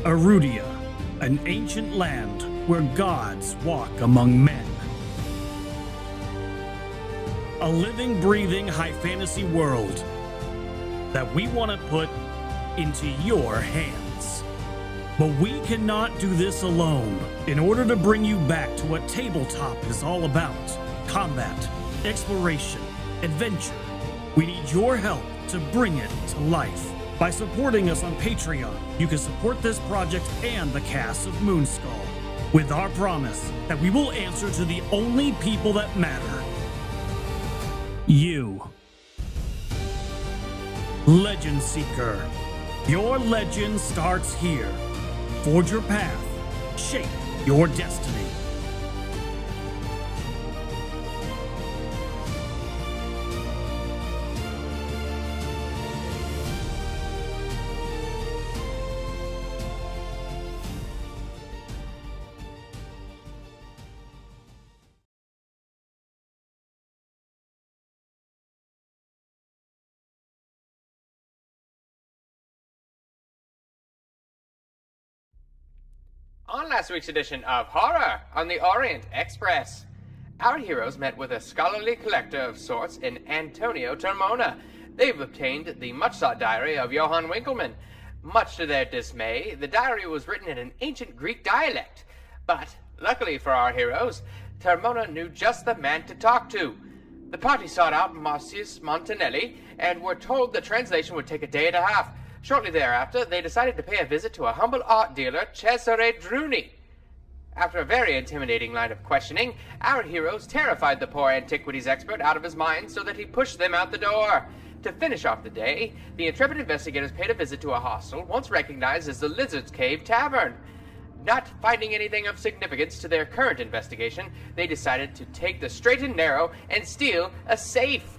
Arudia, an ancient land where gods walk among men. A living, breathing high fantasy world that we want to put into your hands. But we cannot do this alone. In order to bring you back to what tabletop is all about, combat, exploration, adventure, we need your help to bring it to life. By supporting us on Patreon, you can support this project and the cast of Moonskull, with our promise that we will answer to the only people that matter. You. Legend Seeker. Your legend starts here. Forge your path. Shape your destiny. On last week's edition of Horror on the Orient Express, our heroes met with a scholarly collector of sorts in Antonio Termona. They've obtained the much-sought diary of Johann Winkelmann. Much to their dismay, the diary was written in an ancient Greek dialect. But, luckily for our heroes, Termona knew just the man to talk to. The party sought out Marcius Montanelli and were told the translation would take a day and a half. Shortly thereafter, they decided to pay a visit to a humble art dealer, Cesare Druni. After a very intimidating line of questioning, our heroes terrified the poor antiquities expert out of his mind so that he pushed them out the door. To finish off the day, the intrepid investigators paid a visit to a hostel once recognized as the Lizard's Cave Tavern. Not finding anything of significance to their current investigation, they decided to take the straight and narrow and steal a safe.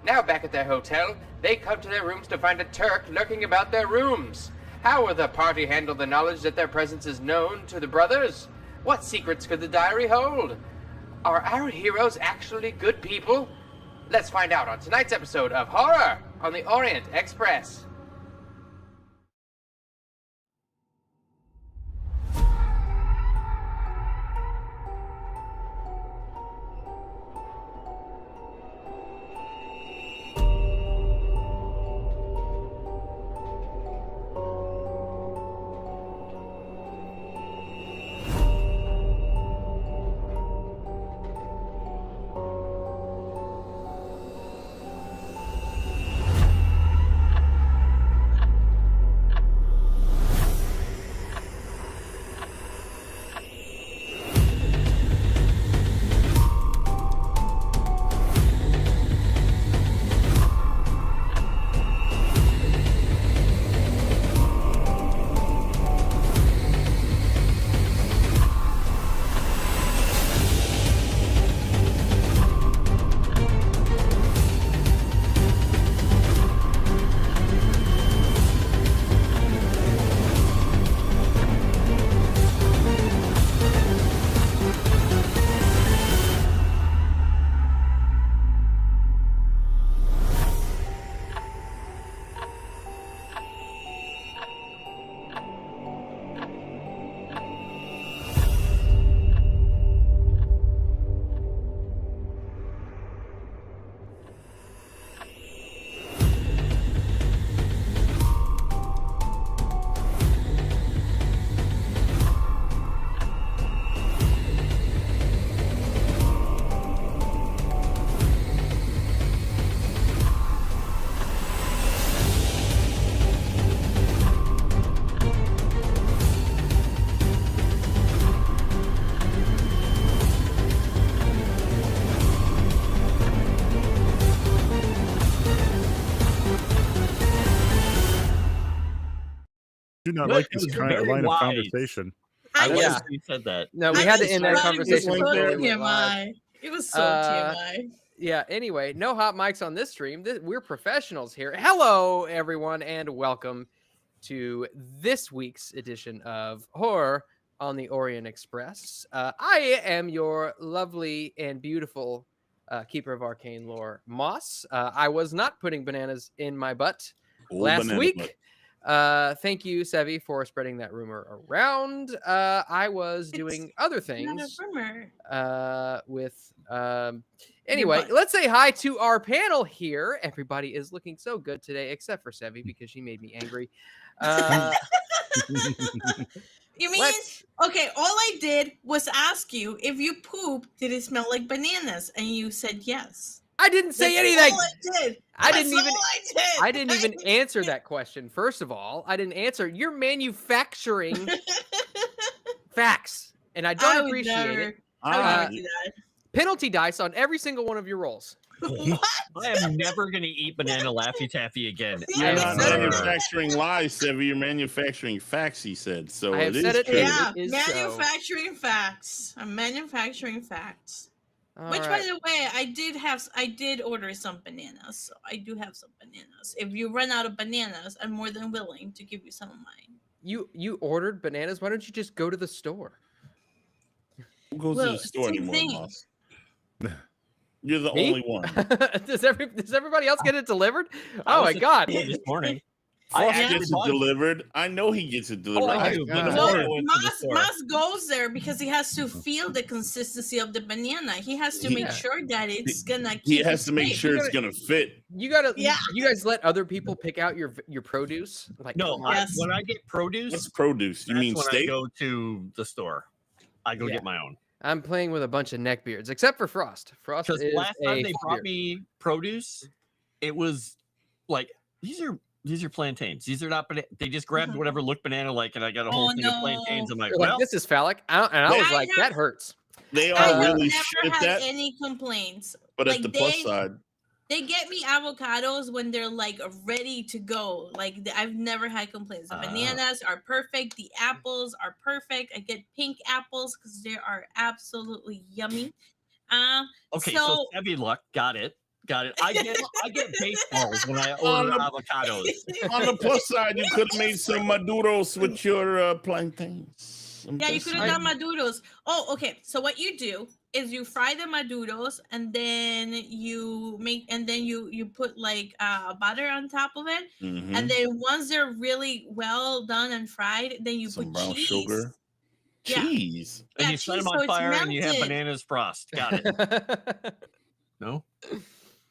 Now back at their hotel, they come to their rooms to find a Turk lurking about their rooms. How will the party handle the knowledge that their presence is known to the brothers? What secrets could the diary hold? Are our heroes actually good people? Let's find out on tonight's episode of Horror on the Orient Express. Do not like this kind of line of conversation. You said that. No, we had to end that conversation. It was so TMI. Yeah, anyway, no hot mics on this stream. We're professionals here. Hello, everyone, and welcome to this week's edition of Horror on the Orient Express. I am your lovely and beautiful keeper of arcane lore, Moss. I was not putting bananas in my butt last week. Thank you, Sevi, for spreading that rumor around. I was doing other Not a things rumor. with anyway, butt. let's say hi to our panel here. Everybody is looking so good today, except for Sevi because she made me angry. You mean okay? All I did was ask you if you poop, did it smell like bananas, and you said yes. I didn't say That's anything. all I did. I That's didn't even. all I did. I didn't even answer that question. First of all, I didn't answer. You're manufacturing facts, and I don't appreciate it. I would never do that. Penalty dice on every single one of your rolls. What? I am never going to eat banana Laffy Taffy again. You're not said it. manufacturing lies, Sevi. You're manufacturing facts, he said. So I have it said is it. true. Yeah, It is so. manufacturing facts. I'm manufacturing facts. All Which, right. by the way, I did order some bananas, so I do have some bananas. If you run out of bananas, I'm more than willing to give you some of mine. You ordered bananas. Why don't you just go to the store? Who goes Well, to the store same anymore, thing. boss? You're the Me? only one. does everybody else get it delivered? Oh my god! This morning. Frost actually gets it bought- delivered. I know he gets it delivered. I I do, got but it. no, No, I went to the store. Mas goes there because he has to feel the consistency of the banana. He has to make Yeah. sure that it's gonna keep He has to make safe. sure it's gotta- gonna fit. You gotta. Yeah. You guys let other people pick out your produce. Like No, come on. Yes. when I get produce, What's produce? You that's mean when steak? I go to the store. I go Yeah. get my own. I'm playing with a bunch of neckbeards, except for Frost. Frost Because is last time a they brought beard. me produce, it was like these are plantains. These are not banana. They just grabbed whatever looked banana like, and I got a whole Oh, thing of no. plantains. I'm like, They're like, well, this is phallic, and I was I like, that hurts. They I are have really never shit had at that. any complaints. But like, at the plus they- side, They get me avocados when they're like ready to go. Like I've never had complaints. The bananas are perfect. The apples are perfect. I get pink apples because they are absolutely yummy. okay, so- so heavy luck. Got it. I get baseballs when I order avocados. on the plus side, you could have made some maduros with your plantains. I'm Yeah, you just could have saying. done maduros. Oh, okay. So what you do is you fry the maduros and then you put like butter on top of it. Mhm. And then once they're really well done and fried, then you Some put brown cheese. sugar. Yeah. Cheese. And Yeah, you set cheese, them so on it's fire, and you have melted. bananas frost. Got it. No,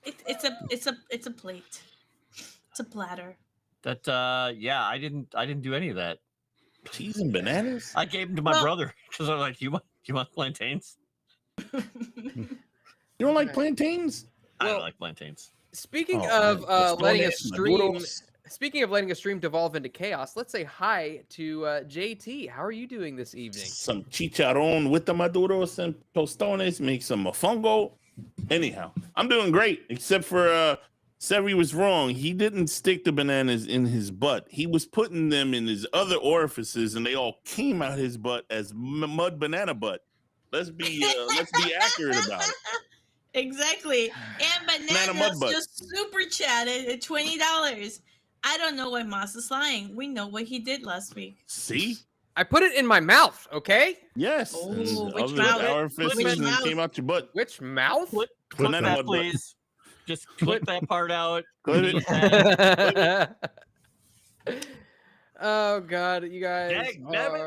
It's a plate. It's a platter. that yeah, I didn't do any of that. Cheese and bananas? I gave them to my Well- brother because I'm like, you want plantains? You don't like plantains? I Well, don't like plantains. Speaking Oh, of man. letting a Let's go stream, maduros. speaking of letting a stream devolve into chaos, let's say hi to JT. How are you doing this evening? Some chicharron with the maduros and tostones, make some mofongo. Anyhow, I'm doing great, except for Sevi was wrong. He didn't stick the bananas in his butt. He was putting them in his other orifices, and they all came out his butt as mud banana butt. Let's be accurate about it. Exactly. And Banana mud bananas butt. just super chatted at $20. I don't know why Moss is lying. We know what he did last week. See? I put it in my mouth. Okay, Yes. Oh, and which other mouth? orifices Which and it mouth? came out your butt. which mouth? Clip Banana that, mud butt. please. Just clip that part out. Clip it. Delete that. Oh God, you guys Dagnabbit.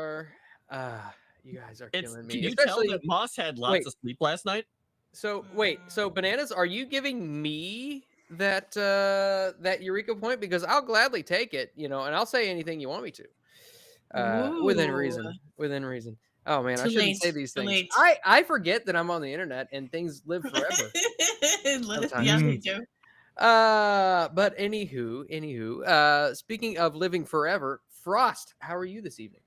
are you guys are It's, killing can me. you tell Especially that Moss had lots wait. of sleep last night? so. Wait, so bananas? Are you giving me that Eureka point? Because I'll gladly take it, and I'll say anything you want me to, within Ooh. reason. Within reason. Oh man, I Too shouldn't late, say these too things. late. I forget that I'm on the internet and things live forever. Yeah, me too. But anywho, speaking of living forever, Frost, how are you this evening?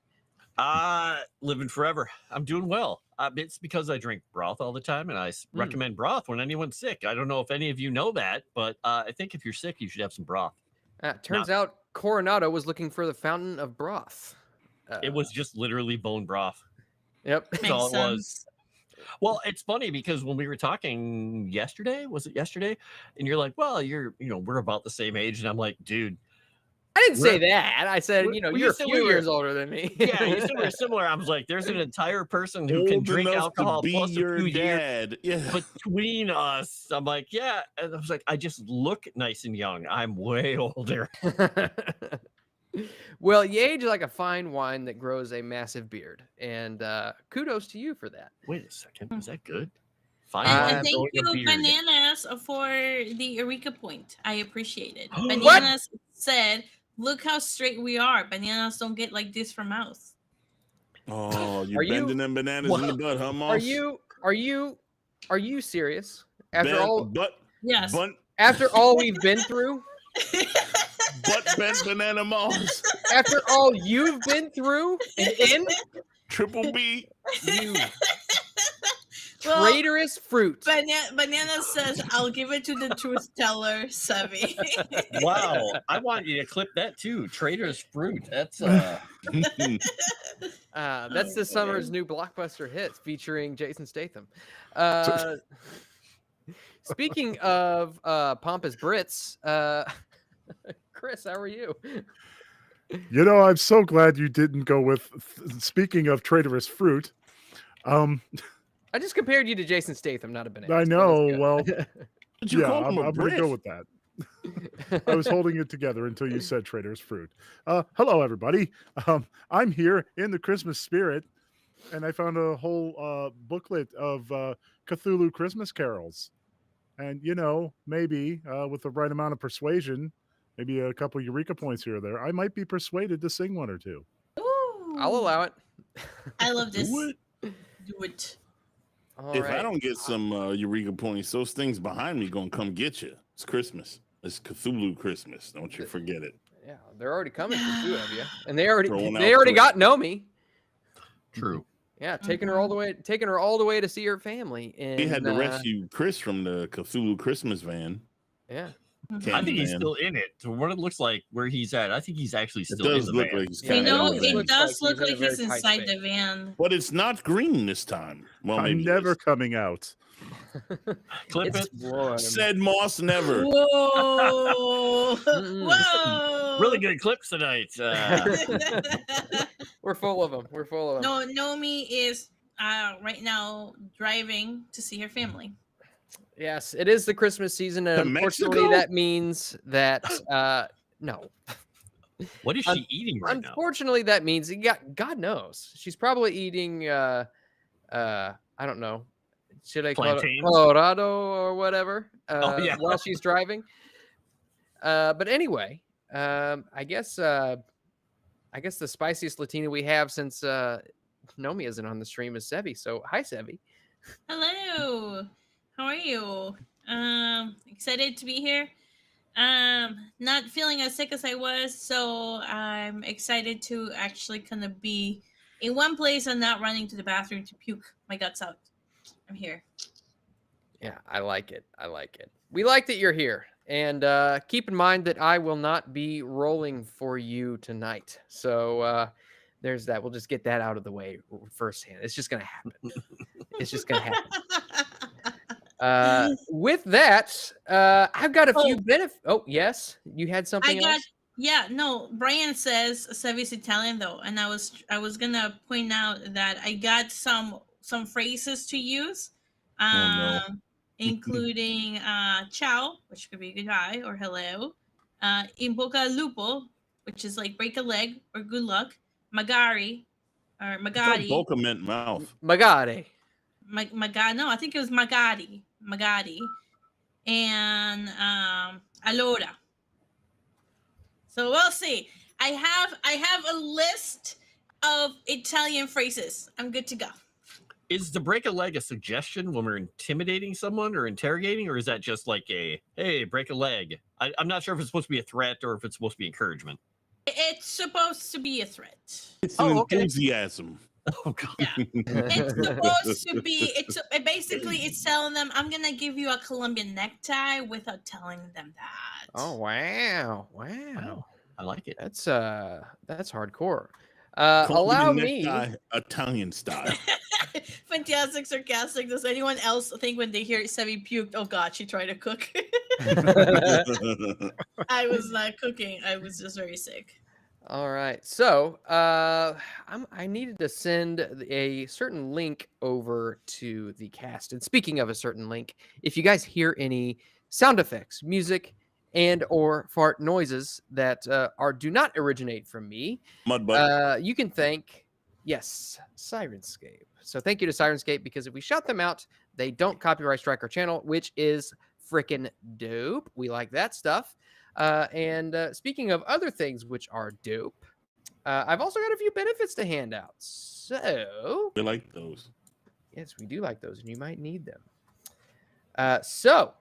Living forever. I'm doing well. It's because I drink broth all the time, and I recommend broth when anyone's sick. I don't know if any of you know that, but I think if you're sick, you should have some broth. Turns out Coronado was looking for the fountain of broth. It was just literally bone broth. Yep. That's Makes all it was. sense. Well, it's funny because when we were talking yesterday, was it yesterday? And you're like, well, we're about the same age. And I'm like, dude, I didn't say that. I said, Well, you're you a said few we were- years older than me. yeah, you said we're similar. I was like, there's an entire person who can Old drink enough alcohol to be plus a your few years dad. Yeah. between us. I'm like, yeah. And I was like, I just look nice and young. I'm way older. Well, you age like a fine wine that grows a massive beard, and kudos to you for that. Wait a second. Is that good? Fine And, wine and thank growing a you, beard. Bananas, for the Eureka point. I appreciate it. What? Bananas said, "Look how straight we are. Bananas don't get like this from mouth." Oh, Are you're you- bending them bananas in the butt, huh, Moss? Are you serious? After Yes. after all we've been through, butt bent banana Moss. after all you've been through and in, Triple B. you Well, traitorous fruit. Banana says, "I'll give it to the truth teller, Sevi." Wow. I want you to clip that too. Traitor's fruit. That's That's this summer's new blockbuster hit featuring Jason Statham. Speaking of pompous Brits, Chris, how are you? You know, I'm so glad you didn't go with. Speaking of traitorous fruit, I just compared you to Jason Statham, not a banana. I know. Well, But you yeah, call him I'm a going to Brit. go with that. I was holding it together until you said traitorous fruit. Hello, everybody. I'm here in the Christmas spirit, and I found a whole booklet of Cthulhu Christmas carols. And, you know, maybe with the right amount of persuasion, maybe a couple Eureka points here or there, I might be persuaded to sing one or two. Ooh, I'll allow it. I love this. Do it. Do it. All If right. I don't get some Eureka points, those things behind me gonna come get you. It's Christmas. It's Cthulhu Christmas. Don't you forget it. Yeah, they're already coming for two of you, and they already Throwing out got Nomi. true. Yeah, taking her all the way to see her family. And He had to rescue Chris from the Cthulhu Christmas van. Yeah, I think he's Van. still in it. So what it looks like where he's at, I think he's actually It still in does the look van. like he's Yeah, You kinda know, in the it van. does look he's in a like very he's tight inside space. the van. But it's not green this time. Well, I'm maybe it never is. coming out. Clip it's it. warm. Said Moss never. Whoa! Mm-mm. Whoa! Really good clips tonight. We're full of them. We're full of them. No, Nomi is right now driving to see her family. Yes, it is the Christmas season, and To unfortunately, Mexico? that means that no. What is she eating right now? Unfortunately, that means God knows she's probably eating. I don't know. Should I call it Plantains? Colorado or whatever? Yeah. While she's driving. But anyway, I guess the spiciest Latina we have since Nomi isn't on the stream is Sevi. So hi, Sevi. Hello. How are you? Excited to be here. Not feeling as sick as I was, so I'm excited to actually kind of be in one place and not running to the bathroom to puke my guts out. I'm here. Yeah, I like it. We like that you're here. And keep in mind that I will not be rolling for you tonight. So there's that. We'll just get that out of the way firsthand. It's just going to happen. It's just going to happen. With that, I've got a few benefits. Oh, yes. You had something else? Yeah, no, Brian says Sevi's Italian though, and I was gonna point out that I got some phrases to use, including ciao, which could be goodbye or hello, in bocca al lupo, which is like break a leg or good luck, magari or I thought magari. Boca meant mouth. Magari. No, I think it was magari, and allora. So we'll see. I have a list of Italian phrases. I'm good to go. Is the break a leg a suggestion when we're intimidating someone or interrogating, or is that just like a hey, break a leg? I'm not sure if it's supposed to be a threat or if it's supposed to be encouragement. It's supposed to be a threat. It's an okay. enthusiasm. Oh god. Yeah. It's supposed to be. It's telling them I'm gonna give you a Colombian necktie without telling them that. Oh, wow. Wow. I like it. That's hardcore. Colombian Allow me. necktie, Italian style. Fantastic, sarcastic. Does anyone else think when they hear Sevi puked, oh god, she tried to cook? I was not cooking. I was just very sick. All right. So I needed to send a certain link over to the cast. And speaking of a certain link, if you guys hear any sound effects, music, and or fart noises that do not originate from me, Mud butt. you can thank, yes, Sirenscape. So thank you to Sirenscape, because if we shout them out, they don't copyright strike our channel, which is freaking dope. We like that stuff. And speaking of other things which are dope, I've also got a few benefits to hand out. So We like those. yes, we do like those, and you might need them. So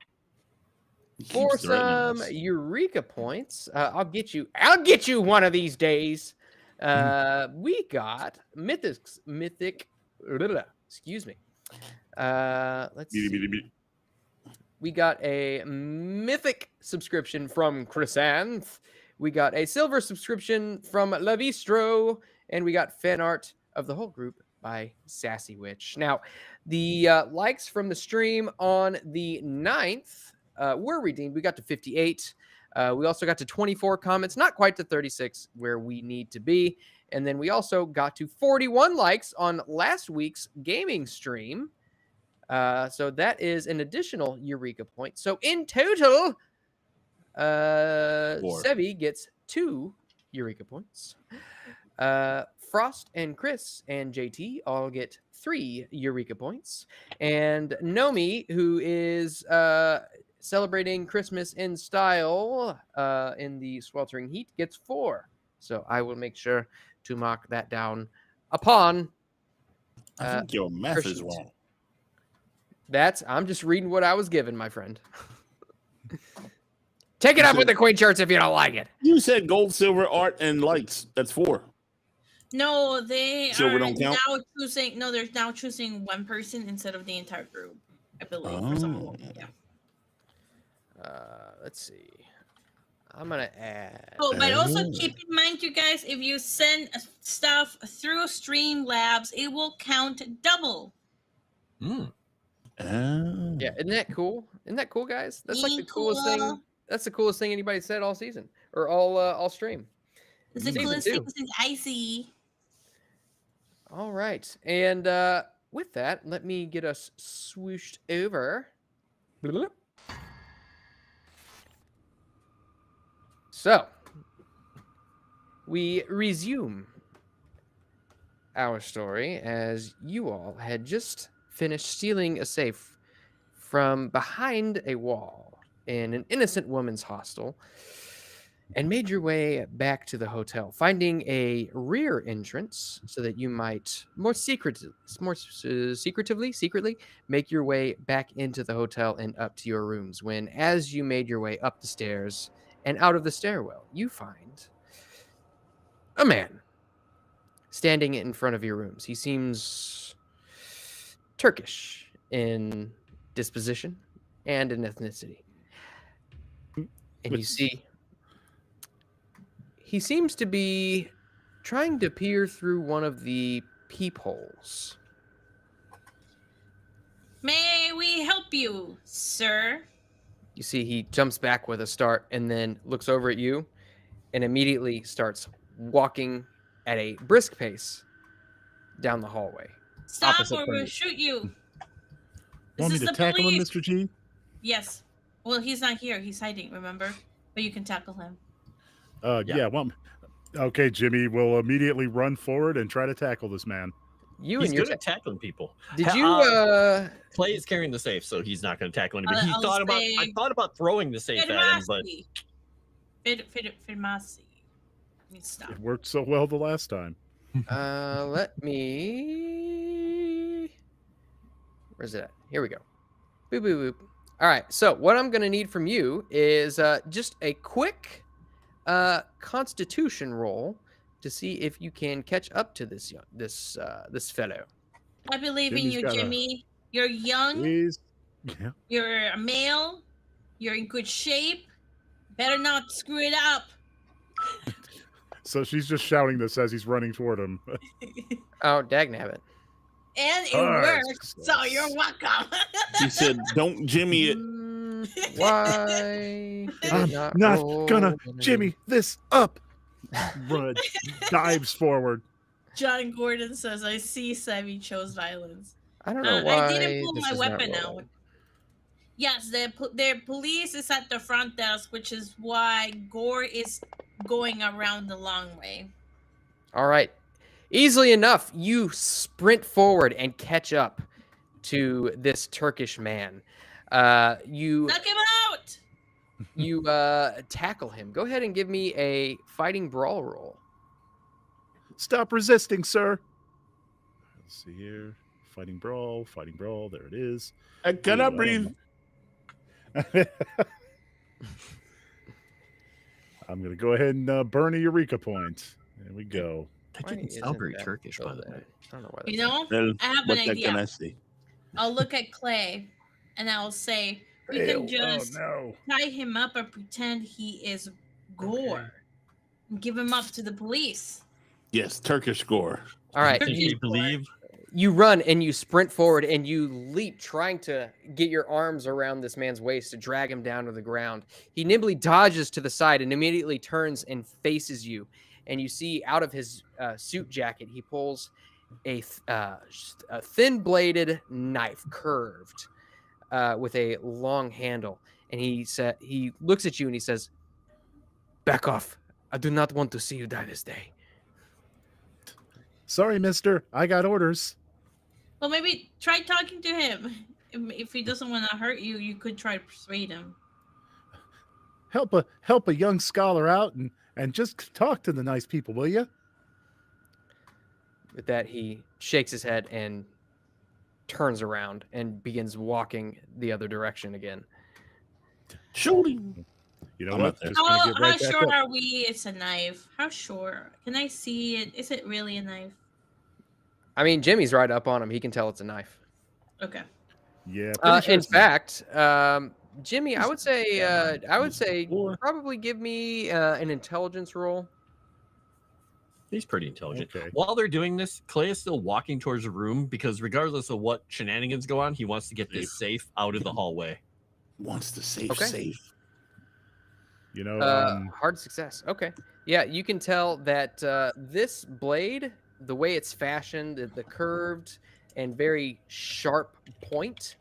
He keeps for threatening some us. Eureka points, I'll get you one of these days. We got mythic. Excuse me. Let's see. We got a mythic subscription from Chrysanth. We got a silver subscription from Lavistro, and we got fan art of the whole group by Sassy Witch. Now, the likes from the stream on the 9th were redeemed. We got to 58. We also got to 24 comments, not quite to 36 where we need to be. And then we also got to 41 likes on last week's gaming stream. So that is an additional Eureka point. So in total, Sevi gets 2 Eureka points. Frost and Chris and JT all get 3 Eureka points. And Nomi, who is celebrating Christmas in style in the sweltering heat, gets 4. So I will make sure to mark that down upon. I think your math is Christians. wrong. I'm just reading what I was given, my friend. Take it up with the Queen Shirts if you don't like it. You said gold, silver, art, and likes. That's 4. No, they Silver are don't count? now choosing. No, they're now choosing one person instead of the entire group. I believe for some of them. Yeah. Let's see. I'm gonna add. Oh, but also keep in mind, you guys, if you send stuff through Streamlabs, it will count double. Oh. Yeah, isn't that cool? Isn't that cool, guys? That's like the coolest thing. That's the coolest thing anybody said all season or all stream. It's the Season coolest 2. thing since icy. All right, and with that, let me get us swooshed over. So, we resume our story as you all had just finished stealing a safe from behind a wall in an innocent woman's hostel and made your way back to the hotel, finding a rear entrance so that you might secretly make your way back into the hotel and up to your rooms. When, as you made your way up the stairs and out of the stairwell, you find a man standing in front of your rooms. He seems Turkish in disposition and in ethnicity. And you see, he seems to be trying to peer through one of the peepholes. May we help you, sir? You see, he jumps back with a start and then looks over at you and immediately starts walking at a brisk pace down the hallway. Stop Opposite or from we'll you. shoot you. Want me to tackle him, Mr. G? Yes. Well, he's not here. He's hiding, remember? But you can tackle him. Yeah. Well, okay, Jimmy. We'll immediately run forward and try to tackle this man. You He's and your good at tackling people. did you Clay is carrying the safe, so he's not going to tackle anybody. I'll I thought about throwing the safe at him, but Firmasi. Stop. It worked so well the last time. let me. Where's it at? Here we go. Boop, boop, boop. All right. So what I'm going to need from you is just a quick Constitution roll to see if you can catch up to this fellow. I believe in Jimmy's you, got a- Jimmy. You're young. Please. Yeah. You're a male. You're in good shape. Better not screw it up. So she's just shouting this as he's running toward him. Oh, dagnabbit. And it Alright, works, so you're welcome. He said, "Don't Jimmy it." Why? did it I'm not not roll gonna when I- Jimmy this up. Run, dives forward. John Gordon says, I see Sammy chose violence. I don't know why. I didn't pull this my is not weapon rolling. out. Yes, their police is at the front desk, which is why Gore is going around the long way. All right. Easily enough, you sprint forward and catch up to this Turkish man. You Knock him out! you tackle him. Go ahead and give me a fighting brawl roll. Stop resisting, sir. Let's see here. Fighting brawl. There it is. I cannot Ooh, breathe. I'm going to go ahead and burn a Eureka point. There we go. That Why didn't isn't sound very that Turkish, by the there? way. I don't know why. You that's know, Well, I have what an the can I idea. say? I'll look at Clay and I'll say, we can just no. tie him up and pretend he is Gore. And give him up to the police. Yes, Turkish score. All right. Can Turkish you believe? You run and you sprint forward and you leap, trying to get your arms around this man's waist to drag him down to the ground. He nimbly dodges to the side and immediately turns and faces you. And you see out of his suit jacket, he pulls a thin-bladed knife, curved, with a long handle. And he looks at you and he says, "Back off. I do not want to see you die this day." Sorry, mister. I got orders. Well, maybe try talking to him. If he doesn't want to hurt you, you could try to persuade him. Help a young scholar out and just talk to the nice people, will you? With that, he shakes his head and turns around and begins walking the other direction again. Shooting. You know I'm what? not there. Just gonna How get right back sure up. are we it's a knife? How sure? Can I see it? Is it really a knife? I mean, Jimmy's right up on him. He can tell it's a knife. Okay. Yeah. pretty sure In it's not. fact, Jimmy, I would say Or- probably give me an intelligence roll. He's pretty intelligent. Okay. While they're doing this, Clay is still walking towards the room because regardless of what shenanigans go on, he wants to get this safe out of the hallway. Wants to save Okay. safe. You know, Hard success. Okay. Yeah, you can tell that this blade, the way it's fashioned, the curved and very sharp point,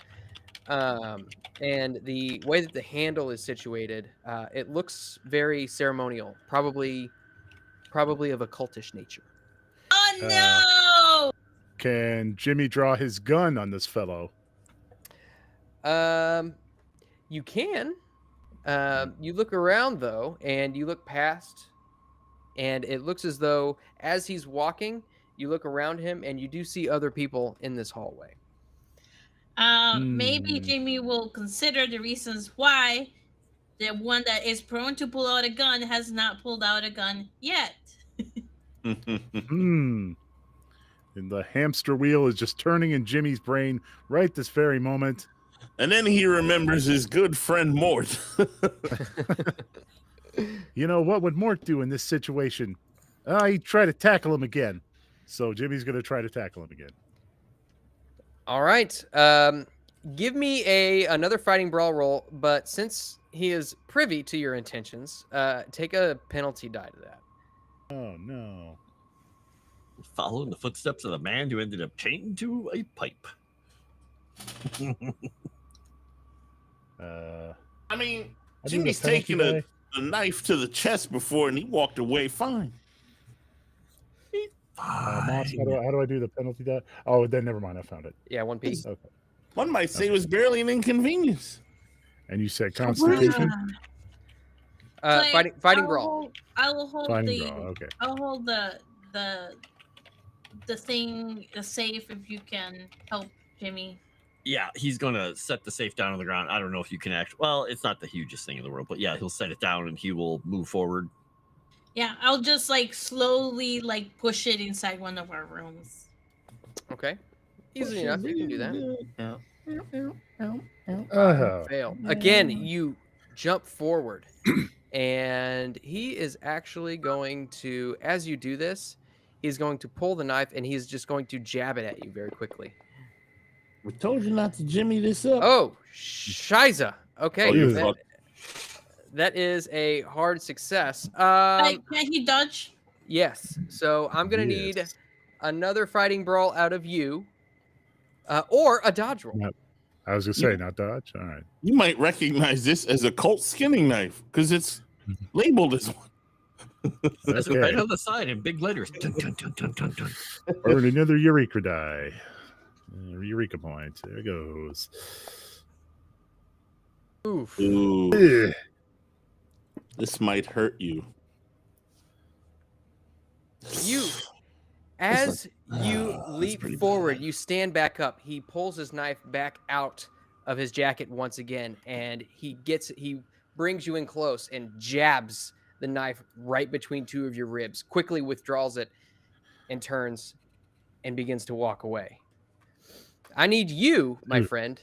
and the way that the handle is situated, it looks very ceremonial, probably of a cultish nature. Oh no! can Jimmy draw his gun on this fellow? You can. You look around though, and you look past, and it looks as though as he's walking, you look around him, and you do see other people in this hallway. Maybe Jamie will consider the reasons why the one that is prone to pull out a gun has not pulled out a gun yet. And the hamster wheel is just turning in Jimmy's brain right this very moment. And then he remembers his good friend Mort. You know, what would Mort do in this situation? He'd try to tackle him again. So Jimmy's going to try to tackle him again. All right. Give me another fighting brawl roll, but since he is privy to your intentions, take a penalty die to that. Oh, no. Following the footsteps of the man who ended up chained to a pipe. I mean, I do the Jimmy's penalty taken die. a knife to the chest before and he walked away fine. Moss, how do I do the penalty die? Oh, then never mind. I found it. Yeah, one piece. Okay. One might say it was barely an inconvenience. And you said Constitution? Like, Fighting brawl. I will hold Fighting the. brawl. Okay. I'll hold the thing, the safe, if you can help Jimmy. Yeah, he's gonna set the safe down on the ground. I don't know if you can actually. Well, it's not the hugest thing in the world, but yeah, he'll set it down and he will move forward. Yeah, I'll just like slowly like push it inside one of our rooms. Okay. Easily enough. You can do that. Fail. Again, you jump forward. And he is actually going to, as you do this, he's going to pull the knife and he's just going to jab it at you very quickly. We told you not to Jimmy this up. Oh, Shiza. Okay. Oh, you that, fuck. that is a hard success. Can he dodge? Yes. So I'm going to need Yes. another fighting brawl out of you or a dodge roll. Yep. I was gonna say not dodge. All right. You might recognize this as a Colt skinning knife because it's labeled as one. Says it Okay. right on the side in big letters. Dun, dun, dun, dun, dun, dun. Earn another Eureka die. Eureka point. There it goes. Oof. Ooh, Ugh. this might hurt you. You, as you that's leap pretty forward, bad. you stand back up. He pulls his knife back out of his jacket once again, and he brings you in close and jabs the knife right between two of your ribs, quickly withdraws it and turns and begins to walk away. I need you, my friend,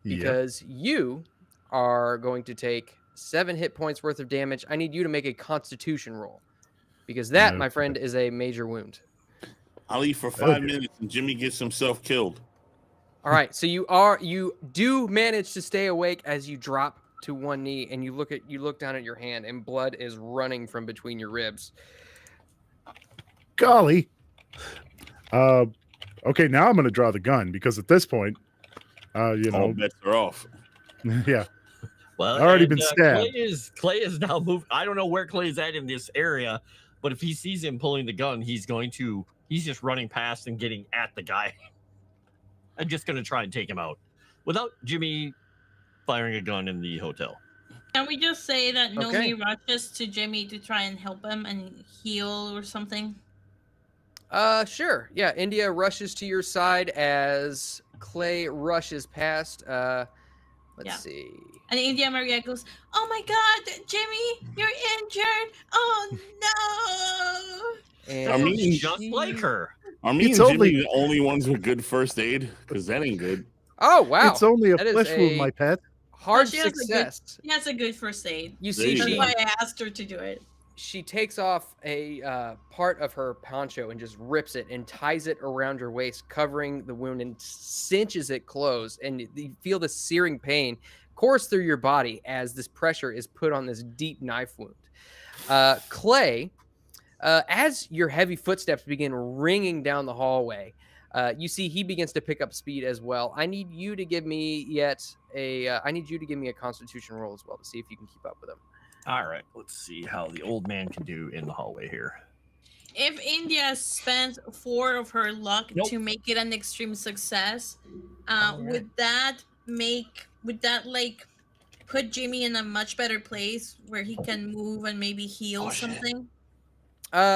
Yep. because you are going to take 7 hit points worth of damage. I need you to make a constitution roll, because that, my Okay. friend, is a major wound. I'll eat for 5 Okay. minutes and Jimmy gets himself killed. All right, so you do manage to stay awake as you drop to one knee, and you look down at your hand, and blood is running from between your ribs. Golly. Okay, now I'm going to draw the gun because at this point, All bets are off. yeah. Well, Already been stabbed. Clay is now moved. I don't know where Clay's at in this area, but if he sees him pulling the gun, he's just running past and getting at the guy. I'm just going to try and take him out without Jimmy firing a gun in the hotel. Can we just say that Okay. Nomi rushes to Jimmy to try and help him and heal or something? Sure. Yeah, India rushes to your side as Clay rushes past. Let's Yeah. see. And India Maria goes, "Oh my God, Jimmy, you're injured! Oh no!" And I mean, Just like her. Are me It's and Jimmy only- the only ones with good first aid? Because that ain't good. Oh, wow. It's only a That is flesh wound, a- my pet. Hard she has a good- success. He has a good first aid. You There see, you That's go. why I asked her to do it. she takes off a part of her poncho and just rips it and ties it around your waist, covering the wound, and cinches it closed. And you feel the searing pain course through your body as this pressure is put on this deep knife wound. Clay, as your heavy footsteps begin ringing down the hallway, you see he begins to pick up speed as well. I need you to give me a Constitution roll as well to see if you can keep up with him. All right, let's see how the old man can do in the hallway here. If India spends 4 of her luck Nope. to make it an extreme success, Alright. would that like put Jimmy in a much better place where he can move and maybe heal Oh, shit. something?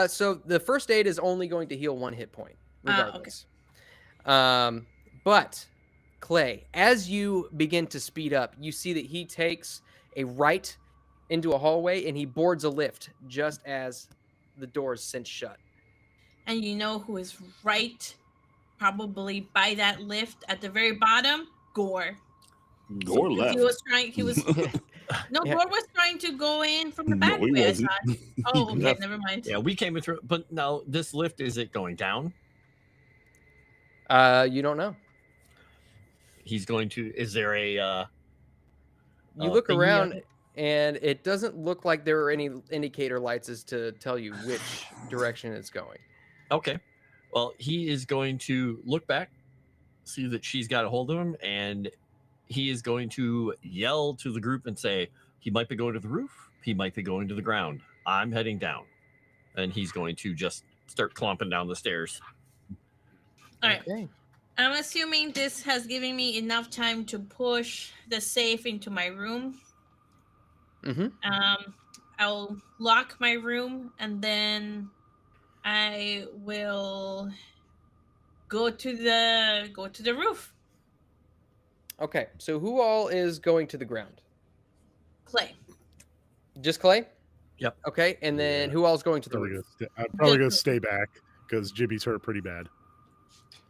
So the first aid is only going to heal 1 hit point, Okay. regardless. But Clay, as you begin to speed up, you see that he takes a right into a hallway and he boards a lift just as the doors cinch shut. And you know who is right, probably by that lift at the very bottom? Gore. Gore left. He was trying. He was no. Yeah. Gore was trying to go in from the No, back he way. I wasn't. thought. Oh, okay. left. Never mind. Yeah, we came in through, but now this lift, is it going down? You don't know. He's going to, is there a, You look thingy on around it? and it doesn't look like there are any indicator lights as to tell you which direction it's going. Okay. Well, he is going to look back, see that she's got a hold of him, and he is going to yell to the group and say, he might be going to the roof, he might be going to the ground. I'm heading down. And he's going to just start clomping down the stairs. All right. Okay. I'm assuming this has given me enough time to push the safe into my room. Mm-hmm. I'll lock my room and then I will go to the roof. Okay. So who all is going to the ground? Clay. Just Clay? Yep. Okay. And then Yeah. who all is going to the Probably roof? I'm probably going to stay back because Jimmy's hurt pretty bad.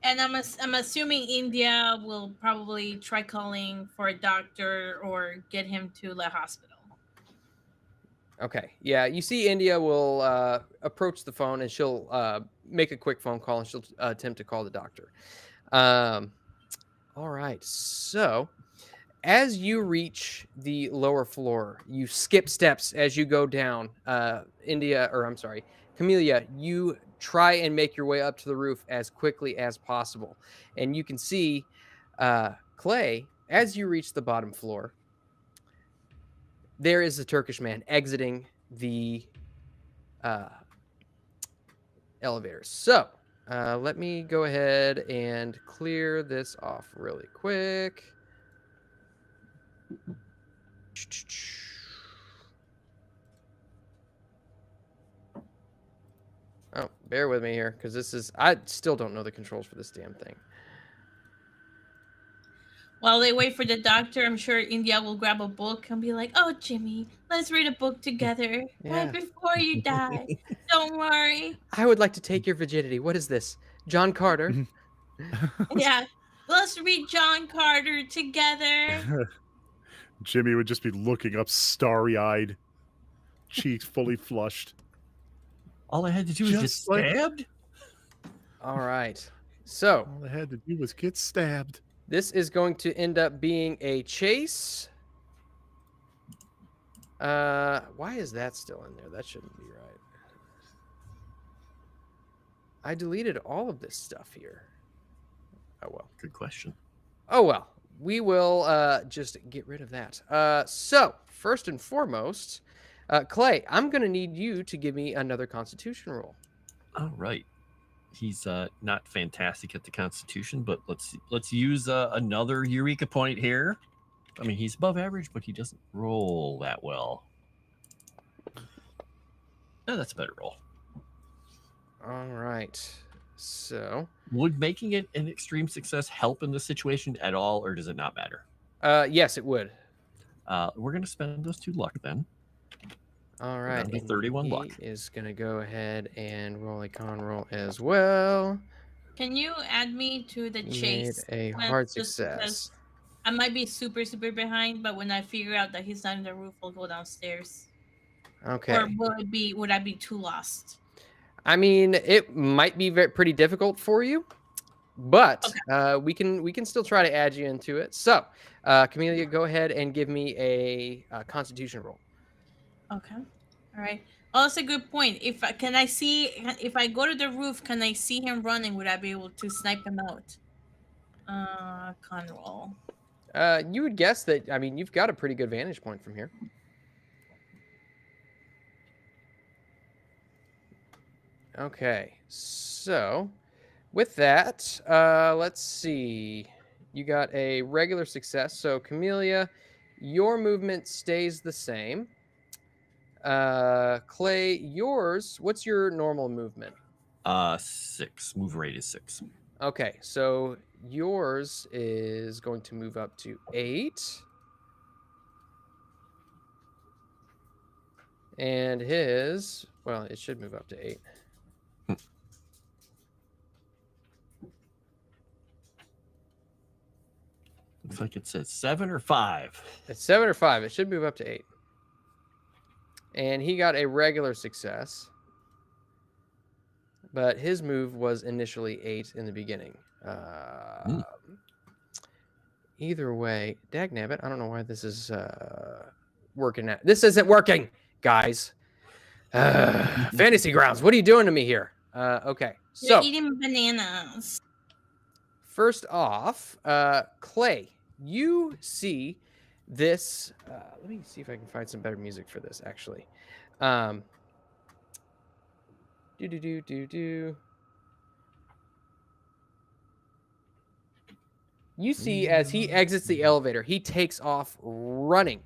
And I'm assuming India will probably try calling for a doctor or get him to the hospital. Okay. Yeah. You see India will approach the phone and she'll make a quick phone call and she'll attempt to call the doctor. All right. So as you reach the lower floor, you skip steps as you go down. Camellia, you try and make your way up to the roof as quickly as possible. And you can see Clay, as you reach the bottom floor, there is a Turkish man exiting the elevators. So let me go ahead and clear this off really quick. Oh, bear with me here, because I still don't know the controls for this damn thing. While they wait for the doctor, I'm sure India will grab a book and be like, "Oh, Jimmy, let's read a book together right before you die. Don't worry." I would like to take your virginity. What is this? John Carter? Yeah. Let's read John Carter together. Jimmy would just be looking up starry-eyed, cheeks fully flushed. All I had to do was get Just like- stabbed. All right. So All I had to do was get stabbed. this is going to end up being a chase. Why is that still in there? That shouldn't be right. I deleted all of this stuff here. Oh, well. Good question. Oh, well. We will just get rid of that. So, first and foremost, Clay, I'm going to need you to give me another Constitution roll. All right. He's not fantastic at the Constitution, but let's use another Eureka point here. I mean, he's above average, but he doesn't roll that well. Oh, that's a better roll. All right. So, Would making it an extreme success help in this situation at all, or does it not matter? yes, it would. We're going to spend those 2 luck then. All right. Down to and 31 he luck. is going to go ahead and roll a con roll as well. Can you add me to the He chase? made a Well, hard just success. because I might be super behind, but when I figure out that he's not in the roof, I'll go downstairs. Okay. Or would I be too lost? I mean, it might be pretty difficult for you, but we can still try to add you into it. So, Camellia, go ahead and give me a Constitution roll. Okay. All right. Oh, that's a good point. If I go to the roof, can I see him running? Would I be able to snipe him out? Con roll. You would guess that. I mean, you've got a pretty good vantage point from here. Okay, so with that, let's see. You got a regular success. So, Camellia, your movement stays the same. Clay, yours, what's your normal movement? 6. Move rate is 6. Okay, so yours is going to move up to 8. And his, well, it should move up to 8. Looks like it says 7 or 5. It's 7 or 5. It should move up to 8. And he got a regular success. But his move was initially 8 in the beginning. Either way, dagnabbit, I don't know why this is working out. This isn't working, guys. Fantasy Grounds, what are you doing to me here? Okay, so You're eating bananas. first off, Clay, you see this. Let me see if I can find some better music for this, actually. You see, as he exits the elevator, he takes off running.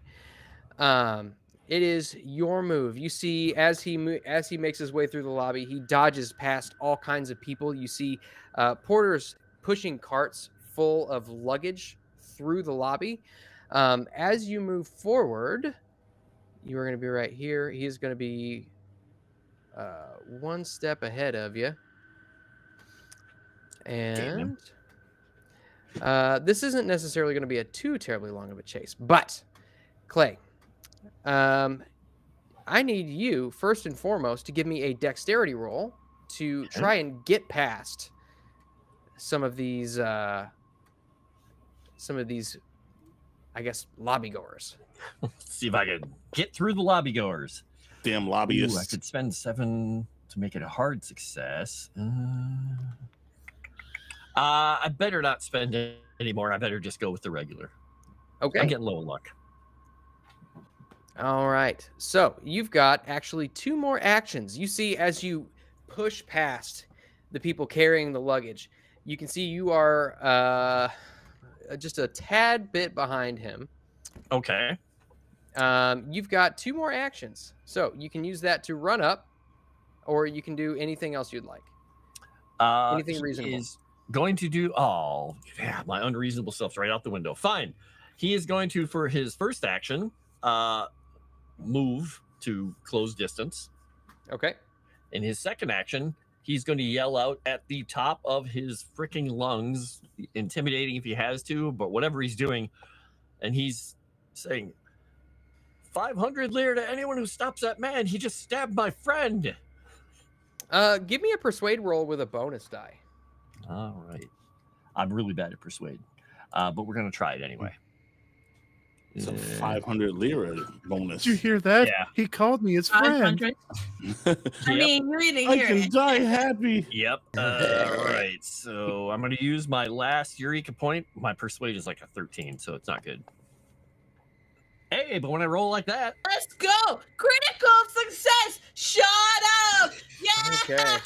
It is your move. You see, as he makes his way through the lobby, he dodges past all kinds of people. You see porters pushing carts full of luggage through the lobby. As you move forward, you are going to be right here. He is going to be one step ahead of you. And this isn't necessarily going to be a too terribly long of a chase. But, Clay, I need you, first and foremost, to give me a dexterity roll to try and get past some of these, I guess, lobbygoers. Let's see if I can get through the lobbygoers. Damn Ooh, lobbyists. I could spend 7 to make it a hard success. I better not spend it anymore. I better just go with the regular. I'm Okay. getting low in luck. All right. So you've got actually 2 more actions. You see, as you push past the people carrying the luggage, you can see you are just a tad bit behind him. Okay. You've got 2 more actions. So you can use that to run up, or you can do anything else you'd like. Anything He reasonable. is going to do. Oh, yeah, my unreasonable stuff's right out the window. Fine. He is going to, for his first action, move to close distance. Okay. In his second action, he's going to yell out at the top of his freaking lungs, intimidating if he has to, but whatever he's doing, and he's saying, 500 lire to anyone who stops that man. He just stabbed my friend. Give me a persuade roll with a bonus die. All right. I'm really bad at persuade, but we're going to try it anyway. It's a 500 lira bonus. Did you hear that? Yeah. He called me his friend. 500. Yep. I mean, you didn't I hear can it. die happy. Yep. All right. So I'm going to use my last Eureka point. My persuade is like a 13, so it's not good. Hey, but when I roll like that, Let's go! Critical success! Shut up! Yeah! Okay.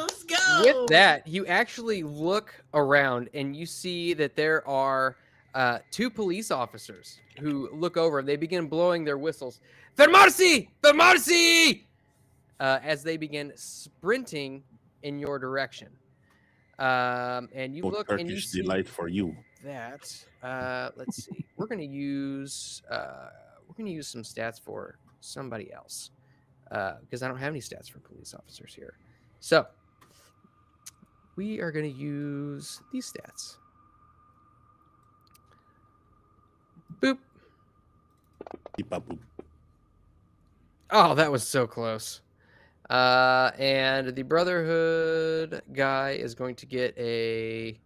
Let's go! With that, you actually look around and you see that there are 2 police officers who look over and they begin blowing their whistles. Fermarsi! Fermarsi! As they begin sprinting in your direction. And you Oh, look and you Turkish see delight for you. that. Let's see. We're gonna use some stats for somebody else because I don't have any stats for police officers here. So we are gonna use these stats. Boop. Ipapu. Oh, that was so close. And the Brotherhood guy is going to get a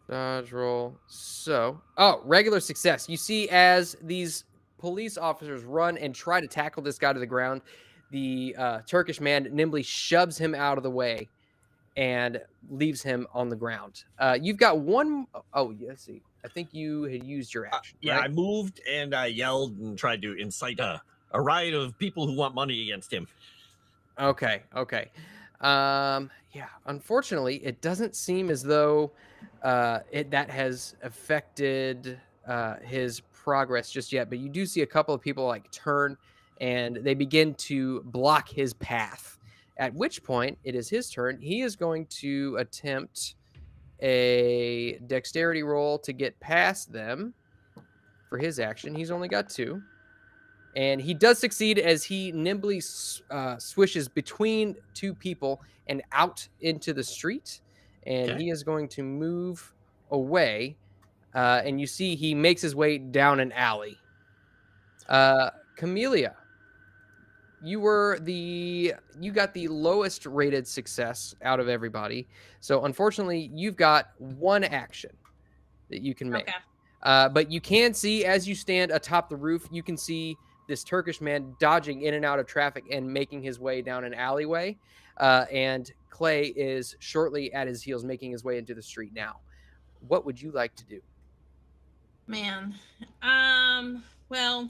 dodge roll. So, regular success. You see, as these police officers run and try to tackle this guy to the ground, the Turkish man nimbly shoves him out of the way and leaves him on the ground. You've got one. Oh, yeah, let's see. I think you had used your action. yeah, right? I moved and I yelled and tried to incite a riot of people who want money against him. Okay. Yeah, unfortunately, it doesn't seem as though that has affected his progress just yet, but you do see a couple of people like turn and they begin to block his path, at which point it is his turn. He is going to attempt a dexterity roll to get past them for his action. He's only got 2. And he does succeed as he nimbly swishes between 2 people and out into the street. And Okay. he is going to move away. And you see he makes his way down an alley. Camellia, you got the lowest rated success out of everybody. So unfortunately, you've got 1 action that you can make. Okay. But you can see as you stand atop the roof, you can see this Turkish man dodging in and out of traffic and making his way down an alleyway. And Clay is shortly at his heels, making his way into the street now. What would you like to do? Man. Well.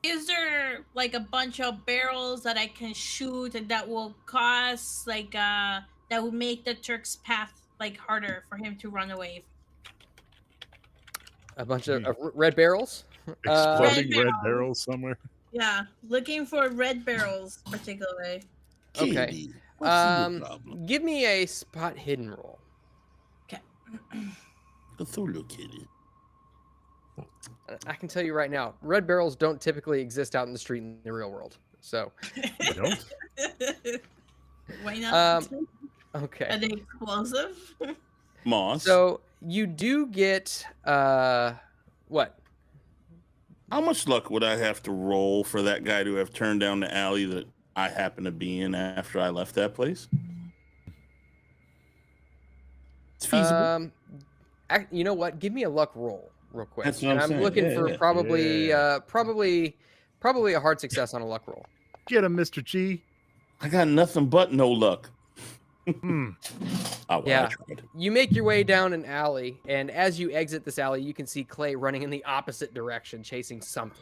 Is there like a bunch of barrels that I can shoot and that will cause like that will make the Turk's path like harder for him to run away? A bunch of red barrels? Exploding Red red barrels somewhere. Yeah, looking for red barrels particularly. Okay. Kitty, what's your problem? Give me a spot hidden roll. Okay. Cthulhu kitty. I can tell you right now, red barrels don't typically exist out in the street in the real world. So, They don't? Why not? okay. Are they explosive? Moss. So you do get what? How much luck would I have to roll for that guy to have turned down the alley that I happened to be in after I left that place? It's feasible. You know what? Give me a luck roll real quick. That's what and I'm I'm saying. looking Yeah, for yeah. probably a hard success on a luck roll. Get him, Mr. G. I got nothing but no luck. Hmm. Oh, well, Yeah. I tried. You make your way down an alley, and as you exit this alley, you can see Clay running in the opposite direction, chasing something.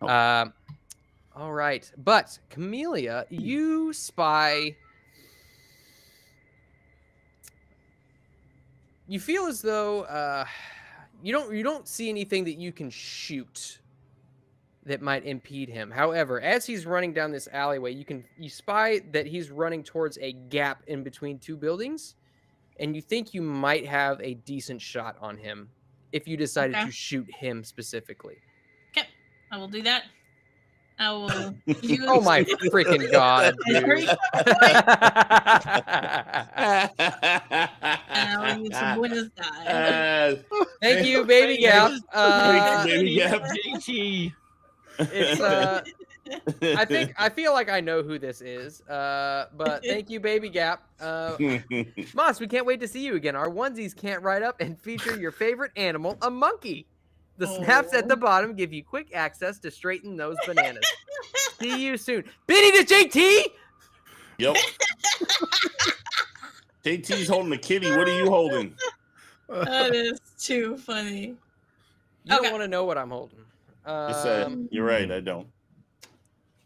Oh. All right, but Camellia, you spy. You feel as though you don't see anything that you can shoot that might impede him. However, as he's running down this alleyway, you spy that he's running towards a gap in between two buildings, and you think you might have a decent shot on him if you decided to shoot him specifically. Okay, I will do that. I will use. Oh my freaking god, dude! And I will use a bonus die. Thank you, baby Gap. Thank you, baby Gap. JT. It's I feel like I know who this is. But thank you, baby Gap. Moss, we can't wait to see you again. Our onesies can't write up and feature your favorite animal, a monkey. The snaps at the bottom give you quick access to straighten those bananas. See you soon. Biddy to JT! Yep. JT's holding the kitty. What are you holding? That is too funny. You don't want to know what I'm holding. You're right, I don't.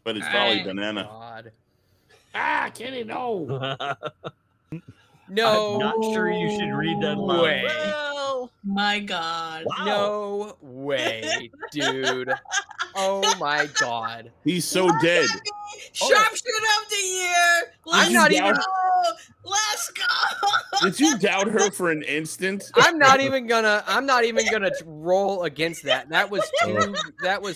But it's probably banana. God. Kitty, no. No. I'm not sure you should read that aloud. way. Well, My God. wow. No way, dude. Oh my god. He's so dead. Sharpshooter of the year. I'm not even. Let's go. Did you doubt her for an instant? I'm not even gonna roll against that. That was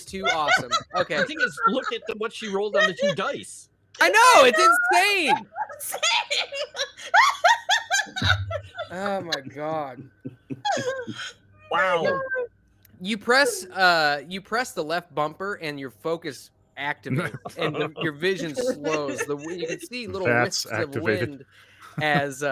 too awesome. Okay. The thing is, look at what she rolled on the 2 dice. I know, it's insane. Oh my god. Wow. You press the left bumper and your focus activates and your vision slows. You can see little That's wisps activated. of wind as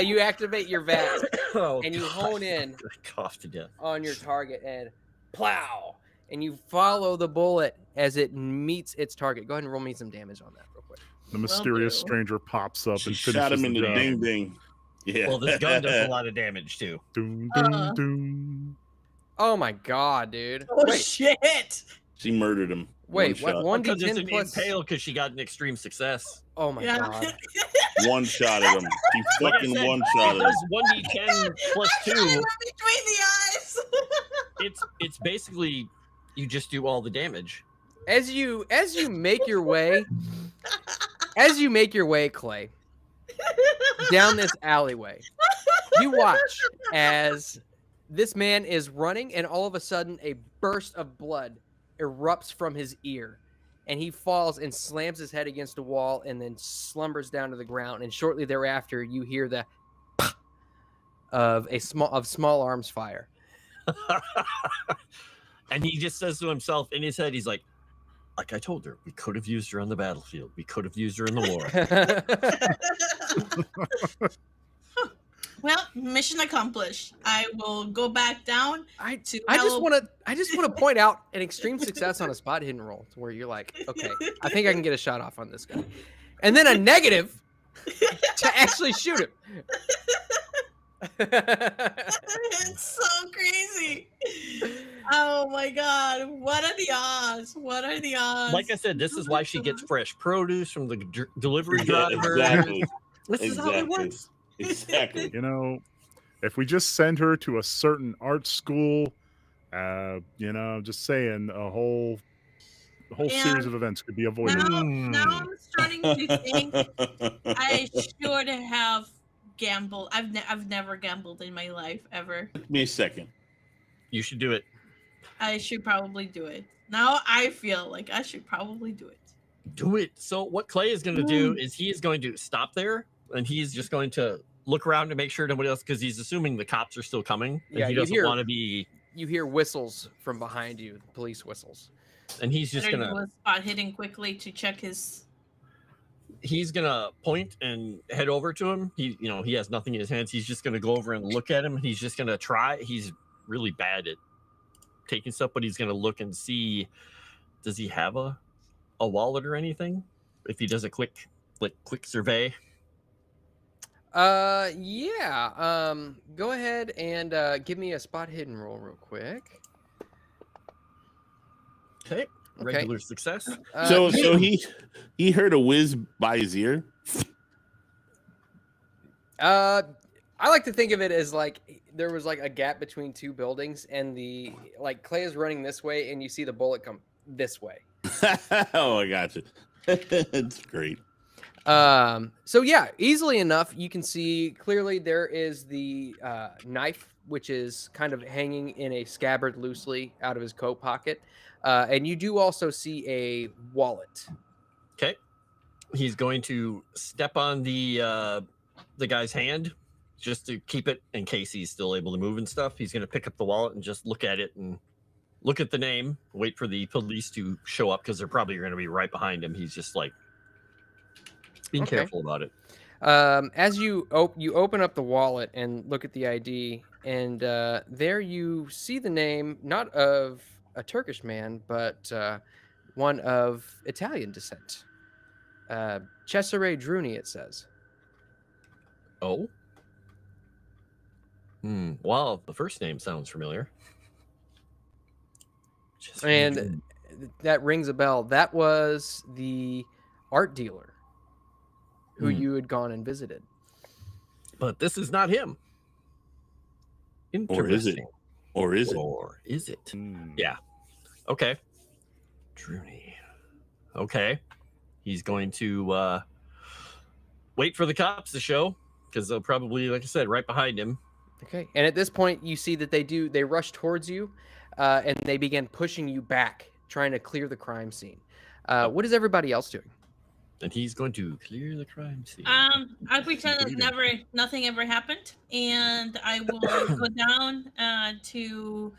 you activate your VATS and you hone in I coughed to death. on your target and plow, and you follow the bullet as it meets its target. Go ahead and roll me some damage on that real quick. The mysterious do. stranger pops up She and shot finishes him in the job. ding ding. Yeah. Well, this gun does a lot of damage too. Doom, doom, doom. Oh my god, dude. Oh shit. She murdered him. Wait, what? One Because it's 1d10 an plus. impale because she got an extreme success. Oh my god. shot. One shot at him. She Like I fucking said, one it shot at him. does 1d10 plus 2. Between the eyes. It's basically you just do all the damage. As you make your way, Clay, down this alleyway, you watch as this man is running, and all of a sudden, a burst of blood erupts from his ear, and he falls and slams his head against a wall, and then slumbers down to the ground. And shortly thereafter, you hear the of small arms fire. And he just says to himself in his head, he's like I told her, we could have used her on the battlefield. We could have used her in the war. Well, mission accomplished. I will go back down. I just want to point out an extreme success on a spot hidden roll, to where you're like, okay, I think I can get a shot off on this guy, and then a negative to actually shoot him. It's so crazy. Oh my god, what are the odds? What are the odds? Like I said, this is why she gets fresh produce from the delivery Yeah, driver. exactly. This is how it Exactly. works. Exactly. You know, if we just send her to a certain art school, just saying a whole Yeah. series of events could be avoided. now I'm starting to think I should have gambled. I've never gambled in my life ever. Give me a second. You should do it. I should probably do it. Now I feel like I should probably do it. Do it. So what Clay is going to do is he is going to stop there, and he's just going to look around to make sure nobody else, because he's assuming the cops are still coming, and Yeah, he you doesn't hear- want to be. You hear whistles from behind you, police whistles. And he's just Better gonna do a spot hitting quickly to check his. he's gonna point and head over to him. He has nothing in his hands. He's just gonna go over and look at him. He's just gonna try. He's really bad at taking stuff, but he's gonna look and see. Does he have a a wallet or anything? If he does a quick survey. Yeah. Go ahead and give me a spot hidden roll real quick. Okay. Regular success. So he heard a whiz by his ear. I like to think of it as like there was like a gap between two buildings, and the like Clay is running this way, and you see the bullet come this way. Oh, I got you. It's great. So yeah, easily enough, you can see clearly there is the knife, which is kind of hanging in a scabbard loosely out of his coat pocket, and you do also see a wallet. Okay. He's going to step on the guy's hand just to keep it in case he's still able to move and stuff. He's going to pick up the wallet and just look at it and look at the name, wait for the police to show up because they're probably going to be right behind him. He's just like being careful about it. As you open up the wallet and look at the ID, and there you see the name not of a Turkish man, but one of Italian descent. Cesare Druni, it says. Oh. Well, the first name sounds familiar. And that rings a bell. That was the art dealer who you had gone and visited. But this is not him. Interesting. Or is it? Or is it? Yeah. Okay. Druni. Okay. He's going to wait for the cops to show because they'll probably, like I said, right behind him. Okay. And at this point, you see that they rush towards you and they begin pushing you back, trying to clear the crime scene. What is everybody else doing? And he's going to clear the crime scene. I pretend that nothing ever happened, and I will go down to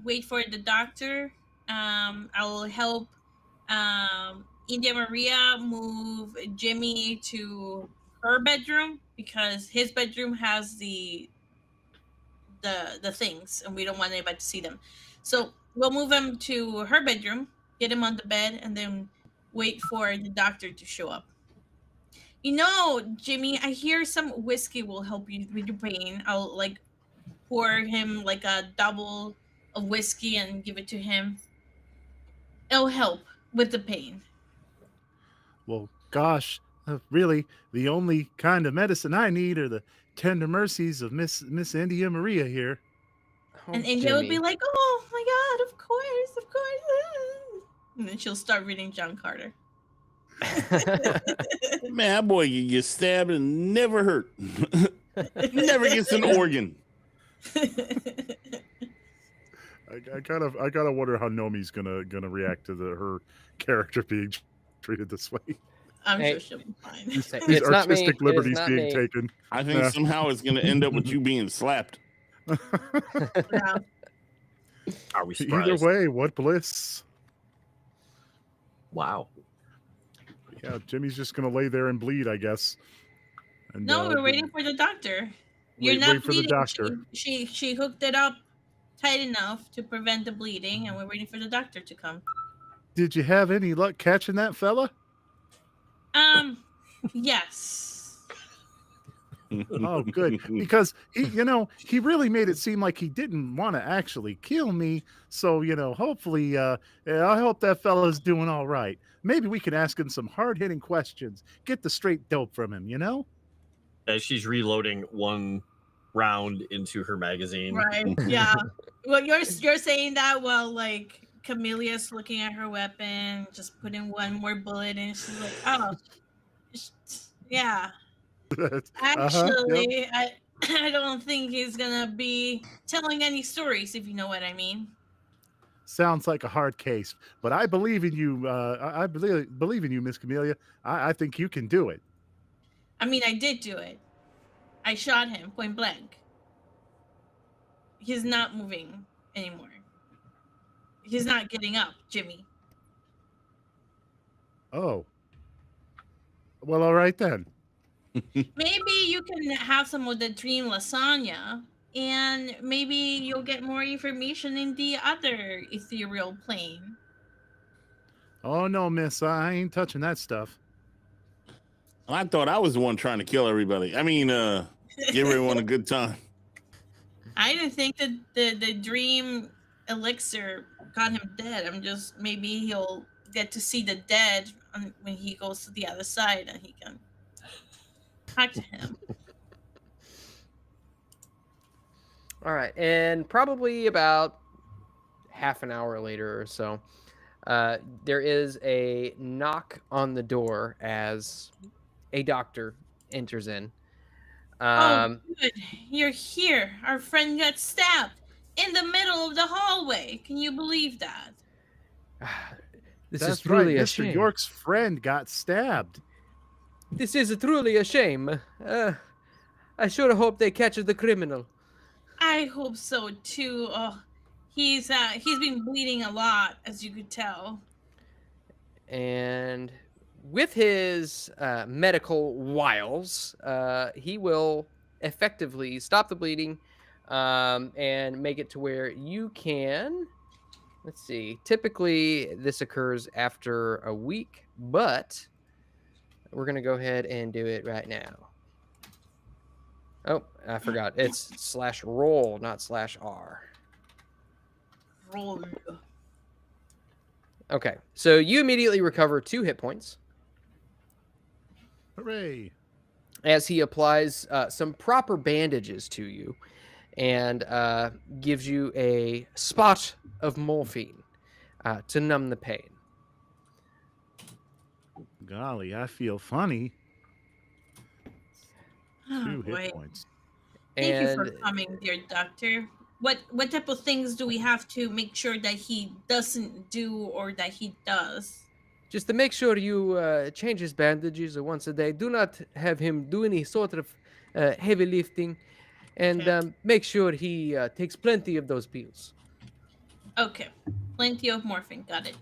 wait for the doctor. I will help India Maria move Jimmy to her bedroom because his bedroom has the things, and we don't want anybody to see them. So we'll move him to her bedroom, get him on the bed, and then wait for the doctor to show up. You know, Jimmy, I hear some whiskey will help you with your pain. I'll like pour him like a double of whiskey and give it to him. It'll help with the pain. Well, gosh, really, the only kind of medicine I need are the tender mercies of Miss India Maria here. And India would be like, "Oh my God, of course." And then she'll start reading John Carter. Man, that boy gets stabbed and never hurt. Never gets an organ. I gotta wonder how Nomi's gonna react to her character being treated this way. I'm sure she'll be fine. These artistic liberties being taken. I think somehow it's gonna end up with you being slapped. Yeah. Are we surprised? Either way, what bliss. Wow. Yeah, Jimmy's just gonna lay there and bleed, I guess. And, no, we're waiting for the doctor. You're not wait for the bleeding. doctor. She hooked it up tight enough to prevent the bleeding, and we're waiting for the doctor to come. Did you have any luck catching that fella? Yes. Oh, good. Because he really made it seem like he didn't want to actually kill me. So, hopefully, I hope that fella's doing all right. Maybe we can ask him some hard-hitting questions. Get the straight dope from him, As she's reloading one round into her magazine. Right. Yeah. Well, you're saying that while like Camelia's looking at her weapon, just putting one more bullet in. She's like, "Oh, yeah." Actually, yep. I don't think he's gonna be telling any stories, if you know what I mean. Sounds like a hard case, but I believe in you. I believe in you, Miss Camellia. I think you can do it. I mean, I did do it. I shot him point blank. He's not moving anymore. He's not getting up, Jimmy. Oh. Well, all right then. Maybe you can have some of the dream lasagna, and maybe you'll get more information in the other ethereal plane. Oh no, miss, I ain't touching that stuff. I thought I was the one trying to kill everybody. I mean, give everyone a good time. I didn't think that the dream elixir got him dead. I'm just maybe he'll get to see the dead when he goes to the other side and he can talk to him. All right, and probably about half an hour later or so, there is a knock on the door as a doctor enters in. Oh, good. You're here. Our friend got stabbed in the middle of the hallway. Can you believe that? This That's is truly right. a Mr. shame. York's friend got stabbed. This is truly a shame. I sure hope they catch the criminal. I hope so too. Oh, he's been bleeding a lot, as you could tell. And with his medical wiles, he will effectively stop the bleeding and make it to where you can. Let's see. Typically, this occurs after a week, but we're going to go ahead and do it right now. Oh, I forgot. It's /roll, not /r. Roll. Okay, so you immediately recover 2 hit points Hooray. as he applies some proper bandages to you and gives you a spot of morphine to numb the pain. Golly, I feel funny. Oh, 2 boy. hit points. Thank you for And coming, dear doctor. What type of things do we have to make sure that he doesn't do or that he does? just to make sure you change his bandages once a day. Do not have him do any sort of heavy lifting, and Okay. make sure he takes plenty of those pills. Okay. Plenty of morphine. Got it.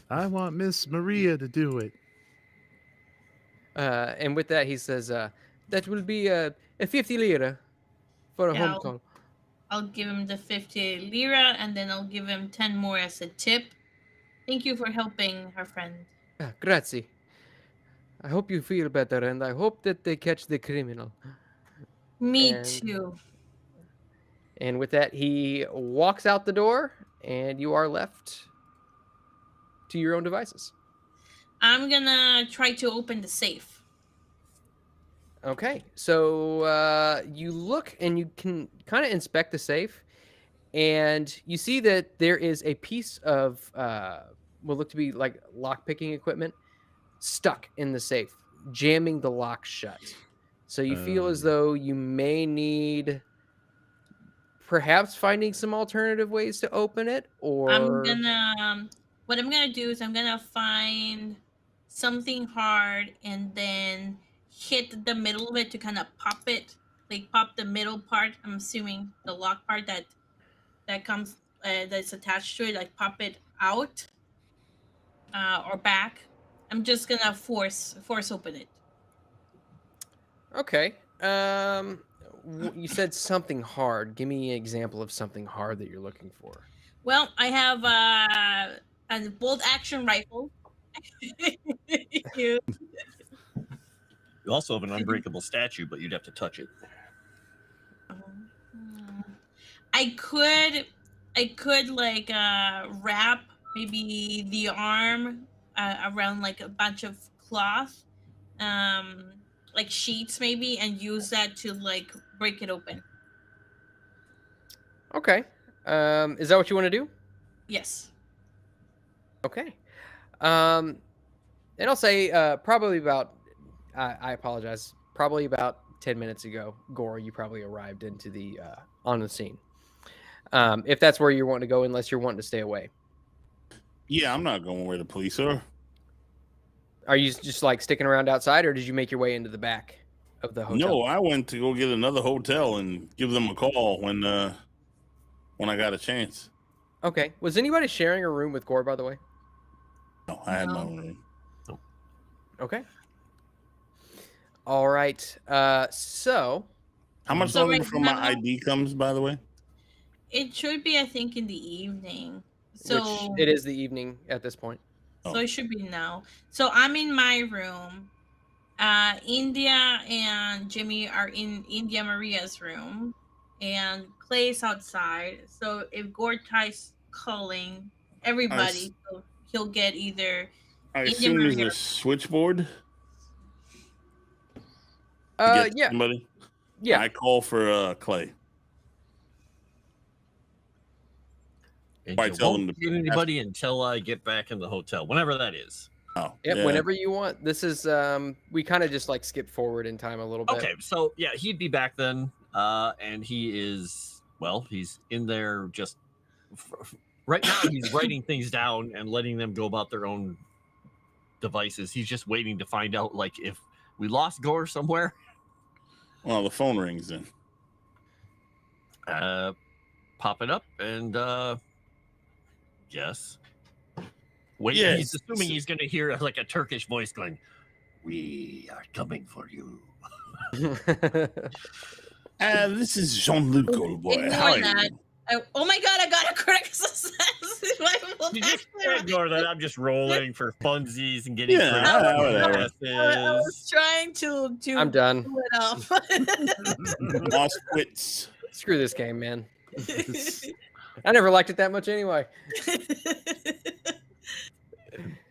I want Miss Maria to do it. And with that, he says, that will be a 50 lira for a Yeah, home call. I'll give him the 50 lira and then I'll give him 10 more as a tip. Thank you for helping our friend. Grazie. I hope you feel better, and I hope that they catch the criminal. Me And- too. And with that, he walks out the door, and you are left to your own devices. I'm gonna try to open the safe. Okay, so you look and you can kind of inspect the safe, and you see that there is a piece of what look to be like lock-picking equipment stuck in the safe, jamming the lock shut. So you feel as though you may need perhaps finding some alternative ways to open it, or I'm gonna what I'm gonna do is I'm gonna find something hard and then hit the middle of it to kind of pop it, like pop the middle part. I'm assuming the lock part that comes that's attached to it, like pop it out or back. I'm just gonna force open it. Okay. You said something hard. Give me an example of something hard that you're looking for. Well, I have a bolt action rifle. You also have an unbreakable statue, but you'd have to touch it. I could like wrap maybe the arm around like a bunch of cloth, like sheets maybe, and use that to like break it open. Okay. Is that what you want to do? Yes. Okay. And I'll say probably about, I apologize, probably about 10 minutes ago, Gore, you probably arrived into the on the scene. If that's where you're wanting to go, unless you're wanting to stay away. Yeah, I'm not going where the police are. Are you just like sticking around outside, or did you make your way into the back of the hotel? No, I went to go get another hotel and give them a call when I got a chance. Okay. Was anybody sharing a room with Gore, by the way? No, I had my No. own room. Okay. All right. So How much So longer right before now- my ID comes, by the way? It should be, I think, in the evening. So Which it is the evening at this point. So it should be now. So I'm in my room. India and Jimmy are in India Maria's room, and Clay's outside. So if Gortai's calling everybody, so he'll get either. I India assume there's Maria- a switchboard. to get Yeah. somebody. Yeah. I call for Clay. And Why you tell won't them to get anybody until I get back in the hotel, whenever that is. Oh, Yep, yeah. whenever you want. This is we kind of just like skip forward in time a little bit. Okay, so yeah, he'd be back then, and he is he's in there just right now. He's writing things down and letting them go about their own devices. He's just waiting to find out like if we lost Gore somewhere. Well, the phone rings then. Pop it up and yes. Wait, Yes. he's assuming he's going to hear like a Turkish voice going, "We are coming for you." This is Jean-Luc, old boy. Ignore How are that. you? Oh my god, I got a correct success. You just ignore that. I'm just rolling for funsies and getting Yeah, I successes. was trying to I'm done. pull it up. Lost wits. Screw this game, man. I never liked it that much anyway.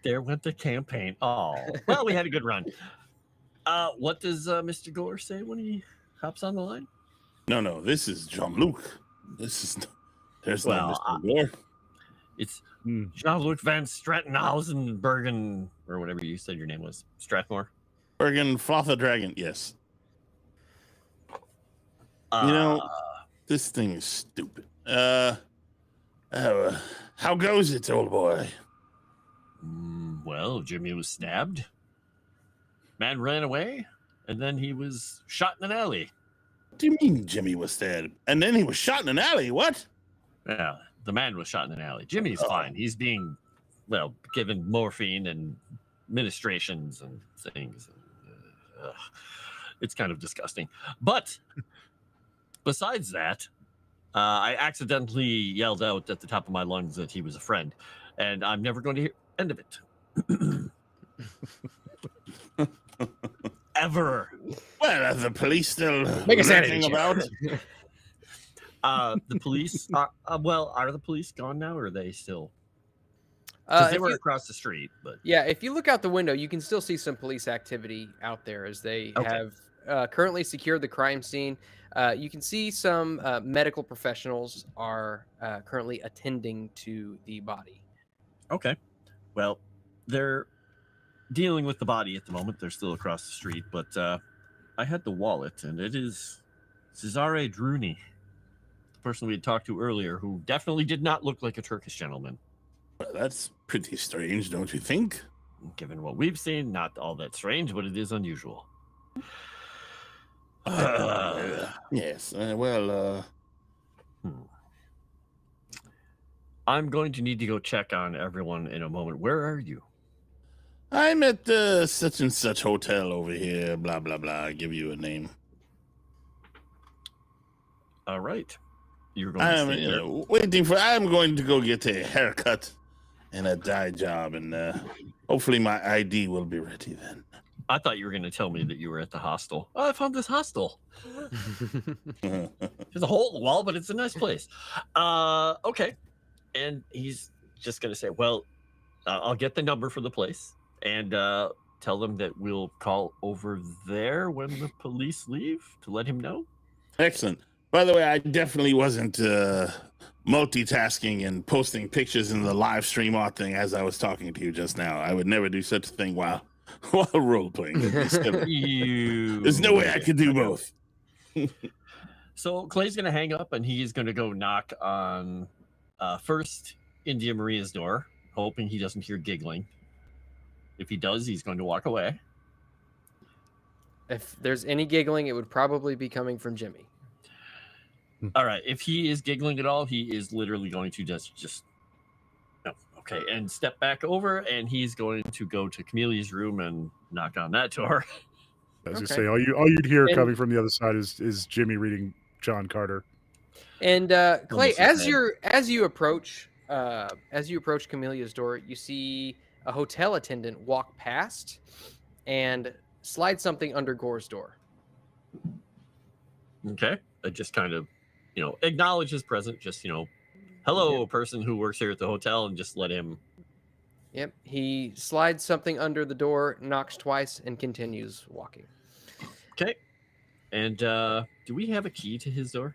There went the campaign. Oh, well, we had a good run. What does Mr. Gore say when he hops on the line? No, this is Jean-Luc. There's no Well, Mr. Gore. It's Jean-Luc Van Strattenhausen Bergen, or whatever you said your name was. Strathmore. Bergen Frotha Dragon, yes. This thing is stupid. How goes it, old boy? Well, Jimmy was stabbed. Man ran away, and then he was shot in an alley. What do you mean Jimmy was stabbed? And then he was shot in an alley? What? Yeah, the man was shot in an alley. Jimmy's fine. He's being, given morphine and ministrations and things. It's kind of disgusting. But besides that, I accidentally yelled out at the top of my lungs that he was a friend, and I'm never going to hear the end of it. Ever. Well, are the police still Make a sanity lurking check. about? The police are the police gone now, or are they still? Because they were across the street, but Yeah, if you look out the window, you can still see some police activity out there as they have currently secured the crime scene. You can see some medical professionals are currently attending to the body. okay. Well, they're dealing with the body at the moment. They're still across the street, but I had the wallet, and it is Cesare Druni, the person we had talked to earlier, who definitely did not look like a Turkish gentleman. Well, that's pretty strange, don't you think? Given what we've seen, not all that strange, but it is unusual. Yes. I'm going to need to go check on everyone in a moment. Where are you? I'm at such and such hotel over here. Blah blah blah. I give you a name. All right. You're going to stay there. Waiting for. I'm going to go get a haircut and a dye job, and hopefully my ID will be ready then. I thought you were going to tell me that you were at the hostel. Oh, I found this hostel. There's a hole in the wall, but it's a nice place. Okay. And he's just going to say, well, I'll get the number for the place and tell them that we'll call over there when the police leave to let him know. Excellent. By the way, I definitely wasn't multitasking and posting pictures in the live stream art thing as I was talking to you just now. I would never do such a thing while role playing. There's no way I could do both. So Clay's going to hang up and he's going to go knock on first India Maria's door, hoping he doesn't hear giggling. If he does, he's going to walk away. If there's any giggling, it would probably be coming from Jimmy. All right. If he is giggling at all, he is literally going to just no. Okay. And step back over, and he's going to go to Camelia's room and knock on that door. As you Okay. say, all you'd hear And- coming from the other side is Jimmy reading John Carter. And Clay, Almost his as you approach as you approach Camelia's door, you see a hotel attendant walk past and slide something under Gore's door. Okay. I just kind of, acknowledge his presence. Just, hello, person who works here at the hotel, and just let him. Yep. He slides something under the door, knocks twice, and continues walking. Okay. And do we have a key to his door,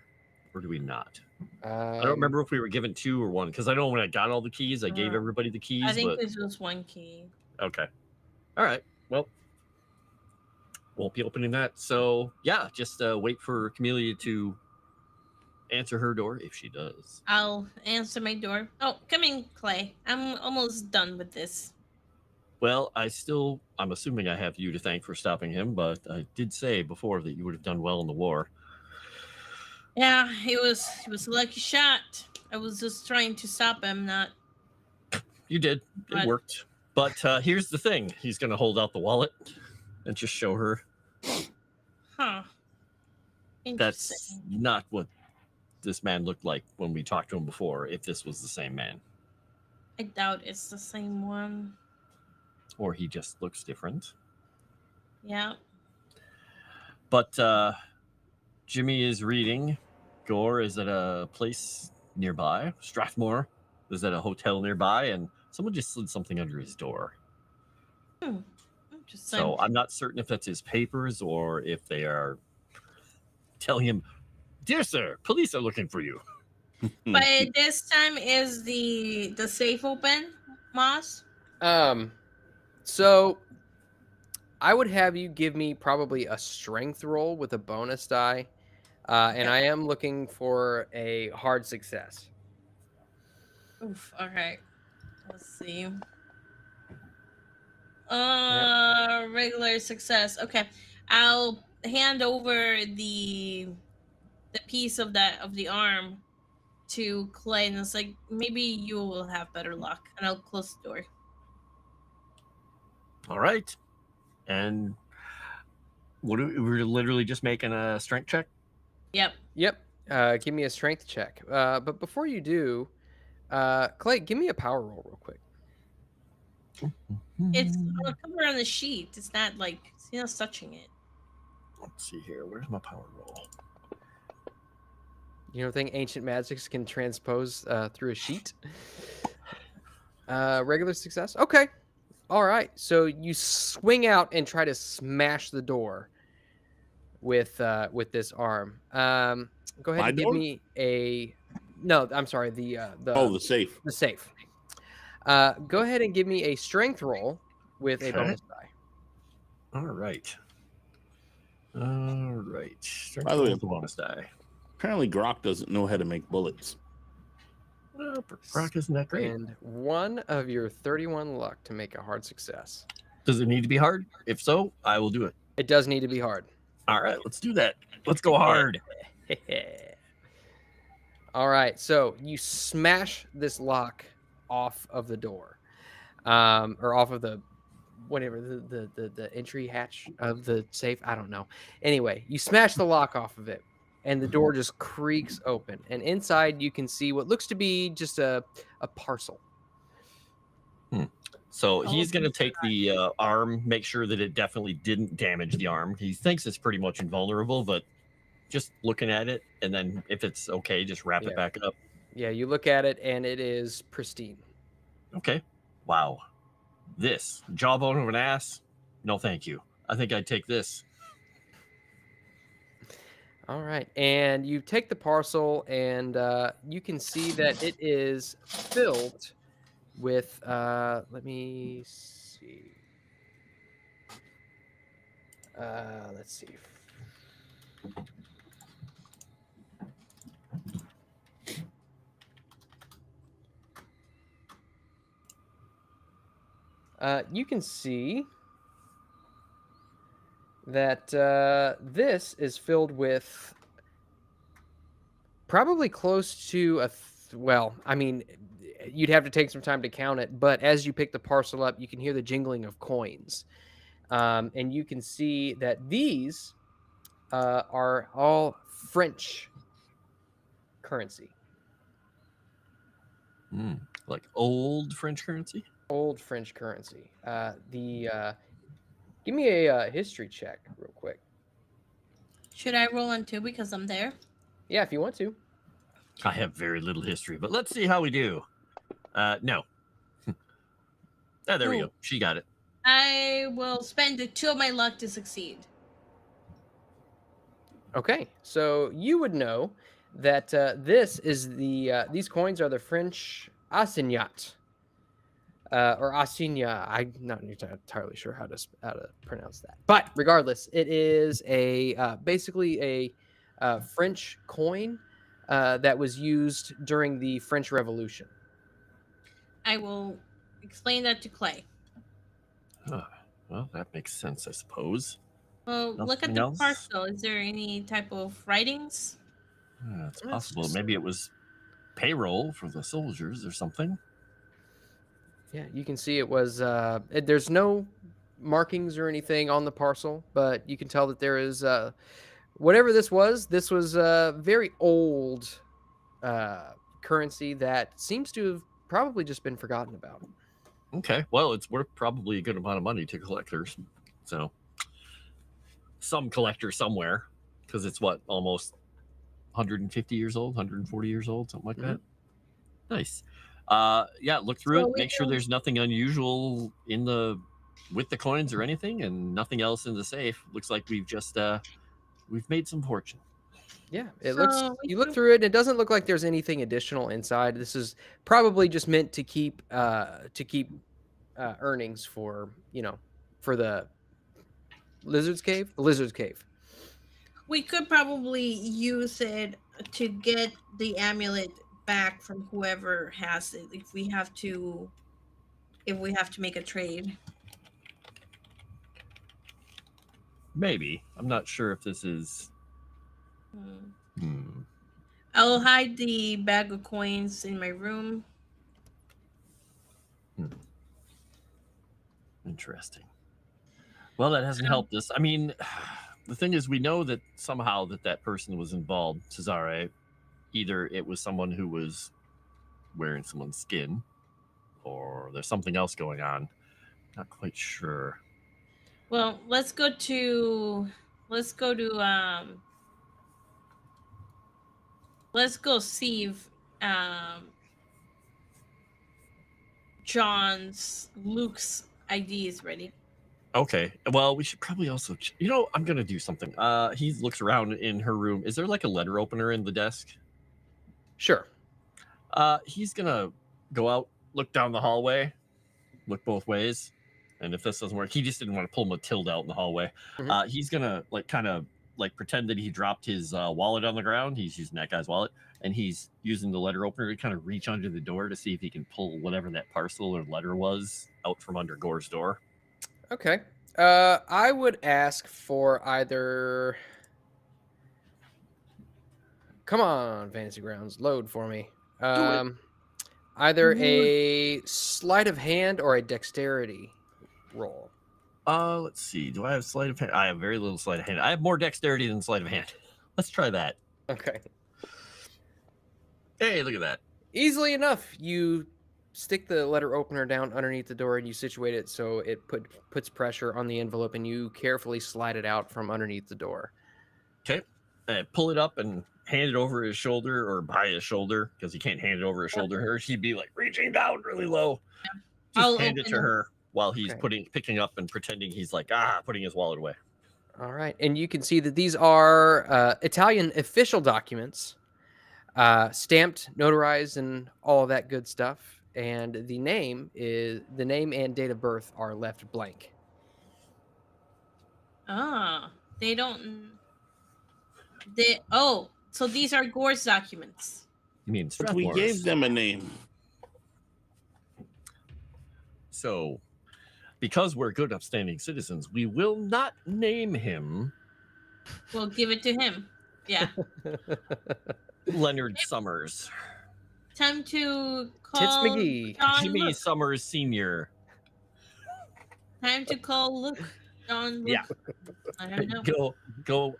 or do we not? I don't remember if we were given 2 or 1, because I know when I got all the keys, I gave everybody the keys. I think this was 1 key. Okay. All right. Well, won't be opening that. So yeah, just wait for Camellia to answer her door if she does. I'll answer my door. Oh, come in, Clay. I'm almost done with this. Well, I'm assuming I have you to thank for stopping him, but I did say before that you would have done well in the war. Yeah, he was a lucky shot. I was just trying to stop him, not. You did. It worked. But here's the thing. He's going to hold out the wallet and just show her. Huh. That's not what this man looked like when we talked to him before, if this was the same man. I doubt it's the same one. Or he just looks different. Yeah. But Jimmy is reading. Gore is at a place nearby. Strathmore is at a hotel nearby, and someone just slid something under his door. Interesting. So I'm not certain if that's his papers or if they are telling him, "Dear sir, police are looking for you." But this time is the safe open, Moss? So I would have you give me probably a strength roll with a bonus die. And I am looking for a hard success. Oof, okay. Let's see. Regular success. Okay. I'll hand over the piece of the arm to Clay, and it's like, maybe you will have better luck. And I'll close the door. All right. And we're literally just making a strength check? Yep. Give me a strength check. But before you do, Clay, give me a power roll real quick. It's cover on the sheet. It's not like touching it. Let's see here. Where's my power roll? You don't think ancient magics can transpose through a sheet? Regular success? Okay. All right. So you swing out and try to smash the door with this arm. Go ahead and give me a. No, I'm sorry. The safe. The safe. Go ahead and give me a strength roll with a bonus die. All right. Strength By the way, roll with a bonus die. Apparently, Grok doesn't know how to make bullets. Well, Grok isn't that great. And 1 of your 31 luck to make a hard success. Does it need to be hard? If so, I will do it. It does need to be hard. All right, let's do that. Let's go hard. All right, so you smash this lock off of the door, or off of the whatever the entry hatch of the safe. I don't know. Anyway, you smash the lock off of it, and the door just creaks open. And inside, you can see what looks to be just a parcel. So he's going to take the arm, make sure that it definitely didn't damage the arm. He thinks it's pretty much invulnerable, but just looking at it, and then if it's okay, just wrap it back up. Yeah, you look at it, and it is pristine. Okay. Wow. This jawbone of an ass? No, thank you. I think I'd take this. All right, and you take the parcel, and you can see that it is filled with. Let me see. Let's see. You can see that this is filled with probably close to well, I mean, you'd have to take some time to count it, but as you pick the parcel up, you can hear the jingling of coins. And you can see that these are all French currency. Like old French currency? Old French currency. Give me a history check real quick. Should I roll on 2 because I'm there? Yeah, if you want to. I have very little history, but let's see how we do. No. There we go. She got it. I will spend 2 of my luck to succeed. Okay, so you would know that this is these coins are the French assignat. Or assignat. I'm not entirely sure how to pronounce that. But regardless, it is a basically a French coin that was used during the French Revolution. I will explain that to Clay. Well, that makes sense, I suppose. Well, look at Nothing the else? parcel. Is there any type of writings? It's possible. Maybe it was payroll for the soldiers or something. Yeah, you can see it was. There's no markings or anything on the parcel, but you can tell that there is whatever this was. This was a very old currency that seems to have probably just been forgotten about. Okay, well, it's worth probably a good amount of money to collectors. So, some collector somewhere, because it's what, almost 150 years old, 140 years old, something like that. Nice. Yeah, look through it, make sure there's nothing unusual with the coins or anything, and nothing else in the safe. Looks like we've just we've made some fortune. Yeah, you look through it, and it doesn't look like there's anything additional inside. This is probably just meant to keep earnings for the Lizard's Cave. The Lizard's Cave. We could probably use it to get the amulet back from whoever has it if we have to make a trade. Maybe. I'm not sure if this is I'll hide the bag of coins in my room. Interesting. Well, that hasn't helped us. I mean, the thing is, we know that somehow that person was involved, Cesare. Either it was someone who was wearing someone's skin, or there's something else going on. Not quite sure. Well, let's go see if Luke's ID is ready. Okay. Well, we should probably also, I'm going to do something. He looks around in her room. Is there like a letter opener in the desk? Sure. He's going to go out, look down the hallway, look both ways. And if this doesn't work, he just didn't want to pull Matilda out in the hallway. Mm-hmm. He's going to pretend that he dropped his wallet on the ground. He's using that guy's wallet. And he's using the letter opener to kind of reach under the door to see if he can pull whatever that parcel or letter was out from under Gore's door. Okay. I would ask for either. Come on, Fantasy Grounds, load for me. Either a sleight of hand or a dexterity roll. Let's see. Do I have sleight of hand? I have very little sleight of hand. I have more dexterity than sleight of hand. Let's try that. Okay. Hey, look at that. Easily enough, you stick the letter opener down underneath the door and you situate it so it puts pressure on the envelope, and you carefully slide it out from underneath the door. Okay. Pull it up and hand it over his shoulder, or by his shoulder, because he can't hand it over his shoulder. Her, she'd be like reaching down really low. Just hand it to her while he's picking up and pretending he's like putting his wallet away. All right, and you can see that these are Italian official documents, stamped, notarized, and all of that good stuff. And the name and date of birth are left blank. They don't. So these are Gore's documents. You mean but we gave them a name. So, because we're good, upstanding citizens, we will not name him. We'll give it to him. Yeah. Leonard Summers. Time to call Tits McGee. Jimmy Summers Sr. Time to call Luke. John Luke. Yeah. I don't know. Go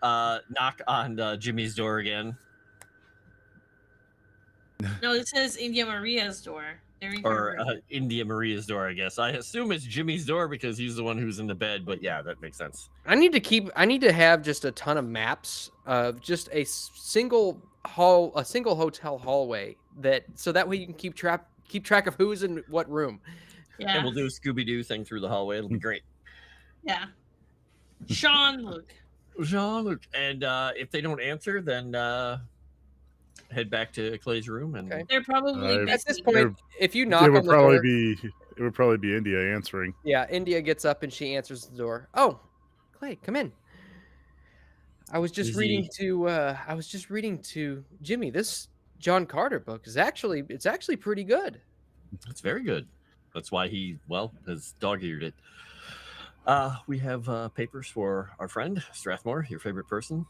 knock on Jimmy's door again. No, it says India Maria's door. There you Or go. India Maria's door, I guess. I assume it's Jimmy's door because he's the one who's in the bed. But yeah, that makes sense. I need to have just a ton of maps of just a single hotel hallway so that way you can keep track of who's in what room. Yeah. And we'll do a Scooby-Doo thing through the hallway. It'll be great. Yeah. Sean, look. Jean-Luc. And if they don't answer, then head back to Clay's room. And Okay. They're probably At At this busy. point, if you knock It on would the probably door, be. It would probably be India answering. yeah, India gets up and she answers the door. Oh, Clay, come in. I was just reading to Jimmy. This John Carter book is actually pretty good. it's very good. That's why he, has dog-eared it. We have papers for our friend, Strathmore, your favorite person.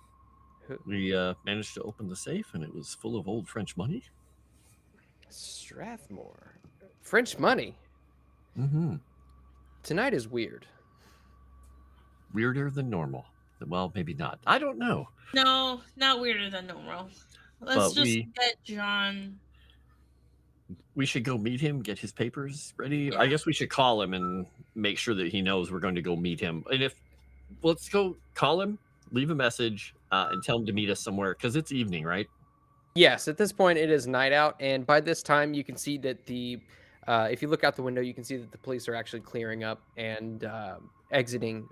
Who- We managed to open the safe, and it was full of old French money. Strathmore. French money. Mm-hmm. Tonight is weird. Weirder than normal. Well, maybe not. I don't know. No, not weirder than normal. Let's But just we- get John. We should go meet him, get his papers ready. Yeah. I guess we should call him and make sure that he knows we're going to go meet him. And let's go call him, leave a message, and tell him to meet us somewhere because it's evening, right? Yes, at this point it is night out, and by this time you can see that if you look out the window, you can see that the police are actually clearing up and exiting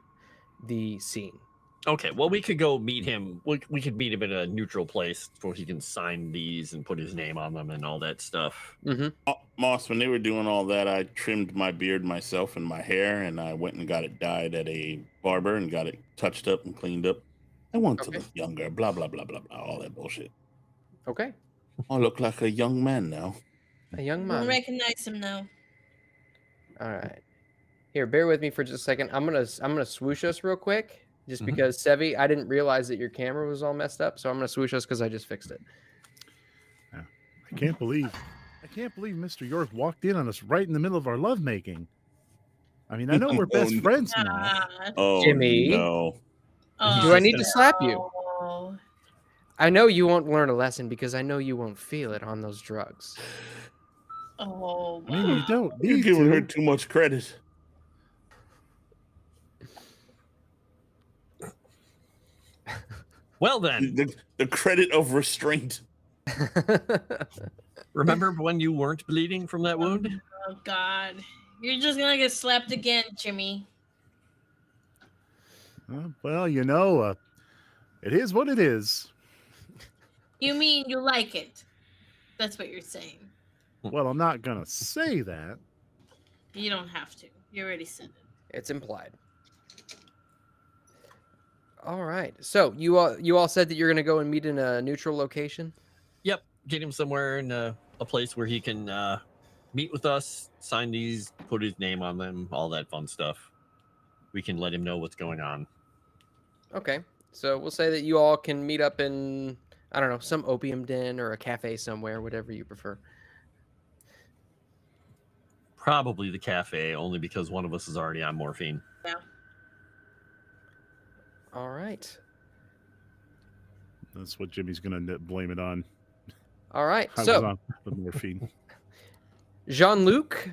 the scene. Okay, well, we could go meet him. We could meet him in a neutral place where he can sign these and put his name on them and all that stuff. Mm-hmm. Moss, when they were doing all that, I trimmed my beard myself and my hair, and I went and got it dyed at a barber and got it touched up and cleaned up. I want to Okay. look younger, blah, blah, blah, blah, blah, all that bullshit. Okay, I look like a young man now. a young Don't man. recognize him now. All right, here, bear with me for just a second. I'm gonna swoosh us real quick, just Mhm. because Sevi, I didn't realize that your camera was all messed up, so I'm gonna swoosh us because I just fixed it. I can't believe Mr. York walked in on us right in the middle of our lovemaking. I mean, I know we're best Oh, no. friends now. Ah, Oh, Jimmy? no. Do I need to slap you? no. I know you won't learn a lesson because I know you won't feel it on those drugs. Oh, Maybe you don't You're need giving her to. too much credit. Well, then, The credit of restraint. remember when you weren't bleeding from that wound? Oh God, you're just gonna get slapped again, Jimmy. Well, it is what it is. You mean you like it? That's what you're saying. Well, I'm not gonna say that. You don't have to. You already said it. It's implied. All right. So you all said that you're going to go and meet in a neutral location. Yep. Get him somewhere in a place where he can meet with us, sign these, put his name on them, all that fun stuff. We can let him know what's going on. Okay. So we'll say that you all can meet up in, I don't know, some opium den or a cafe somewhere, whatever you prefer. Probably the cafe, only because one of us is already on morphine. All right. That's what Jimmy's gonna blame it on. All right. I was So on the morphine. Jean-Luc,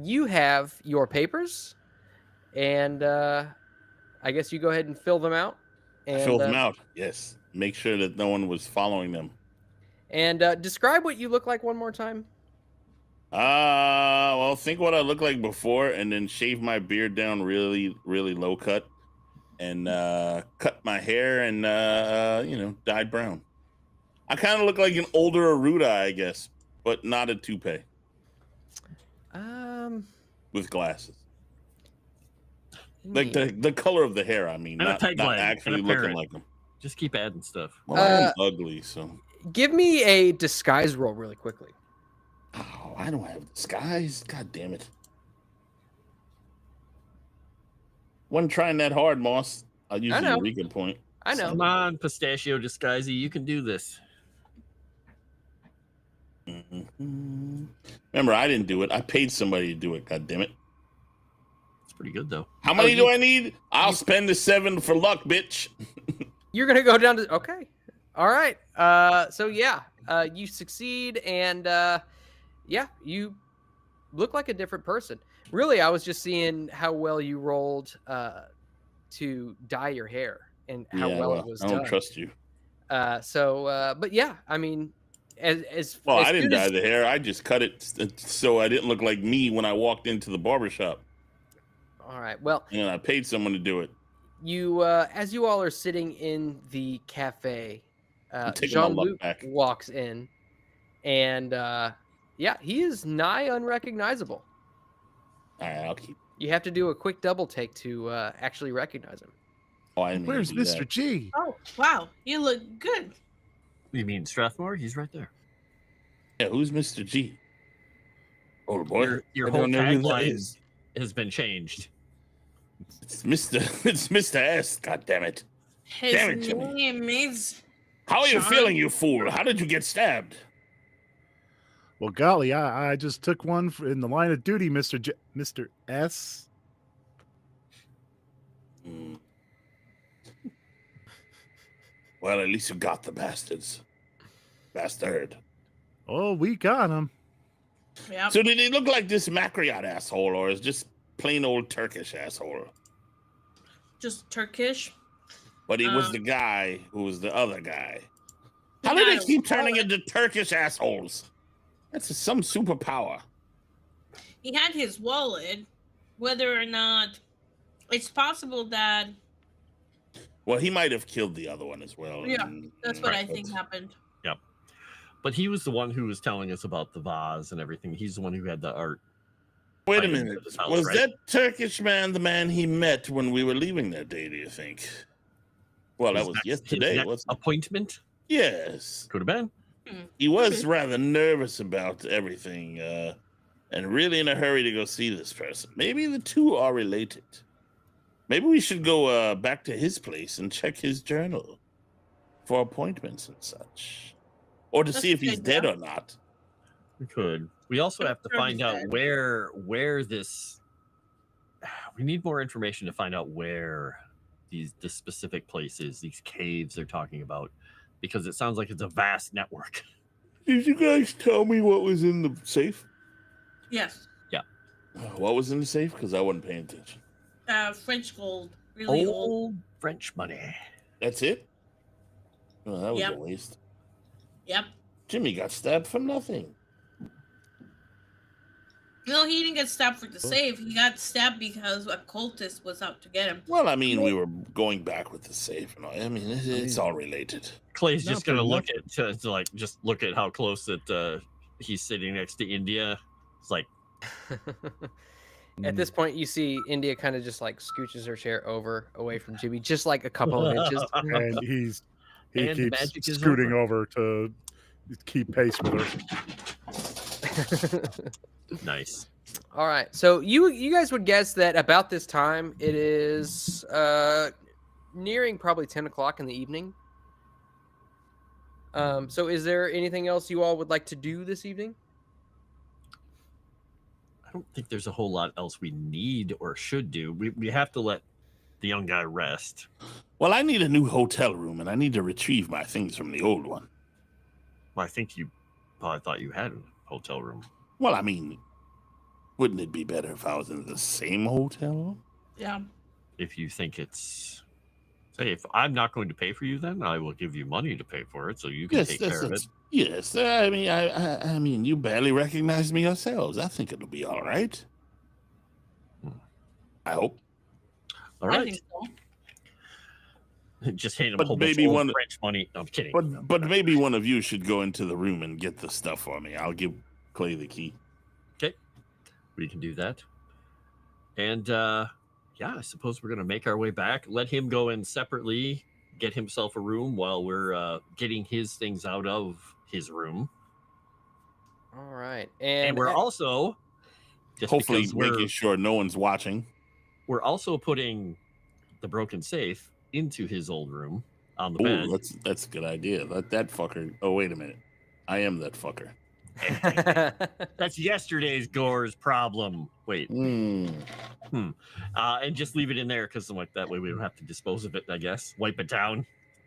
you have your papers, and I guess you go ahead and fill them out. And, Fill them out. Yes. Make sure that no one was following them. And describe what you look like one more time. Well, think what I looked like before, and then shave my beard down really, really low cut, and cut my hair and dyed brown. I kind of look like an older Aruda, I guess, but not a toupee with glasses. Like the color of the hair. I mean, And a not tight line, actually and a looking parrot. like them. Just keep adding stuff. Well, I am ugly, so. Give me a disguise roll really quickly. Oh, I don't have disguise. God damn it. Wasn't trying that hard, Moss. I'll use I the know. Eureka point. I know. Come on, Pistachio Disguisey, you can do this. Mhm. Remember, I didn't do it. I paid somebody to do it. God damn it! It's pretty good though. How many do I need? I'll spend the 7 for luck, bitch. You're gonna go down to okay. All right. So yeah, you succeed, and yeah, you look like a different person. Really, I was just seeing how well you rolled to dye your hair and how Yeah, well well, it was I don't done. trust you. But yeah, I mean, Well, as I didn't soon dye as the hair. I just cut it so I didn't look like me when I walked into the barbershop. all right. Well, And I paid someone to do it. you as you all are sitting in the cafe, I'm taking my luck Jean-Luc back. walks in, and yeah, he is nigh unrecognizable. All right, I'll keep. You have to do a quick double take to actually recognize him. Oh, I didn't mean to Where's do Mr. that. G? Oh, wow. You look good. You mean Strathmore? He's right there. Yeah, who's Mr. G? Oh boy, Your I whole don't know who that tagline is. has been changed. It's Mr. It's Mr. S. God damn it! His Damn it, Jimmy. name is. How are you John? feeling, you fool? How did you get stabbed? Well, golly, I just took one in the line of duty, Mr. S. Hmm. Well, at least you got the bastards. Bastard. Oh, we got him. Yep. So did he look like this Makriot asshole, or is just plain old Turkish asshole? Just Turkish. But he was the guy who was the other guy. He How did had they a keep turning wallet. into Turkish assholes? That's some superpower. He had his wallet. Whether or not it's possible that. Well, he might have killed the other one as well. Yeah, and- That's and what I records. think happened. But he was the one who was telling us about the vase and everything. He's the one who had the art. Wait a items minute. at his house, Was right? that Turkish man the man he met when we were leaving that day, do you think? Well, that His was next- his yesterday, next wasn't it? appointment? Yes. Could have been. He was rather nervous about everything and really in a hurry to go see this person. Maybe the two are related. Maybe we should go back to his place and check his journal for appointments and such. Or to That's see if a he's good dead idea. or not. We could. We also have to Sure find he's out dead. where this. We need more information to find out where this specific place is. These caves they're talking about, because it sounds like it's a vast network. Did you guys tell me what was in the safe? Yes. What was in the safe? Because I wasn't paying attention. French gold. Really old. Old French money. That's it? Oh, that was Yep. a waste. Yep. Jimmy got stabbed for nothing. No, he didn't get stabbed for the save. He got stabbed because a cultist was out to get him. Well, I mean, we were going back with the safe and all. I mean, it's all related. Clay's Not just gonna for look at to like just look at how close that he's sitting next to India. It's like At this point, you see India kind of just like scooches her chair away from Jimmy, just like a couple of inches. And he And the keeps magic is scooting over. over to keep pace with her. nice. All right, so you guys would guess that about this time it is nearing probably 10 o'clock in the evening. So is there anything else you all would like to do this evening? I don't think there's a whole lot else we need or should do. We have to let the young guy rest. Well, I need a new hotel room, and I need to retrieve my things from the old one. Well, I think you probably thought you had a hotel room. Well, I mean, wouldn't it be better if I was in the same hotel? Yeah. If you think it's, say, if I'm not going to pay for you, then I will give you money to pay for it, so you can take care of it. Yes, I mean, I mean, you barely recognize me yourselves. I think it'll be all right. I hope. All I right, think so. just hand him But a whole bunch maybe of old one- French money. No, I'm kidding. But maybe one of you should go into the room and get the stuff for me. I'll give Clay the key. We can do that. And yeah, I suppose we're gonna make our way back. Let him go in separately, get himself a room while we're getting his things out of his room. All right, And we're also just Hopefully, because we're making sure no one's watching. we're also putting the broken safe into his old room on the bed. Oh, that's a good idea. Let that fucker. Oh, wait a minute. I am that fucker. That's yesterday's Gore's problem. Wait, Hmm. and just leave it in there because like that way we don't have to dispose of it. I guess wipe it down,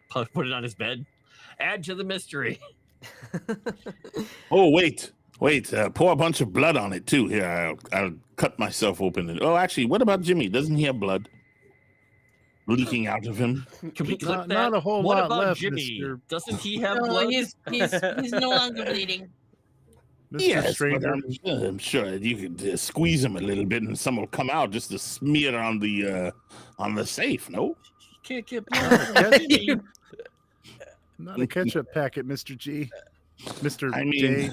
put it on his bed, Add to the mystery. Oh, wait. Pour a bunch of blood on it, too. Here, I'll cut myself open. Oh, actually, what about Jimmy? Doesn't he have blood leaking out of him? Can we clip that? Not a whole what lot about left, Jimmy? Mr. Doesn't he have No, blood? he's no longer bleeding. Mr. Yes, but Stranger. I'm sure you could squeeze him a little bit and some will come out just to smear on the safe, no? Can't get blood. Not a ketchup packet, Mr. G. Mr. I mean, J.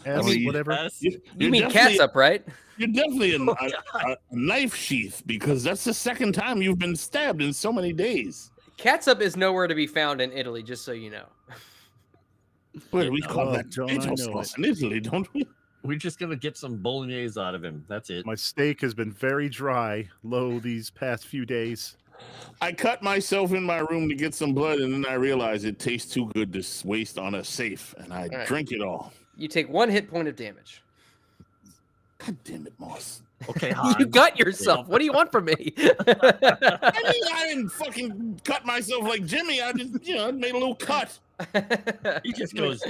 S, mean, whatever. You You're mean definitely- catsup, right? You're definitely a knife sheath because that's the second time you've been stabbed in so many days. Catsup is nowhere to be found in Italy, just so you know. Wait, we call Oh, that don't I tomato know sauce in Italy, don't we? We're just gonna get some bolognese out of him. That's it. My steak has been very dry, low these past few days. I cut myself in my room to get some blood, and then I realized it tastes too good to waste on a safe, and I right. drink it all. You take 1 hit point of damage. God damn it, Moss. Okay, You Hans. got yourself. What do you want from me? I mean, I didn't fucking cut myself like Jimmy. I just, made a little cut. He just goes,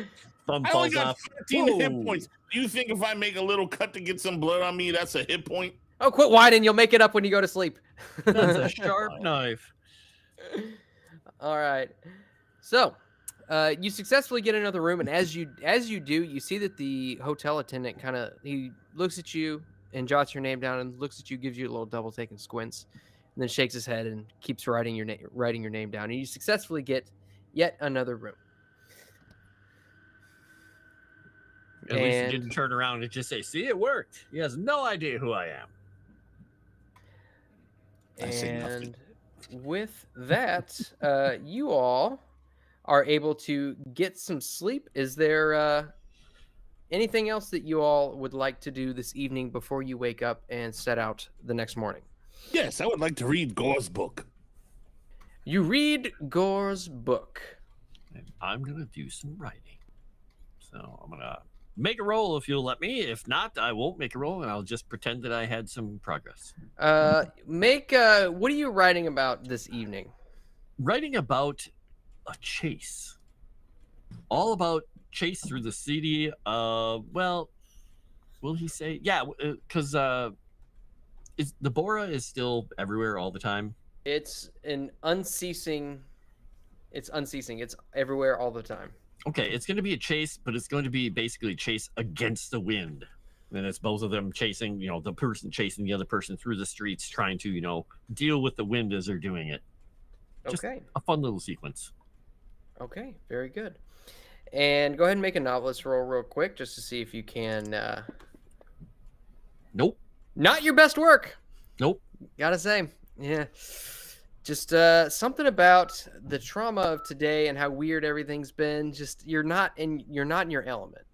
thumb I only falls got off. 13 hit Whoa. points. Do you think if I make a little cut to get some blood on me, that's a hit point? Oh, quit whining. You'll make it up when you go to sleep. That's a sharp knife. All right. So, you successfully get another room, and as you do, you see that the hotel attendant he looks at you and jots your name down, and looks at you, gives you a little double take and squints, and then shakes his head and keeps writing your name down, and you successfully get yet another room. At least And- he didn't turn around and just say, "See, it worked." He has no idea who I am. I say nothing. And with that, you all are able to get some sleep. Is there anything else that you all would like to do this evening before you wake up and set out the next morning? Yes, I would like to read Gore's book. You read Gore's book. And I'm gonna do some writing. So I'm gonna make a roll if you'll let me. If not, I won't make a roll, and I'll just pretend that I had some progress. What are you writing about this evening? Writing about a chase. All about chase through the city. Well, will he say? Yeah, because is the Bora is still everywhere all the time. It's unceasing. It's everywhere all the time. Okay, it's going to be a chase, but it's going to be basically a chase against the wind. And it's both of them chasing, the person chasing the other person through the streets, trying to, deal with the wind as they're doing it. Just Okay. a fun little sequence. Okay, very good. And go ahead and make a novelist roll real quick just to see if you can. Nope. Not your best work, Nope. gotta say. Yeah. Just something about the trauma of today and how weird everything's been. Just you're not in your element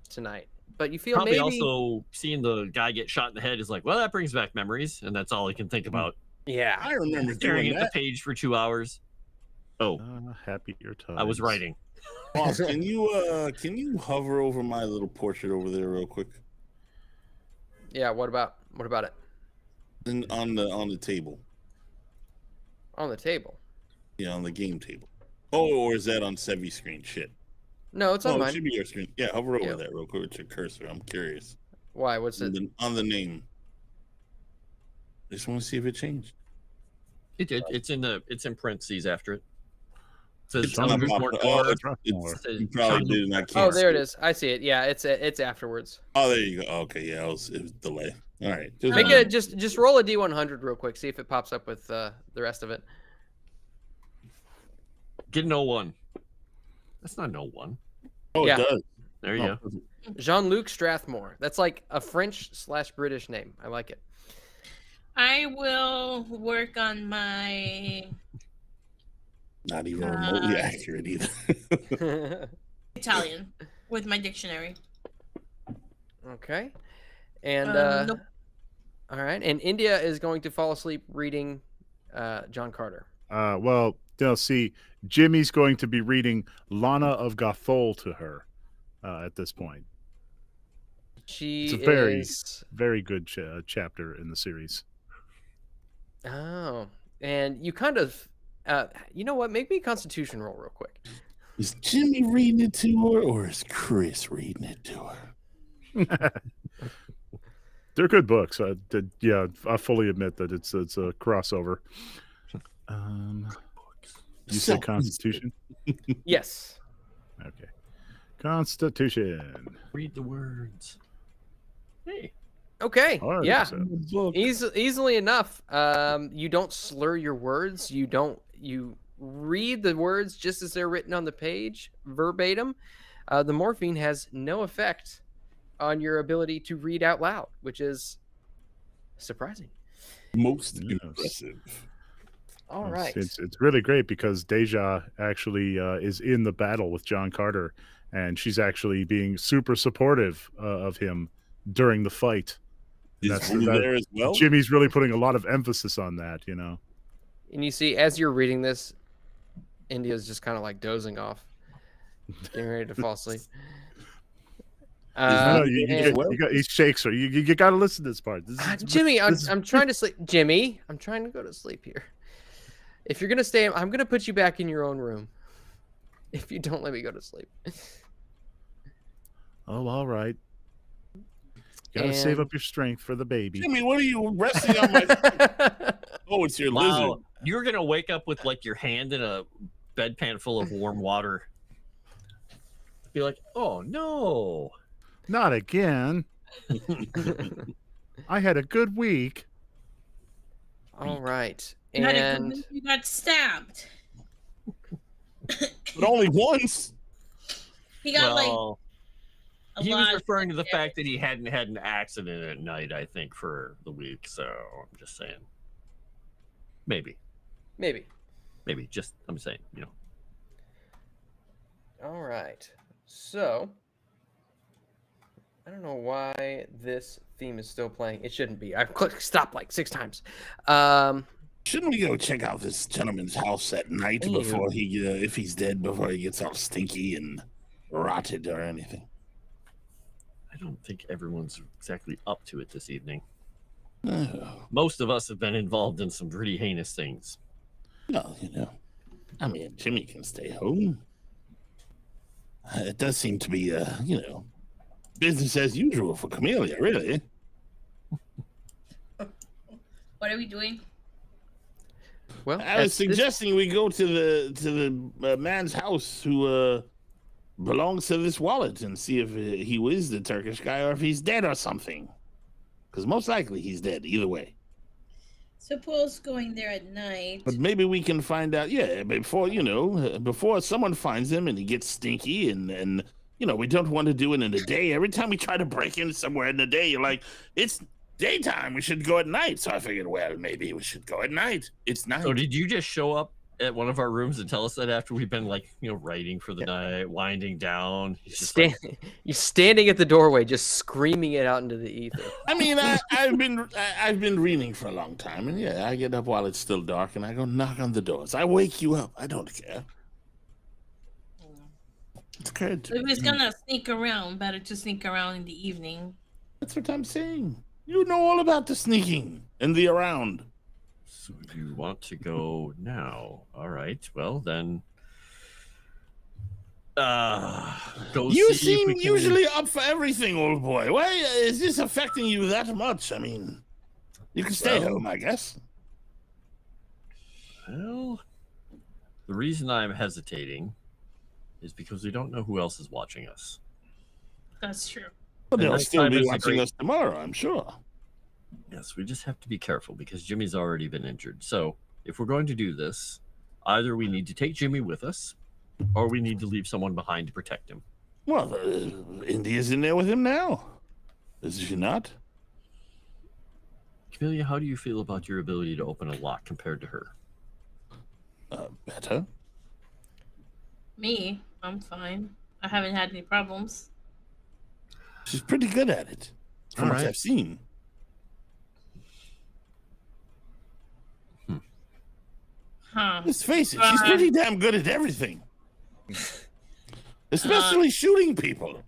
tonight. But you feel Probably maybe also seeing the guy get shot in the head is like, well, that brings back memories, and that's all he can think about. yeah. I remember Staring doing at that. the page for 2 hours. Oh, Happier times. I was writing. Boss, can you hover over my little portrait over there real quick? Yeah, what about it? And on the table. On the table. Yeah, on the game table. Oh, or is that on Sevi's screen? Shit. No, it's No, on it mine. should be your screen. Yeah, hover over Yeah. that real quick with your cursor. I'm curious. Why? What's it? On the name. I just want to see if it changed. It's in parentheses after it. It says It's not Eldritch popping- Lord. You probably did, and I can't. Oh, there it see is. I see it. Yeah, it's afterwards. Oh, there you go. Okay, yeah, it was delay. All right. Make it just roll a D100 real quick. See if it pops up with the rest of it. Get an 01. That's not an 01. Oh, Yeah. it does. There you Oh, go. Jean-Luc Strathmore. That's like a French/British name. I like it. I will work on my Not even remotely accurate either. Italian with my dictionary. Okay. And Nope. all right. And India is going to fall asleep reading John Carter. Well, see, Jimmy's going to be reading Lana of Gothol to her at this point. She It's a very- is. Very good chapter in the series. Oh, and you kind of, you know what? Make me a Constitution roll real quick. Is Jimmy reading it to her, or is Chris reading it to her? They're good books. Yeah, I fully admit that it's a crossover. You said Constitution? Yes. Okay. Constitution. Read the words. Hey. Okay. All right, Yeah. so- Easily enough. You don't slur your words. You read the words just as they're written on the page, verbatim. The morphine has no effect on your ability to read out loud, which is surprising. Most Yes. impressive. All right. It's really great because Deja actually is in the battle with John Carter, and she's actually being super supportive of him during the fight. Is Jimmy there as well? Jimmy's really putting a lot of emphasis on that, you know. And you see, as you're reading this, India's just kind of like dozing off, getting ready to fall asleep. No, he shakes her. You got to listen to this part. Jimmy, I'm trying to sleep. Jimmy, I'm trying to go to sleep here. If you're gonna stay, I'm gonna put you back in your own room. If you don't let me go to sleep. Oh, all right. Got to save up your strength for the baby. Jimmy, what are you resting on my? Oh, it's your lizard. You're gonna wake up with like your hand in a bedpan full of warm water. Be like, oh no. Not again. I had a good week. All right. You had a good And week, you got stabbed. But only once. He got Well, like. he was referring to the fact that he hadn't had an accident at night, I think, for the week. So I'm just saying. Maybe. Just I'm saying, you know. All right. So I don't know why this theme is still playing. It shouldn't be. I've clicked stop like 6 times. Shouldn't we go check out this gentleman's house at night before he, if he's dead, before he gets all stinky and rotted or anything? I don't think everyone's exactly up to it this evening. Oh, Most of us have been involved in some pretty heinous things. well, I mean, Jimmy can stay home. It does seem to be, business as usual for Camellia, really. What are we doing? Well, I was suggesting we go to the man's house who belongs to this wallet and see if he is the Turkish guy or if he's dead or something. Because most likely he's dead, either way. Suppose going there at night. But maybe we can find out, before someone finds him and he gets stinky and we don't want to do it in the day. Every time we try to break in somewhere in the day, you're like, it's daytime, we should go at night. So I figured, well, maybe we should go at night. It's night. So did you just show up at one of our rooms and tell us that after we've been writing for the night, winding down? You're standing at the doorway, just screaming it out into the ether. I mean, I've been reading for a long time, and I get up while it's still dark, and I go knock on the doors. I wake you up. I don't care. It's good. If he's gonna sneak around, better to sneak around in the evening. That's what I'm saying. You know all about the sneaking and the around. So you want to go now? All right. Well then, go. You see if seem we can... usually up for everything, old boy. Why is this affecting you that much? I mean, you can stay home, I guess. Well, the reason I'm hesitating is because we don't know who else is watching us. That's true. But they'll next still time be is a watching great- us tomorrow, I'm sure. Yes, we just have to be careful because Jimmy's already been injured. So if we're going to do this, either we need to take Jimmy with us, or we need to leave someone behind to protect him. Well, India's in there with him now. Is she not? Camellia, how do you feel about your ability to open a lock compared to her? Better. Me, I'm fine. I haven't had any problems. She's pretty good at it, from what Alright. I've seen. Huh. Let's face it, she's pretty damn good at everything. Especially shooting people.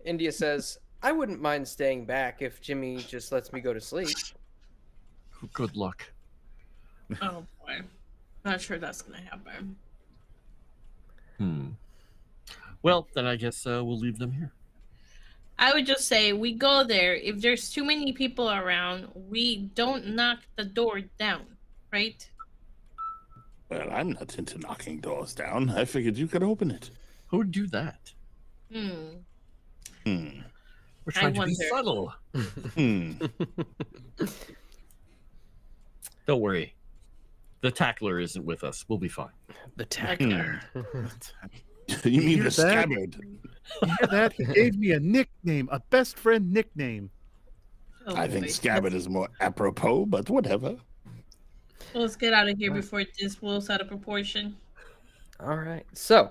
India says, I wouldn't mind staying back if Jimmy just lets me go to sleep. Good luck. Oh boy. Not sure that's gonna happen. Well, then I guess we'll leave them here. I would just say we go there. If there's too many people around, we don't knock the door down, right? Well, I'm not into knocking doors down. I figured you could open it. Who would do that? Hmm. We're trying to be wonder. subtle. Hmm. Don't worry. The tackler isn't with us. We'll be fine. The tackler. You mean hear the that? scabbard? You hear that? He gave me a nickname, a best friend nickname. Oh, I think boy. scabbard is more apropos, but whatever. Let's get out of here before this blows out of proportion. All right. So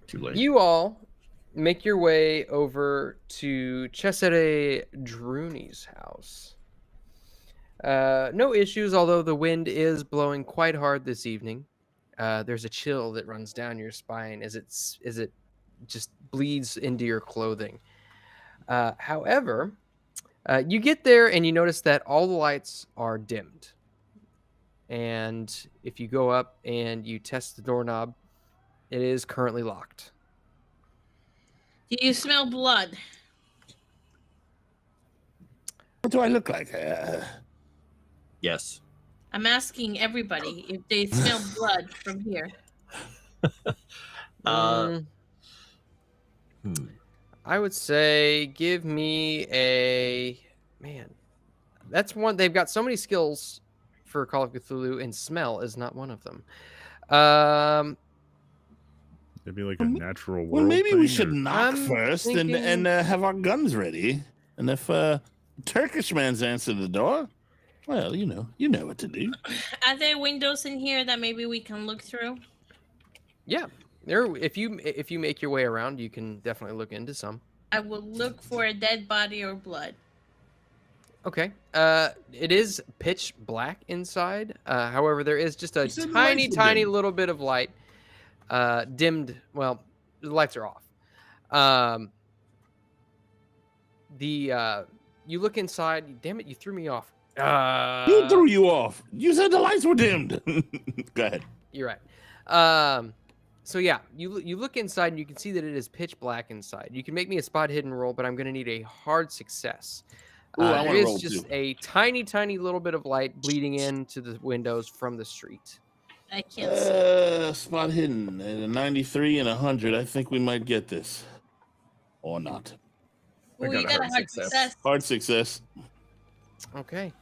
Too late. you all make your way over to Cesare Druni's house. No issues, although the wind is blowing quite hard this evening. There's a chill that runs down your spine as it just bleeds into your clothing. However, you get there and you notice that all the lights are dimmed. And if you go up and you test the doorknob, it is currently locked. Do you smell blood? What do I look like? Yes. I'm asking everybody if they smell blood from here. Uh, I would say give me a man. That's one. They've got so many skills for Call of Cthulhu, and smell is not one of them. Maybe like a natural world. Well, maybe we thing, should or- knock I'm first thinking- and have our guns ready. And if Turkish man's answer the door, well, you know what to do. Are there windows in here that maybe we can look through? Yeah, there. If you make your way around, you can definitely look into some. I will look for a dead body or blood. Okay. It is pitch black inside. However, there is just a You said the tiny, lights were tiny dimmed. little bit of light. Dimmed. Well, the lights are off. You look inside. Damn it! You threw me off. Who threw you off? You said the lights were dimmed. Go ahead. You're right. So yeah, you look inside and you can see that it is pitch black inside. You can make me a spot hidden roll, but I'm going to need a hard success. Ooh, I There wanna is roll just too. a tiny, tiny little bit of light bleeding into the windows from the street. I can't see. Spot hidden at a 93 and 100. I think we might get this, or not. Ooh, got you a got a hard hard success. success. Hard success. Okay.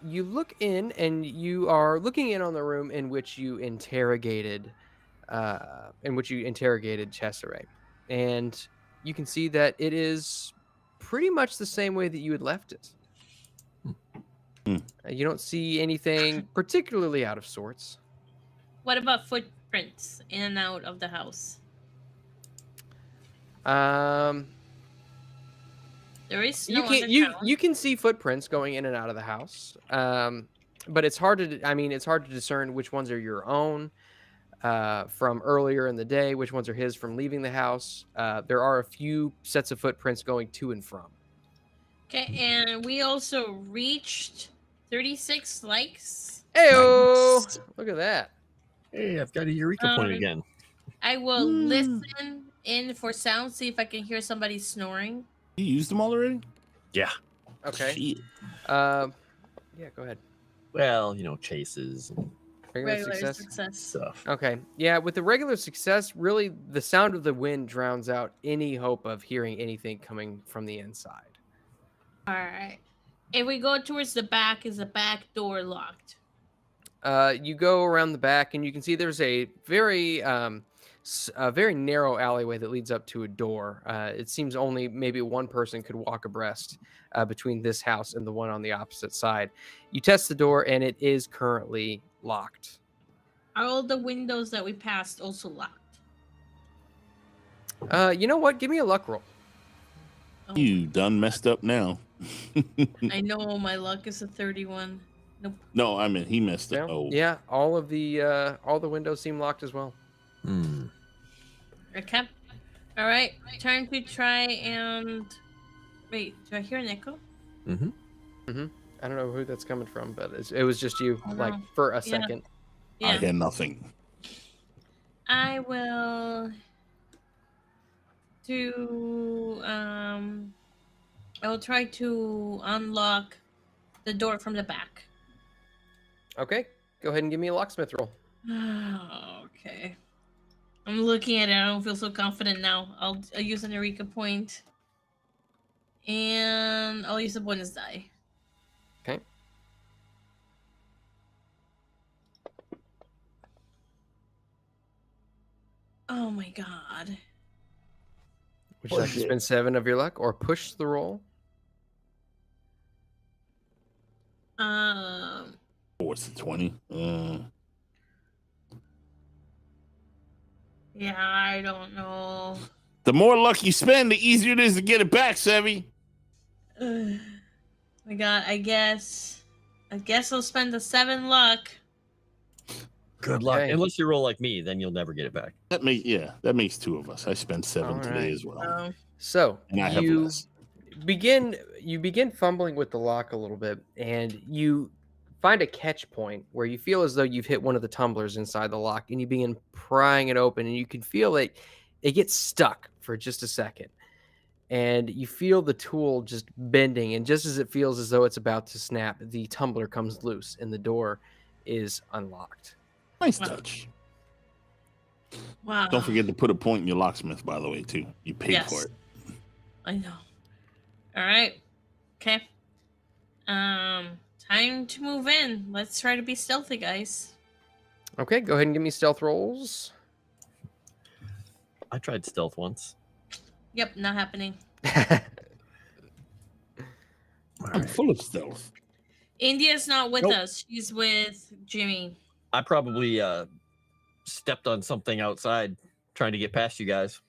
You look in, and you are looking in on the room in which you interrogated, Cesare, and you can see that it is pretty much the same way that you had left it. You don't see anything particularly out of sorts. What about footprints in and out of the house? There is You snow can on you you can see footprints going in and out of the house, but it's hard to. I mean, it's hard to discern which ones are your own from earlier in the day, which ones are his from leaving the house. There are a few sets of footprints going to and from. Okay, and we also reached 36 likes. Heyo! Nice. Look at that. Hey, I've got a eureka point Um, again. I will listen in for sound, see if I can hear somebody snoring. You used them all already? Yeah. Okay. Shit. Yeah, go ahead. Well, chases and Regular success. stuff. Okay. Yeah, with the regular success, really the sound of the wind drowns out any hope of hearing anything coming from the inside. All right. If we go towards the back, is the back door locked? You go around the back, and you can see there's a very narrow alleyway that leads up to a door. It seems only maybe one person could walk abreast between this house and the one on the opposite side. You test the door, and it is currently locked. Are all the windows that we passed also locked? You know what? Give me a luck roll. Oh, You done messed up now. I know my luck is a 31. Nope. No, I mean he messed Yeah, up. Oh, yeah. All the windows seem locked as well. Okay. All right. Time to try and wait. Do I hear an echo? I don't know who that's coming from, but it was just you, Oh, like no. for a Yeah. second. I Yeah. hear nothing. I will do. I will try to unlock the door from the back. Okay, go ahead and give me a locksmith roll. Okay. I'm looking at it. I don't feel so confident now. I'll use an Eureka point. And I'll use a bonus die. Okay. Oh my god. Would you like to spend 7 of your luck or push the roll? What's the 20? Yeah, I don't know. The more luck you spend, the easier it is to get it back, Sevy. My god, I guess I'll spend the 7 luck. Good luck. Okay. Unless you roll like me, then you'll never get it back. That makes 2 of us. I spent 7 All today right. as well. So And I have less. begin fumbling with the lock a little bit, and you find a catch point where you feel as though you've hit one of the tumblers inside the lock, and you begin prying it open, and you can feel it gets stuck for just a second, and you feel the tool just bending, and just as it feels as though it's about to snap, the tumbler comes loose and the door is unlocked. Nice touch. Wow. Don't forget to put a point in your locksmith, by the way, too. You paid for it. I know. All right. Okay. Time to move in. Let's try to be stealthy, guys. Okay, go ahead and give me stealth rolls. I tried stealth once. Yep, not happening. I'm full of stealth. India's not with Nope. us. She's with Jimmy. I probably stepped on something outside trying to get past you guys.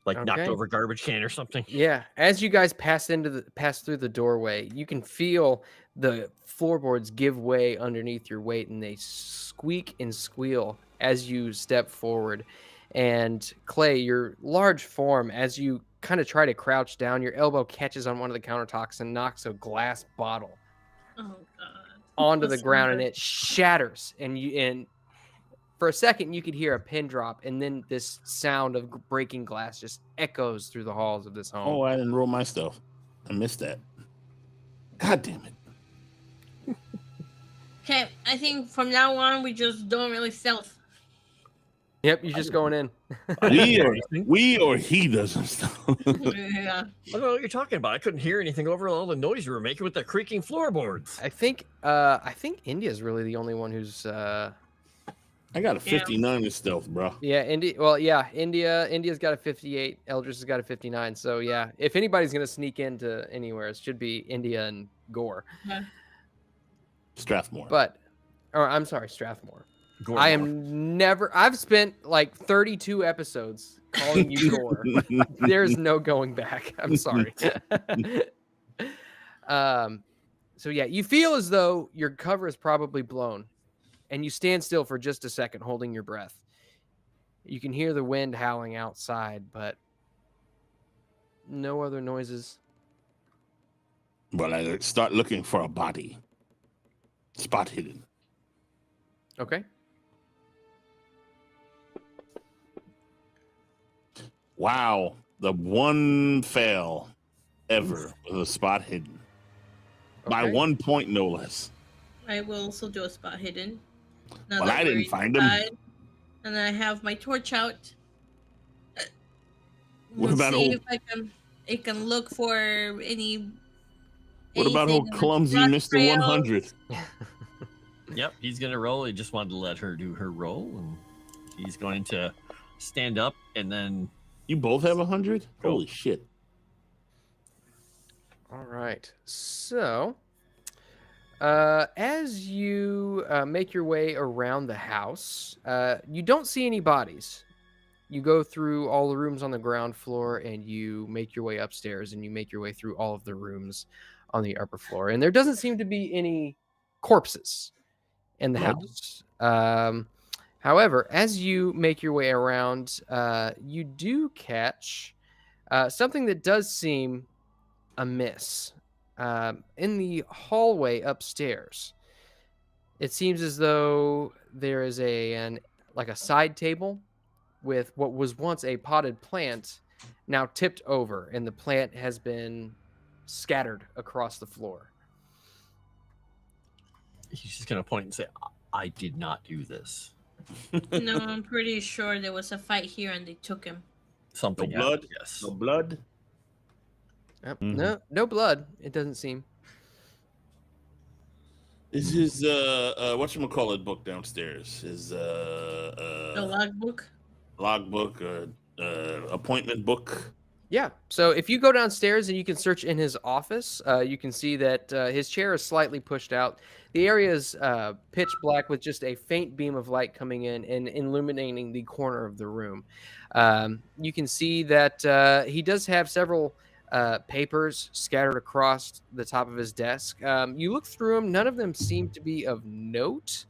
Like knocked Okay. over a garbage can or something. Yeah, as you guys pass through the doorway, you can feel the floorboards give way underneath your weight, and they squeak and squeal as you step forward. And Clay, your large form, as you kind of try to crouch down, your elbow catches on one of the countertops and knocks a glass bottle Oh god. onto the That's ground, not and good. it shatters. And for a second, you could hear a pin drop, and then this sound of breaking glass just echoes through the halls of this home. Oh, I didn't roll my stuff. I missed that. God damn it. Okay, I think from now on we just don't really stealth. Yep, you're just going in. We or he doesn't stuff. Yeah. I don't know what you're talking about. I couldn't hear anything over all the noise you were making with the creaking floorboards. I think India's really the only one who's I got a 59 in stealth, bro. India's got a 58, Eldritch has got a 59. So yeah, if anybody's gonna sneak into anywhere, it should be India and Gore. Strathmore. I'm sorry, Strathmore. Gore I more. am never. I've spent like 32 episodes calling you Gore. There's no going back. I'm sorry. So yeah, you feel as though your cover is probably blown, and you stand still for just a second, holding your breath. You can hear the wind howling outside, but no other noises. But I start looking for a body. Spot hidden. Okay. Wow. The one fail ever with a spot hidden. By Okay. 1 point, no less. I will also do a spot hidden. Now Well, that I didn't we're find him. inside, and I have my torch out. What about see old- if I can look for any. What about anything old in the clumsy rock Mr. trails. 100? Yep, he's gonna roll. He just wanted to let her do her roll, and he's going to stand up and then You both have 100? Holy shit. All right. So, as you make your way around the house, you don't see any bodies. You go through all the rooms on the ground floor, and you make your way upstairs, and you make your way through all of the rooms on the upper floor. And there doesn't seem to be any corpses in the Blood? house. However, as you make your way around, you do catch something that does seem amiss. In the hallway upstairs, it seems as though there is like a side table with what was once a potted plant now tipped over, and the plant has been scattered across the floor. He's just gonna point and say, "I did not do this." No, I'm pretty sure there was a fight here and they took him. Something No blood? happened, yes. No blood? Yep. Mhm. No blood. It doesn't seem. Is his whatchamacallit book downstairs? His The logbook. logbook or appointment book? Yeah. So if you go downstairs and you can search in his office, you can see that his chair is slightly pushed out. The area is pitch black with just a faint beam of light coming in and illuminating the corner of the room. You can see that he does have several papers scattered across the top of his desk. You look through them. None of them seem to be of note.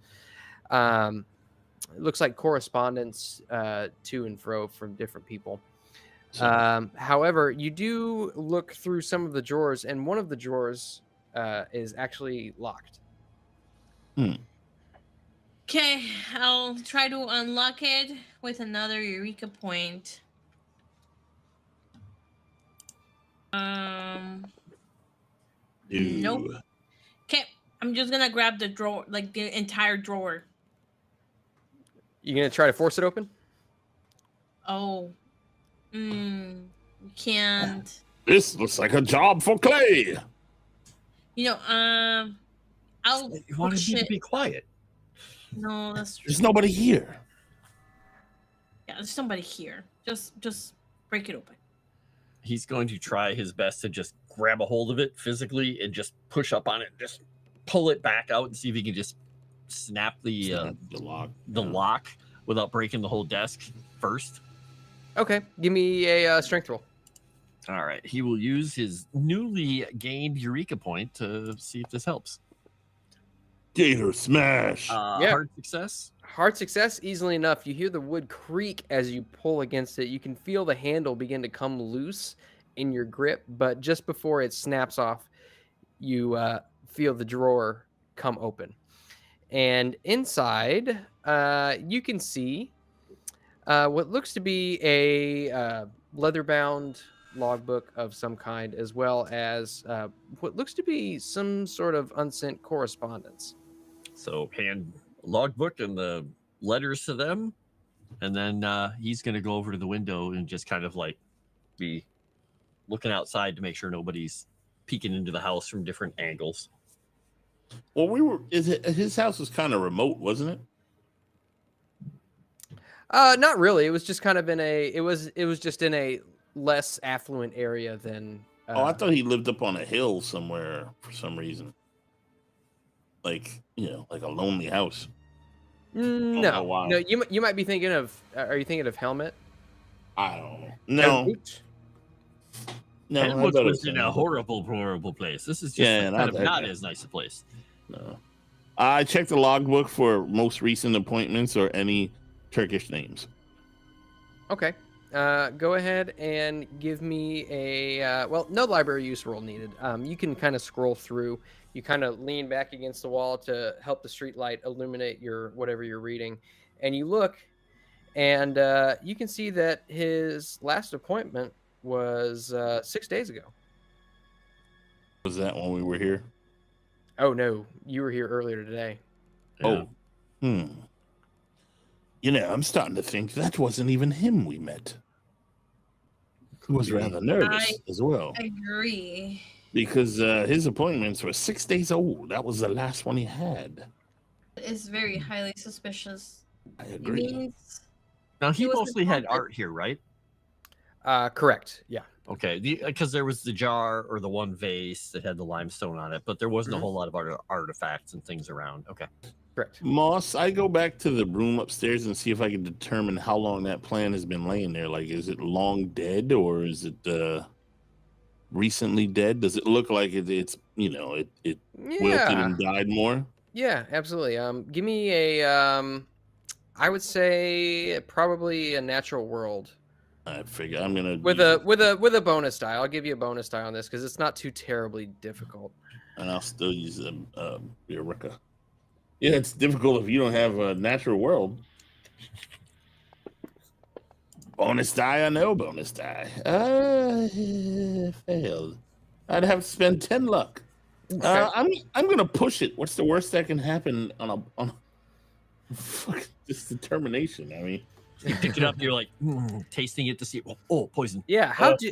It looks like correspondence to and fro from different people. However, you do look through some of the drawers, and one of the drawers is actually locked. Okay, I'll try to unlock it with another Eureka point. Nope. Okay, I'm just gonna grab the drawer, like the entire drawer. You gonna try to force it open? Oh, can't. This looks like a job for Clay. You know, I'll. You wanted me to be quiet. No, that's true. There's nobody here. Yeah, there's somebody here. Just break it open. He's going to try his best to just grab a hold of it physically and just push up on it, and just pull it back out and see if he can just snap the lock without breaking the whole desk first. Okay, give me a strength roll. All right, he will use his newly gained Eureka point to see if this helps. Gator smash. Yeah. Hard success. Hard success, easily enough. You hear the wood creak as you pull against it. You can feel the handle begin to come loose in your grip, but just before it snaps off, you feel the drawer come open. And inside, you can see what looks to be a leather-bound logbook of some kind, as well as what looks to be some sort of unsent correspondence. So hand logbook and the letters to them, and then he's going to go over to the window and just kind of like be looking outside to make sure nobody's peeking into the house from different angles. Well, his house was kind of remote, wasn't it? Not really. It was just kind of in a. It was just in a less affluent area than. I thought he lived up on a hill somewhere for some reason. Like, like a lonely house. No, why. no. You might be thinking of. Are you thinking of Helmet? I don't know. No. No, Helmut was in a horrible place. This is just not as nice a place. No. I checked the logbook for most recent appointments or any Turkish names. Okay. Go ahead and give me a no library use roll needed. You can kind of scroll through. You kind of lean back against the wall to help the street light illuminate your whatever you're reading, and you look, and you can see that his last appointment was 6 days ago. Was that when we were here? Oh no, you were here earlier today. Yeah. I'm starting to think that wasn't even him we met. He was rather nervous as well. I agree. Because his appointments were 6 days old. That was the last one he had. It's very highly suspicious. I agree. Now, he mostly had art here, right? Correct. Yeah. Okay. Because there was the jar or the one vase that had the limestone on it, but there wasn't a whole lot of artifacts and things around. Okay. Correct. Moss, I go back to the room upstairs and see if I can determine how long that plan has been laying there. Like, is it long dead or is it recently dead? Does it look like it's wilted and died more? Yeah, absolutely. Give me a I would say probably a natural world. I figure I'm gonna with a bonus die. I'll give you a bonus die on this because it's not too terribly difficult. And I'll still use Eureka. Yeah, it's difficult if you don't have a natural world. Bonus die or no bonus die? Failed. I'd have to spend 10 luck. I'm gonna push it. What's the worst that can happen on a fuck this determination? I mean, You pick it up, you're like tasting it to see. Oh, poison. Yeah. How do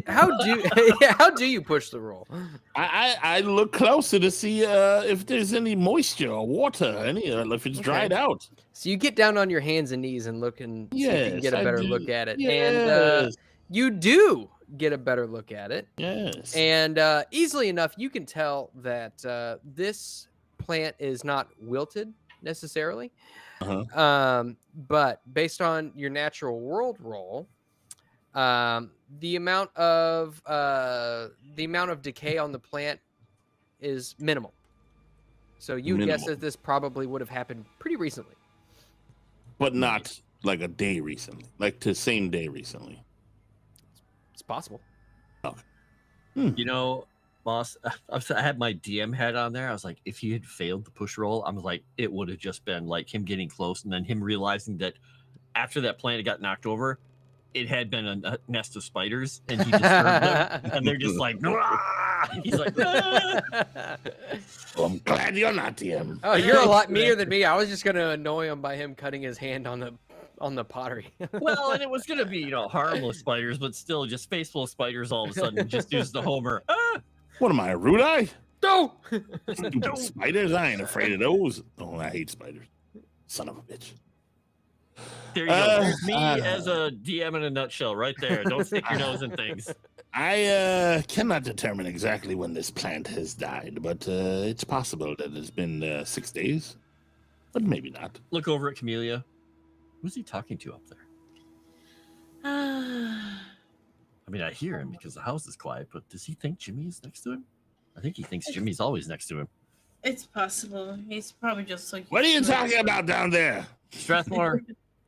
you push the roll? I look closer to see if there's any moisture or water, if it's dried out. So you get down on your hands and knees and look and see if you can get a better look at it. Yes. And you do get a better look at it. Yes. And easily enough, you can tell that this plant is not wilted necessarily. But based on your natural world roll, the amount of decay on the plant is minimal. So you would guess that this probably would have happened pretty recently. But not like a day recently, like the same day recently. It's possible. Okay. You know, boss, I had my DM hat on there. I was like, if he had failed the push roll, I was like, it would have just been like him getting close and then him realizing that after that plant got knocked over, it had been a nest of spiders and he disturbed them. And they're just like, "Rah!" He's like, "Ah!" Well, I'm glad you're not DM. Oh, you're a lot meaner than me. I was just gonna annoy him by him cutting his hand on the pottery. Well, and it was going to be, harmless spiders, but still just face full of spiders all of a sudden. Just use the Homer. Ah! What am I, a rude eye? No! Stupid spiders? I ain't afraid of those. Oh, I hate spiders. Son of a bitch. There you go. There's me as a DM in a nutshell right there. Don't stick your nose in things. I cannot determine exactly when this plant has died, but it's possible that it's been 6 days. But maybe not. Look over at Camellia. Who's he talking to up there? I mean, I hear him because the house is quiet, but does he think Jimmy is next to him? I think he thinks Jimmy's always next to him. It's possible. He's probably just like. What are you talking about down there? Strathmore,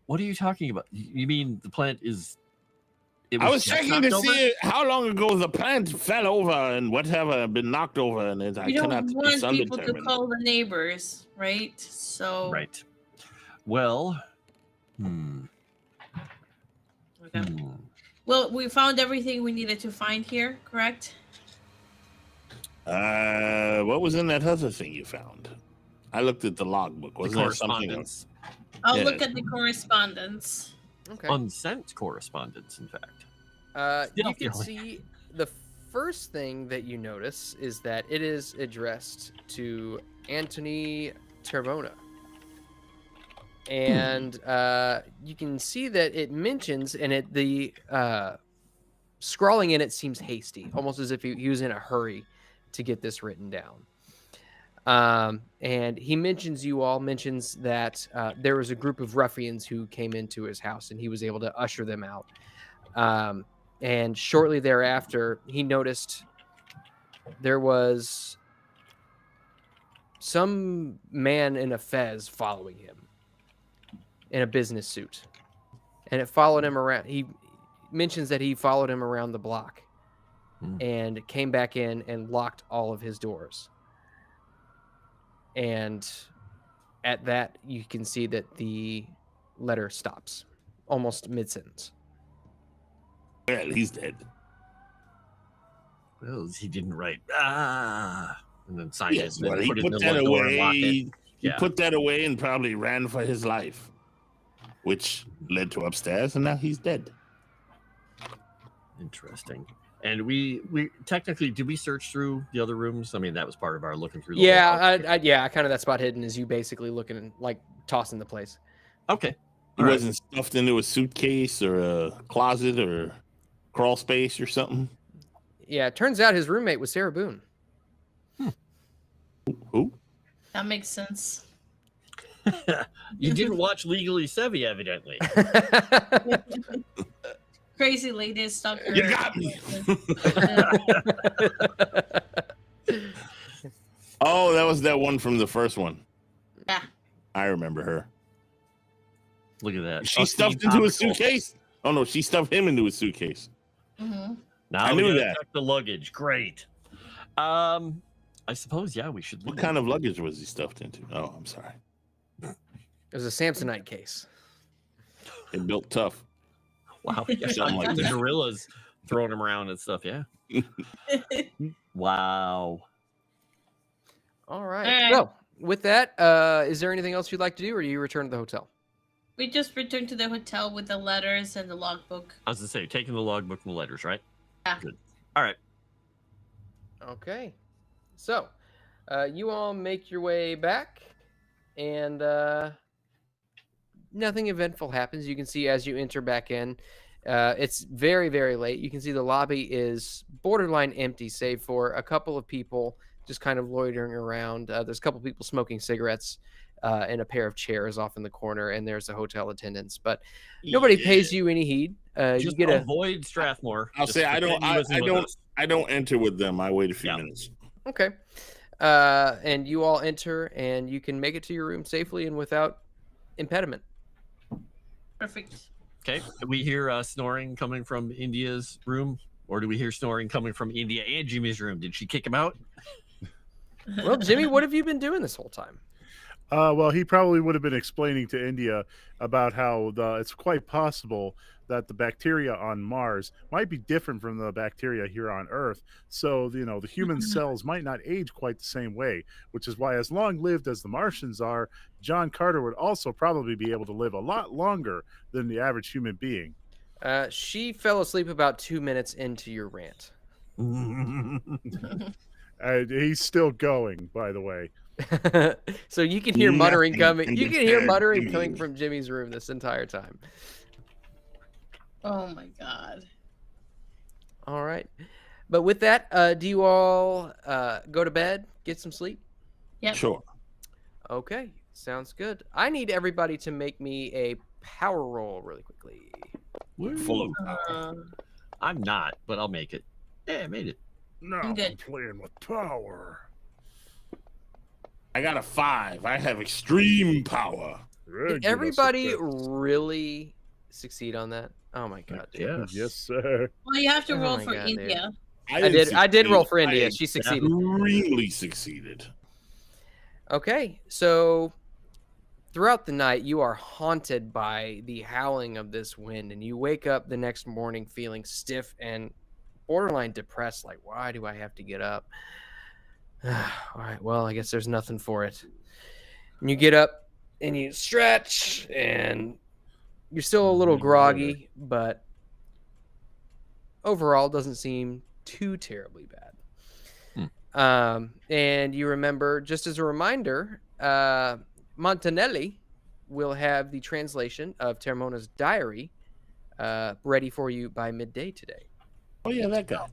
what are you talking about? You mean the plant is... I was just checking knocked to over? see how long ago the plant fell over and whatever been knocked over, and I We don't cannot want people to undetermined. call the neighbors, right? So. Right. Well, Okay. Well, we found everything we needed to find here, correct? What was in that other thing you found? I looked at the logbook. The Wasn't there something else? correspondence. I'll Yeah. look at the correspondence. Okay. Unsent correspondence, in fact. You can Definitely. see the first thing that you notice is that it is addressed to Anthony Termona. And you can see that it mentions, and the scrawling in it seems hasty, almost as if he was in a hurry to get this written down. And he mentions that there was a group of ruffians who came into his house, and he was able to usher them out. And shortly thereafter, he noticed there was some man in a fez following him in a business suit, and it followed him around. He mentions that he followed him around the block and came back in and locked all of his doors. And at that, you can see that the letter stops almost mid-sentence. Well, he's dead. Well, he didn't write, and then sign Yes, it, and well, then he put it in put the that door and lock away. it. He Yeah. put that away and probably ran for his life, which led to upstairs, and now he's dead. Interesting. And we technically, did we search through the other rooms? I mean, that was part of our looking through. The whole house. I kind of that spot hidden is you basically looking like tossing the place. Okay. He All right. wasn't stuffed into a suitcase or a closet or crawl space or something. Yeah, it turns out his roommate was Sarah Boone. Who? That makes sense. You didn't watch Legally Savvy, evidently. Crazy lady stuck. You got me. Oh, that was that one from the first one. Yeah. I remember her. Look at that. She Us stuffed being into a topical. suitcase? Oh, no, she stuffed him into a suitcase. Mm-hmm. Now I we knew gotta that. check the luggage. Great. I suppose, yeah, we should. What leave. kind of luggage was he stuffed into? Oh, I'm sorry. It was a Samsonite case. They built tough. Wow. Yeah, Something like the that. gorillas throwing them around and stuff. Yeah. Wow. All right. All right. So, with that, is there anything else you'd like to do, or do you return to the hotel? We just returned to the hotel with the letters and the logbook. I was to say, taking the logbook and the letters, right? Yeah. Good. All right. Okay. So, you all make your way back, and nothing eventful happens. You can see as you enter back in, it's very, very late. You can see the lobby is borderline empty, save for a couple of people just kind of loitering around. There's a couple people smoking cigarettes and a pair of chairs off in the corner, and there's a hotel attendants. But nobody pays you any heed. You Just get avoid Strathmore. I'll Just say I pretend don't. he wasn't with us. I don't enter with them. I wait a few Yeah. minutes. Okay. And you all enter, and you can make it to your room safely and without impediment. Perfect. Okay. Do we hear snoring coming from India's room? Or do we hear snoring coming from India and Jimmy's room? Did she kick him out? Well, Jimmy, what have you been doing this whole time? Well, he probably would have been explaining to India about how it's quite possible that the bacteria on Mars might be different from the bacteria here on Earth. So, the human cells might not age quite the same way, which is why, as long-lived as the Martians are, John Carter would also probably be able to live a lot longer than the average human being. She fell asleep about 2 minutes into your rant. He's still going, by the way. So you can hear muttering Nothing coming. can You can hear deter muttering Jimmy. coming from Jimmy's room this entire time. Oh my god. All right. But with that, do you all go to bed, get some sleep? Yep. Sure. Okay, sounds good. I need everybody to make me a power roll really quickly. Full of I'm not, but I'll make it. Yeah, I made it. No, I'm good. playing with power. I got a 5. I have extreme power. Did everybody really succeed on that? Oh my god. Yes. Yes, sir. Well, you have to Oh roll my for God, dude. India. I did roll for India. I She succeeded. extremely succeeded. Okay, so throughout the night, you are haunted by the howling of this wind, and you wake up the next morning feeling stiff and borderline depressed. Like, why do I have to get up? All right, well, I guess there's nothing for it. And you get up and you stretch, and you're still a little groggy, but overall doesn't seem too terribly bad. And you remember, just as a reminder, Montanelli will have the translation of Termona's diary ready for you by midday today. Oh yeah, that guy.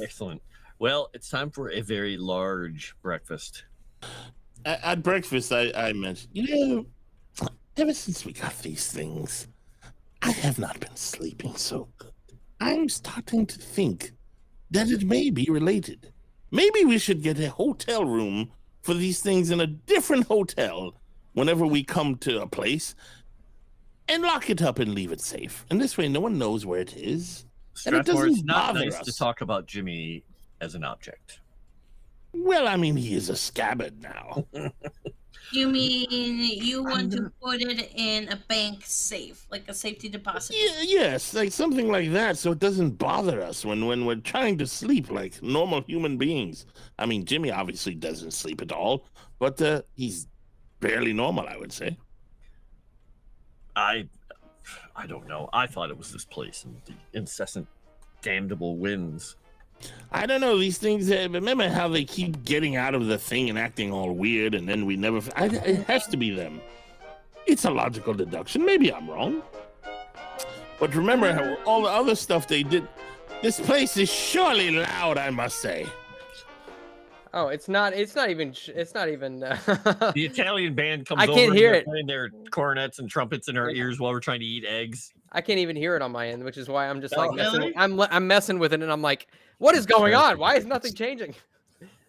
Excellent. Well, it's time for a very large breakfast. At breakfast, I mentioned, ever since we got these things, I have not been sleeping so good. I'm starting to think that it may be related. Maybe we should get a hotel room for these things in a different hotel whenever we come to a place and lock it up and leave it safe. And this way, no one knows where it is. And it Strathmore, it's doesn't not bother nice us. to talk about Jimmy as an object. Well, I mean, he is a scabbard now. You mean you want to put it in a bank safe, like a safety deposit? Yes, like something like that, so it doesn't bother us when we're trying to sleep like normal human beings. I mean, Jimmy obviously doesn't sleep at all, but he's barely normal, I would say. I don't know. I thought it was this place and the incessant damnable winds. I don't know, these things, remember how they keep getting out of the thing and acting all weird, and then we never... it has to be them. It's a logical deduction. Maybe I'm wrong. But remember how all the other stuff they did... This place is surely loud, I must say. Oh, it's not even. The Italian band comes I over can't and hear they're it. playing their cornets and trumpets in our ears while we're trying to eat eggs. I can't even hear it on my end, which is why I'm just Oh, like messing. really? I'm messing with it, and I'm like, what is going on? Why is nothing changing?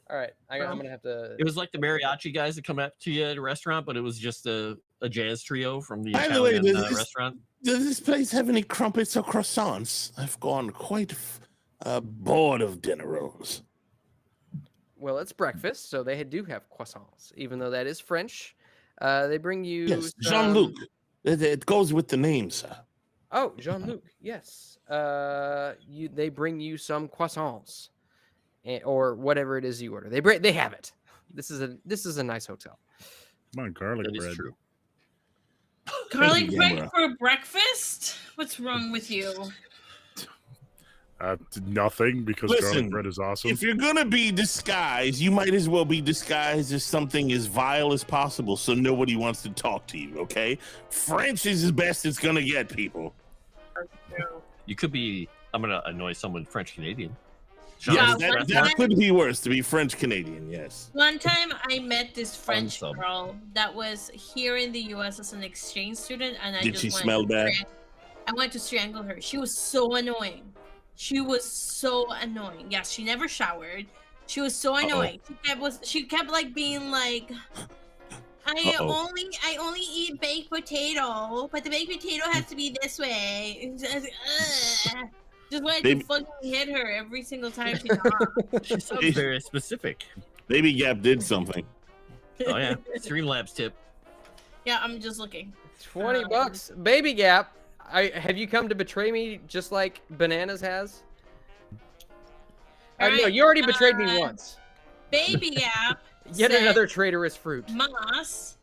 All right, I'm gonna have to. It was like the mariachi guys that come up to you at a restaurant, but it was just a jazz trio from the By the way, Italian restaurant. Does this place have any crumpets or croissants? I've gone quite bored of dinner rolls. Well, it's breakfast, so they do have croissants, even though that is French. They bring you Yes, some- Jean-Luc. It goes with the name, sir. Oh, Jean-Luc, yes. They bring you some croissants, or whatever it is you order. They have it. This is a nice hotel. Come on, garlic That is bread. true. Garlic you, bread Gamera. for breakfast? What's wrong with you? Nothing, because Listen, garlic bread is awesome. If you're gonna be disguised, you might as well be disguised as something as vile as possible, so nobody wants to talk to you. Okay, French is the best it's gonna get, people. You could be. I'm gonna annoy someone French Canadian. Yes, Yeah, one that time- could be worse to be French Canadian. Yes. One time I met this French sub. girl that was here in the US as an exchange student, and I Did just she wanted smell to bad? I went to strangle her. She was so annoying. She was so annoying. Yes, she never showered. She was so annoying. She kept like being like, I only eat baked potato, but the baked potato has to be this way. Just wanted to fucking hit her every single time she talked. She sounds very specific. Baby Gap did something. Oh yeah, Streamlabs tip. Yeah, I'm just looking. $20, Baby Gap. Have you come to betray me just like Bananas has? No, Alright, you already betrayed me once. Baby Gap. Yet said, another traitorous fruit. Moss.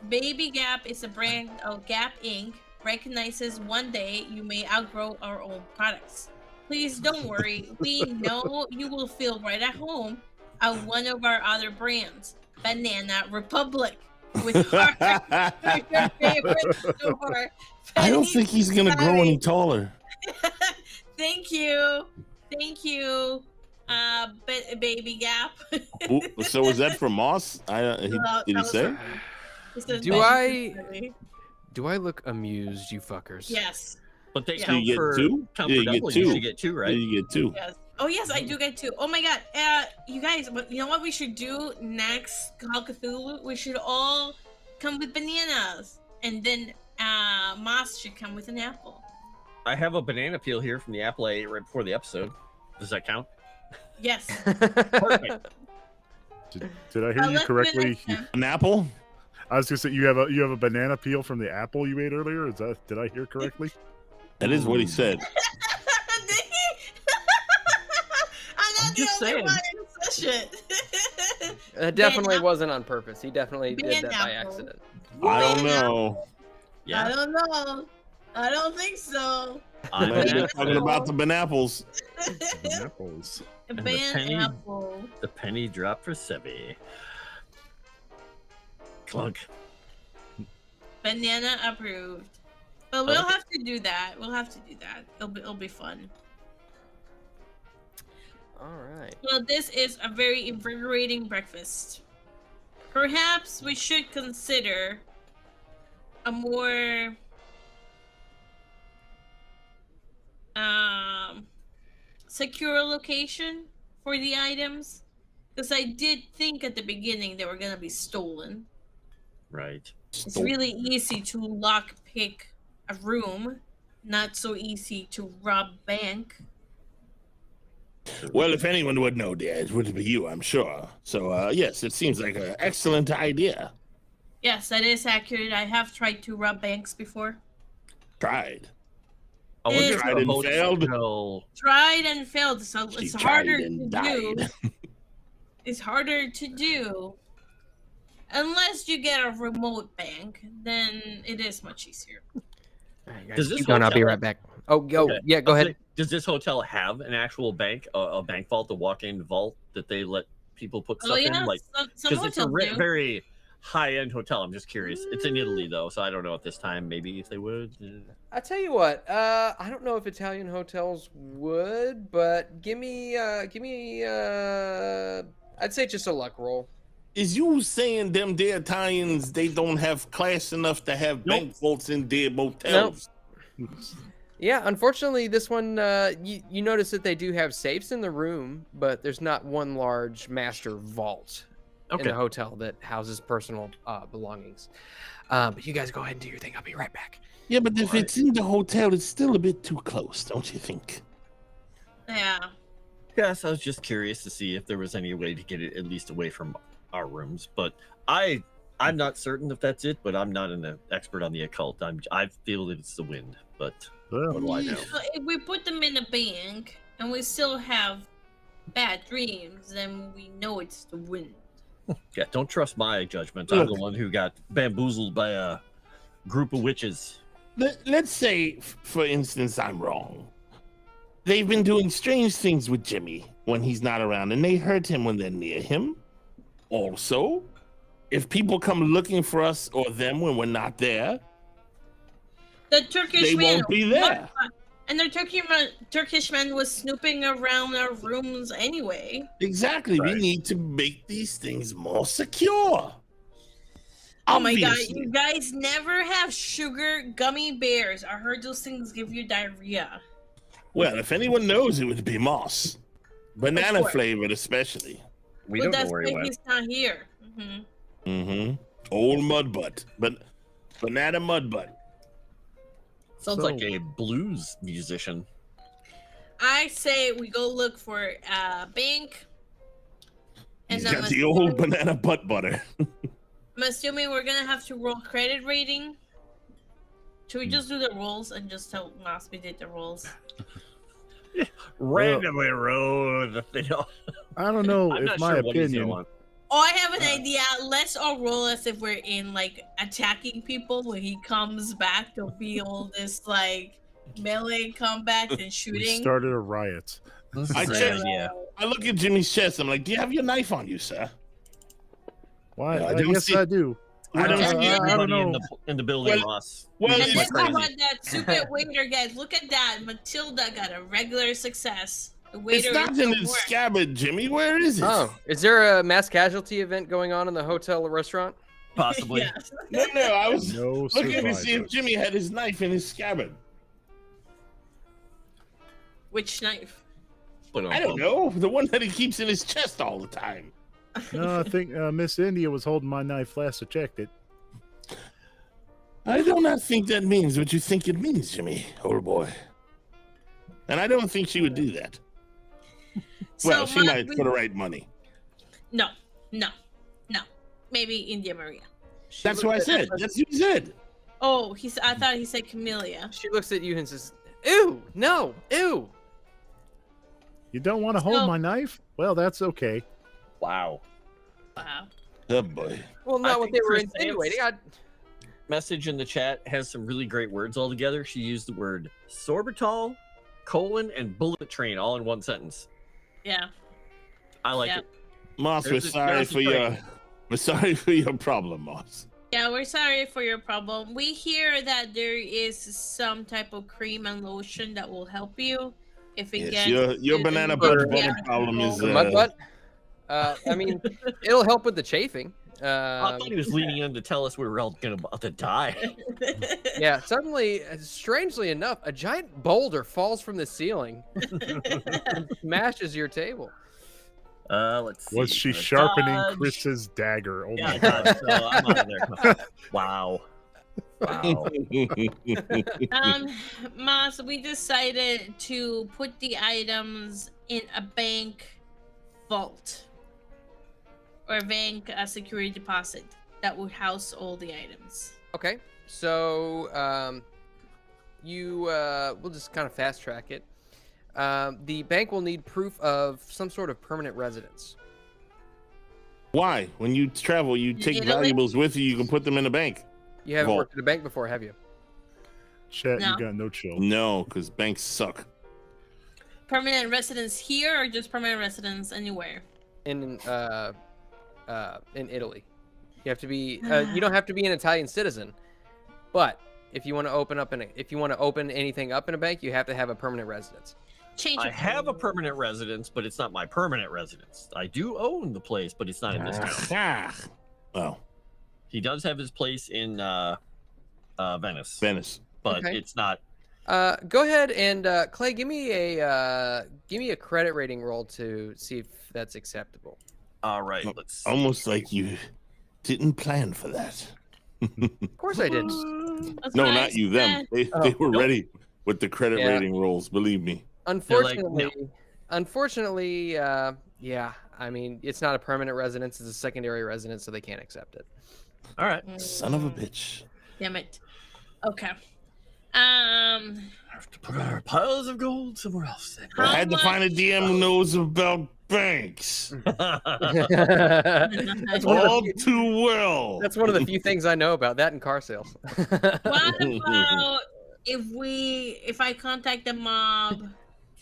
Baby Gap is a brand of Gap Inc. Recognizes one day you may outgrow our own products. Please don't worry. We know you will feel right at home at one of our other brands, Banana Republic. With your favorite store. I don't think he's gonna grow any taller. Thank you. Baby Gap. Ooh, so was that for Moss? Did he say? Do I look amused, you fuckers? Yes. But they Yeah. count You get for two? count Yeah, for you get double. two. You should get two, right? You get two. Yes. Oh yes, I do get two. Oh my god. You guys, you know what we should do next Call of Cthulhu? We should all come with bananas. And then Moss should come with an apple. I have a banana peel here from the apple I ate right before the episode. Does that count? Yes. Perfect. Did I hear you let's do it correctly? next time. An apple? I was gonna say you have a banana peel from the apple you ate earlier. Did I hear correctly? That is what he said. I'm not the just only saying. one in shit. That definitely Banana- wasn't on purpose. He definitely did that by Banana. accident. I don't know. I Yeah. don't know. I don't think so. I'm Maybe an they're apple. talking about the banapples. Apples. A the ban penny- apple. The penny drop for Sebi. Clunk. Banana approved. But we'll have to do that. It'll be fun. All right. Well, this is a very invigorating breakfast. Perhaps we should consider a more secure location for the items, because I did think at the beginning they were gonna be stolen. Right. It's really easy to lock pick a room, not so easy to rob bank. Well, if anyone would know, dear, it would be you, I'm sure. So, yes, it seems like an excellent idea. Yes, that is accurate. I have tried to rob banks before. Tried. I wonder if Tried the and failed. hotel- Tried and failed, so She it's tried harder to and do. died. It's harder to do. Unless you get a remote bank, then it is much easier. All right, guys, Does this keep going. I'll be hotel- right back. Oh, go. Okay. Yeah, go ahead. Does this hotel have an actual bank, a bank vault, a walk-in vault that they let people put Oh stuff yeah, in? Like, some because it's a hotels do. very high-end hotel. I'm just curious. It's in Italy though, so I don't know at this time. Maybe if they would. I tell you what. I don't know if Italian hotels would, but give me. I'd say just a luck roll. Is you saying them dear Italians, they don't have class enough to have bank vaults in their motels? Yeah, unfortunately, this one, you notice that they do have safes in the room, but there's not one large master vault in Okay. the hotel that houses personal belongings. But you guys go ahead and do your thing. I'll be right back. Yeah, but if it's in the hotel, it's still a bit too close, don't you think? Yeah. Yes, I was just curious to see if there was any way to get it at least away from our rooms, but I'm not certain if that's it. But I'm not an expert on the occult. I feel that it's the wind, but Well, What do I know? So if we put them in a bank and we still have bad dreams, then we know it's the wind. Yeah, don't trust my judgment. I'm the one who got bamboozled by a group of witches. Let's say, for instance, I'm wrong. They've been doing strange things with Jimmy when he's not around, and they hurt him when they're near him. Also, if people come looking for us or them when we're not there, The Turkish they man, won't be there. and the Turkish man was snooping around our rooms anyway. Exactly. Right. We need to make these things more secure. Oh my god, Obviously. you guys never have sugar gummy bears. I heard those things give you diarrhea. Well, if anyone knows, it would be Moss. Banana course. flavored, especially. We Well, don't know that's where why he went. he's not here. Mm-hmm. Old mud butt. But banana mud butt. Sounds like a blues musician. I say we go look for a bank. He's I'm got the old assuming- banana butt butter. I'm assuming we're gonna have to roll credit rating. Should we just do the rolls and just tell Moss we did the rolls? Randomly roll the thing. I don't know I'm if not my sure what he's opinion. doing. Oh, I have an idea. Let's all roll as if we're in like attacking people. When he comes back, there'll be all this like melee combat and We shooting. started a riot. This is I a checked- great idea. I look at Jimmy's chest. I'm like, do you have your knife on you, sir? Why? I I don't guess see- I do. I don't Yeah, see yeah. I don't Everybody know. in the building, Well- Ross. well, And it's let's crazy. talk about that super waiter, guys. Look at that. Matilda got a regular success. The It's waiter not is in no its more. scabbard, Jimmy. Where is it? Oh, is there a mass casualty event going on in the hotel or restaurant? Possibly. Yes. No, I was No looking to see if survivors. Jimmy had his knife in his scabbard. Which knife? But I don't know. The one that he keeps in his chest all the time. No, I think Miss India was holding my knife last I checked it. I do not think that means what you think it means, Jimmy, old boy. And I don't think she would do that. Well, she Moss, might for the right money. No. Maybe India Maria. That's what I said. That's what you said. Oh, I thought he said Camellia. She looks at you and says, "Ew, no, ew." You don't want to hold So- my knife? Well, that's okay. Wow. Wow. Oh boy. Well, I not what think they were Chris insinuating. Message in the chat has some really great words all together. She used the word sorbitol, colon, and bullet train all in one sentence. Yeah. I like Yeah. it. Moss, There's we're a- sorry there's a for your train. we're sorry for your problem, Moss. Yeah, we're sorry for your problem. We hear that there is some type of cream and lotion that will help you if it Yes, gets your to banana the- butter Yeah. problem is The mud butt. I mean, it'll help with the chafing. I thought he was leaning in to tell us we were all about to die. Yeah, suddenly, strangely enough, a giant boulder falls from the ceiling and smashes your table. Let's see. Was she Dodge. sharpening Chris's dagger? Oh Yeah, my I god. thought so. I'm out of there. Wow. Wow. Moss, we decided to put the items in a bank vault or bank security deposit that would house all the items. Okay, so we'll just kind of fast track it. The bank will need proof of some sort of permanent residence. Why? When you travel, you take Italy? valuables with you. You can put them in the bank. You haven't Vault. worked at a bank before, have you? Chat, No. you got no chill. No, because banks suck. Permanent residence here or just permanent residence anywhere? In Italy, you have to be. You don't have to be an Italian citizen, but if you want to open anything up in a bank, you have to have a permanent residence. Change I of have a permanent residence, but it's not my permanent residence. I do own the place, but it's not in this town. Oh, He does have his place in Venice, Venice. but Okay. it's not. Go ahead and Clay, give me a credit rating roll to see if that's acceptable. All right, Oh, let's. Almost like you didn't plan for that. Of course, I didn't. That's No, what I not you. Them. said. They were nope. ready with the credit Yeah. rating rolls. Believe me. Unfortunately, yeah. I mean, it's not a permanent residence; it's a secondary residence, so they can't accept it. All right. Son of a bitch. Damn it. Okay. Have to put our piles of gold somewhere else. Then. I How had to find a much- DM who knows about banks. That's one of the All few- too well. That's one of the few things I know about that and car sales. What about if I contact the mob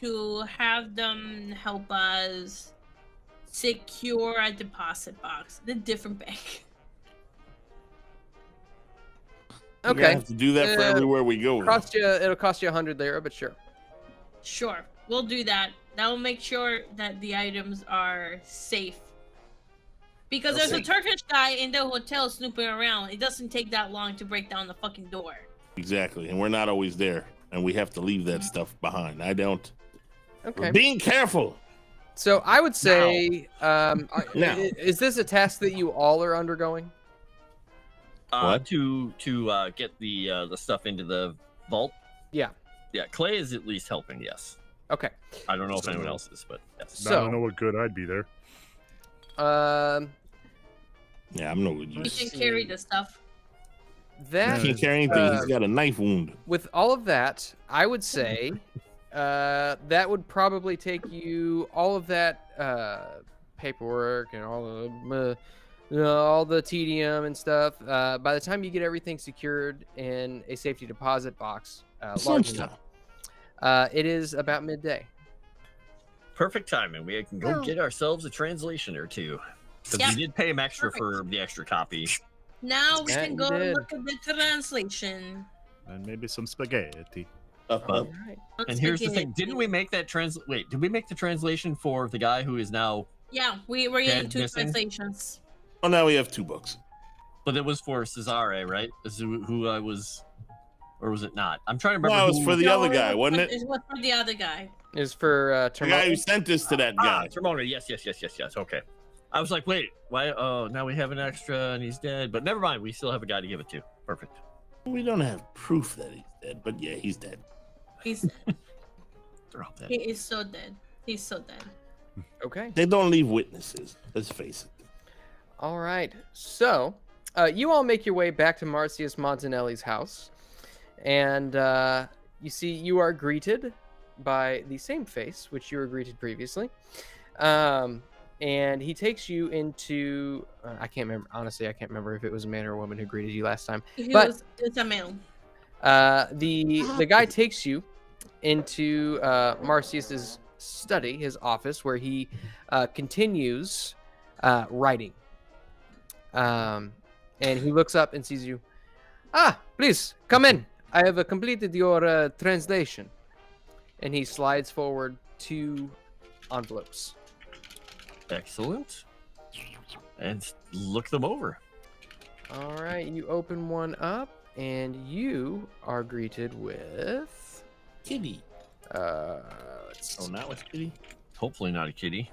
to have them help us secure a deposit box in a different bank? We're gonna Okay, have to do that for Uh, everywhere we go. it'll cost you 100 lira, but sure. Sure, we'll do that. That will make sure that the items are safe. Because there's a Turkish guy in the hotel snooping around. It doesn't take that long to break down the fucking door. Exactly, and we're not always there, and we have to leave that stuff behind. I don't. Okay. Being careful. So I would say, Now. is this a task that you all are undergoing? What? To get the stuff into the vault? Yeah. Yeah, Clay is at least helping, yes. Okay. I don't know if anyone else is, but yes. I don't know what good I'd be there. Yeah, I'm no good You use. can carry the stuff. That He can't carry anything. He's uh, got a knife wound. with all of that, I would say that would probably take you all of that paperwork and all the tedium and stuff. By the time you get everything secured in a safety deposit box, large enough, it is about midday. Perfect timing. We can go get ourselves a translation or two. Because Yep. we did pay him extra for the extra copy. Now we Yeah, can you go did. look at the translation. And maybe some spaghetti. Up. All right. And here's the thing: didn't we make that Wait, did we make the translation for the guy who is now? Yeah, we're getting Dead two missing? translations. Oh, now we have 2 books. But it was for Cesare, right? Is who I was, or was it not? I'm trying to remember. No, it was who- for the other guy, wasn't it? It was for the other guy. Is for The guy who sent this to that guy. Tremona. Yes. Okay. I was like, wait, why? Oh, now we have an extra and he's dead. But never mind. We still have a guy to give it to. Perfect. We don't have proof that he's dead, but yeah, he's dead. He's They're all dead. he is so dead. He's so dead. Okay. They don't leave witnesses. Let's face it. All right. So, you all make your way back to Marcius Montanelli's house, and you see you are greeted by the same face which you were greeted previously. And he takes you into I can't remember, honestly. I can't remember if it was a man or a woman who greeted you last time. But It's a male. the guy takes you into Marcius's study, his office, where he continues writing. And he looks up and sees you. Ah, please come in. I have completed your translation. And he slides forward 2 envelopes. Excellent. And look them over. All right, you open one up, and you are greeted with. Kitty. Let's Oh, not with Kitty? Hopefully not a kitty.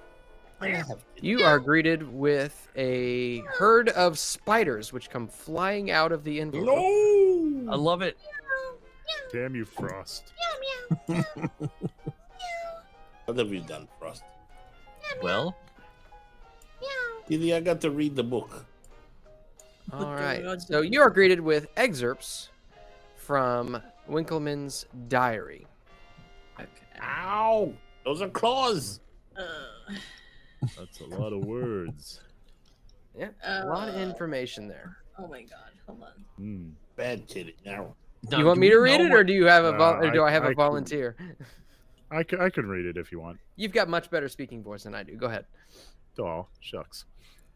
You are greeted with a herd of spiders which come flying out of the envelope. No! I love it. Damn you, Frost. What have you done, Frost? Well, Kitty, I got to read the book. All right. So you are greeted with excerpts from Winkleman's diary. Ow! Those are claws. That's a lot of words. Yeah, a lot of information there. Oh my god! Hold on. Hmm. Bad Kitty. Now. Do you want me to read it, or do you have a Uh, or do I have I a can- volunteer? I can read it if you want. You've got much better speaking voice than I do. Go ahead. Oh, shucks.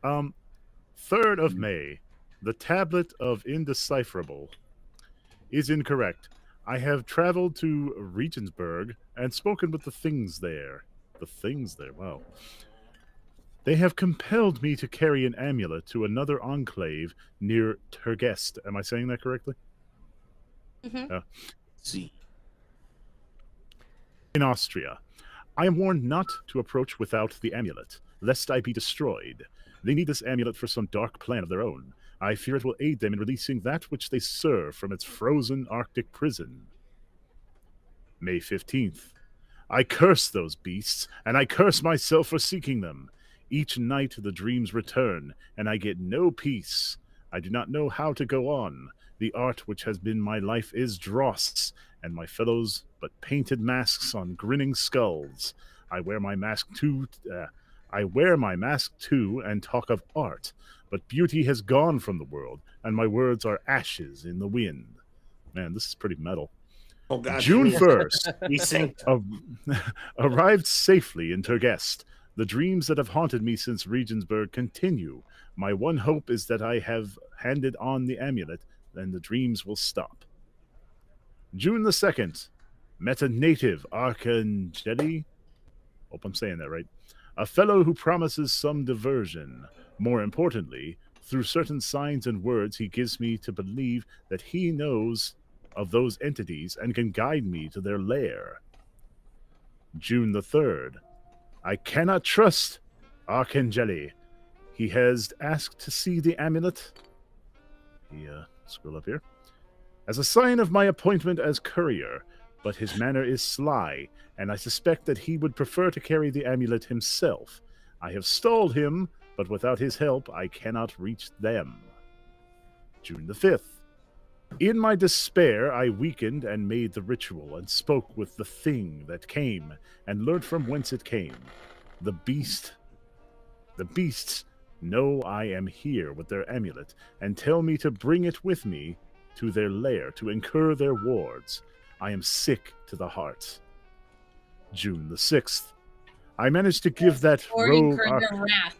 3rd of May. The tablet of indecipherable is incorrect. I have traveled to Regensburg and spoken with the things there. The things there, wow. They have compelled me to carry an amulet to another enclave near Tergest. Am I saying that correctly? Mhm. See. In Austria. I am warned not to approach without the amulet, lest I be destroyed. They need this amulet for some dark plan of their own. I fear it will aid them in releasing that which they serve from its frozen Arctic prison. May 15th. I curse those beasts, and I curse myself for seeking them. Each night the dreams return, and I get no peace. I do not know how to go on. The art which has been my life is dross, and my fellows but painted masks on grinning skulls. I wear my mask too, and talk of art, but beauty has gone from the world, and my words are ashes in the wind. Man, this is pretty metal. Oh God, June 1st, we synced. arrived safely in Tergest. The dreams that have haunted me since Regensburg continue. My one hope is that I have handed on the amulet, then the dreams will stop. June the 2nd, met a native, Arcane. Hope I'm saying that right. A fellow who promises some diversion. More importantly, through certain signs and words, he gives me to believe that he knows of those entities and can guide me to their lair. June the 3rd, I cannot trust Arcane. He has asked to see the amulet. Scroll up here. As a sign of my appointment as courier, but his manner is sly, and I suspect that he would prefer to carry the amulet himself. I have stalled him, but without his help, I cannot reach them. June the 5th. In my despair, I weakened and made the ritual, and spoke with the thing that came, and learned from whence it came. The beasts know I am here with their amulet, and tell me to bring it with me to their lair, to incur their wards. I am sick to the heart. June the 6th. I managed to give that Or rogue... incur their wrath.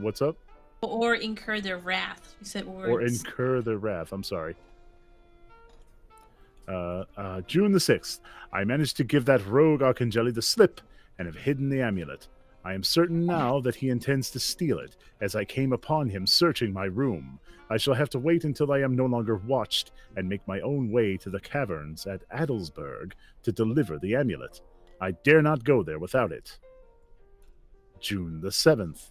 What's up? Or incur their wrath. You said words. Or incur their wrath. I'm sorry. June the 6th. I managed to give that rogue Arcane the slip and have hidden the amulet. I am certain now that he intends to steal it, as I came upon him searching my room. I shall have to wait until I am no longer watched and make my own way to the caverns at Adelsberg to deliver the amulet. I dare not go there without it. June the 7th.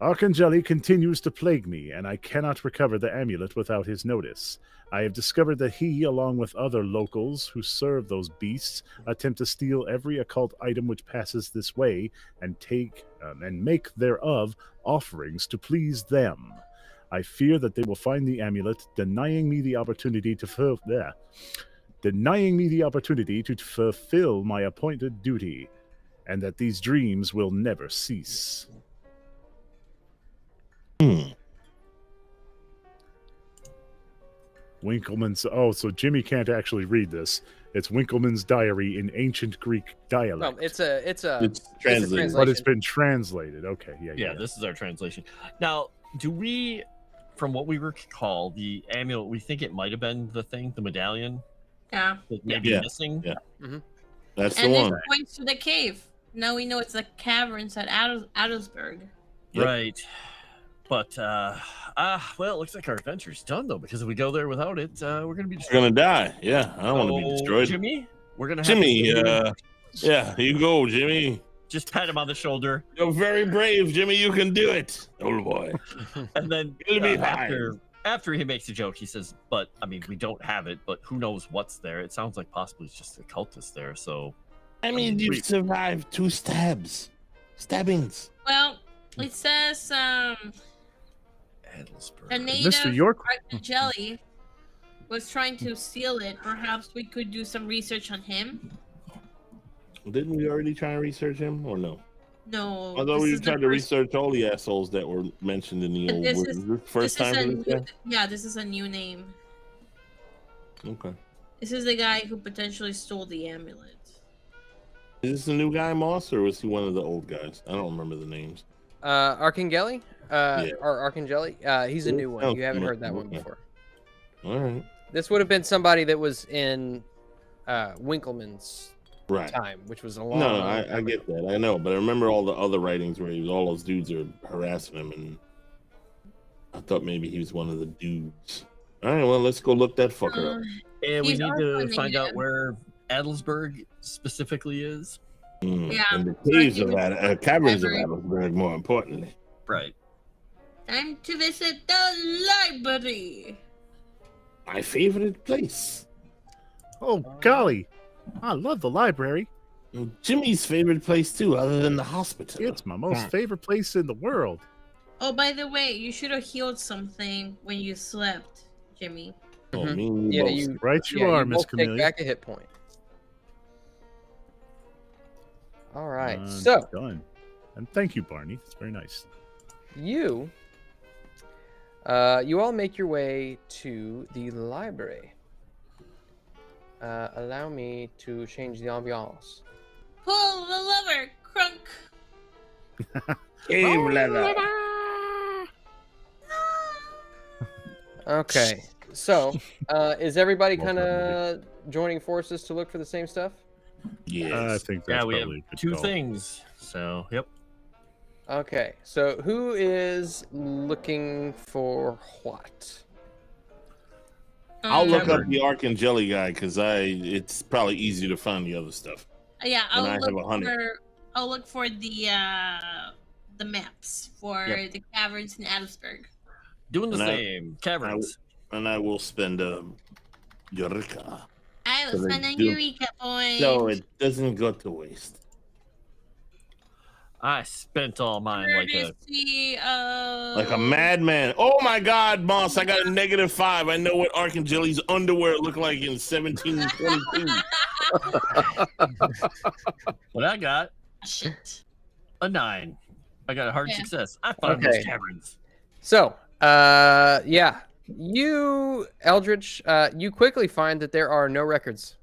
Arcane continues to plague me, and I cannot recover the amulet without his notice. I have discovered that he, along with other locals who serve those beasts, attempt to steal every occult item which passes this way and make thereof offerings to please them. I fear that they will find the amulet, denying me the opportunity to fulfill my appointed duty, and that these dreams will never cease. Winkleman's... Oh, so Jimmy can't actually read this. It's Winkleman's diary in ancient Greek dialect. No, it's translated. translated. But it's been translated. Okay, Yeah, this is our translation. Now, do we, from what we recall, the amulet, we think it might have been the thing, the medallion Yeah. that may be Yeah. missing? Yeah. Mhm. That's And the it one. points to the cave. Now we know it's the caverns at Adelsberg. Yep. Right. But, well, it looks like our adventure's done, though, because if we go there without it, we're going to be We're destroyed. gonna die. Yeah, I don't want to be So, destroyed. Jimmy, we're going to have Jimmy, to yeah, you go, Jimmy. just pat him on the shoulder. You're very brave, Jimmy. You can do it, old boy. And then You'll be after he makes a joke, he says, but, I mean, we don't have it, but who knows what's there. It sounds like possibly it's just a cultist there, so... I mean, you survived 2 stabbings. Well, it says a native Mr. York? Arcane was trying to steal it. Perhaps we could do some research on him. Didn't we already try and research him, or no? No. I thought this we is the tried to first- research all the assholes that were mentioned in the But old. this Was is- this first this is time a for this new, guy? yeah, this is a new name. Okay. This is the guy who potentially stole the amulet. Is this the new guy, Moss, or was he one of the old guys? I don't remember the names. Arcane? Yeah. Or Arcane? He's a new one. Oh, You haven't no, heard that one okay. before. All right. This would have been somebody that was in Winkleman's Right. time, which was a long No, time I get that. I know, but I remember all the other writings where all those dudes are harassing him, and I thought maybe he was one of the dudes. All right, well, let's go look that fucker up. And we He's need to also find out native. where Adelsberg specifically is. Yeah, And the caves of caverns of library. Adelsberg, more importantly. Right. Time to visit the library. My favorite place. Oh, golly. I love the library. Jimmy's favorite place, too, other than the hospital. It's my most favorite place in the world. Oh, by the way, you should have healed something when you slept, Jimmy. Oh, Mhm. me and you Yeah, both. you Right, you yeah, are, you Miss both take Camellia. back a hit point. All right, And so done. And thank you, Barney. It's very nice. you all make your way to the library. Allow me to change the ambiance. Pull the lever, crunk. Cave leather. Okay, so is everybody Well kind done, of joining forces to look for the same stuff? I Yes. think that's Yeah, we have probably a good 2 call. things. So, yep. Okay, so who is looking for what? I'll look up Cavern. the Arcane Jelly guy because it's probably easier to find the other stuff. Yeah, And I I'll have look 100. for. I'll look for the maps for Yep. the caverns in Adelsburg. Doing the And I- same. Caverns. And I will spend Eureka. I So will they spend a do- Eureka point. So it doesn't go to waste. I spent all mine like a. Courtesy Like a madman. Oh my God, boss! I got a -5. I know what Arcane Jelly's underwear looked like in 1722. What I got, Shit. a 9. I got a hard Yeah. success. I found Okay. those caverns. So, yeah, you, Eldritch, you quickly find that there are no records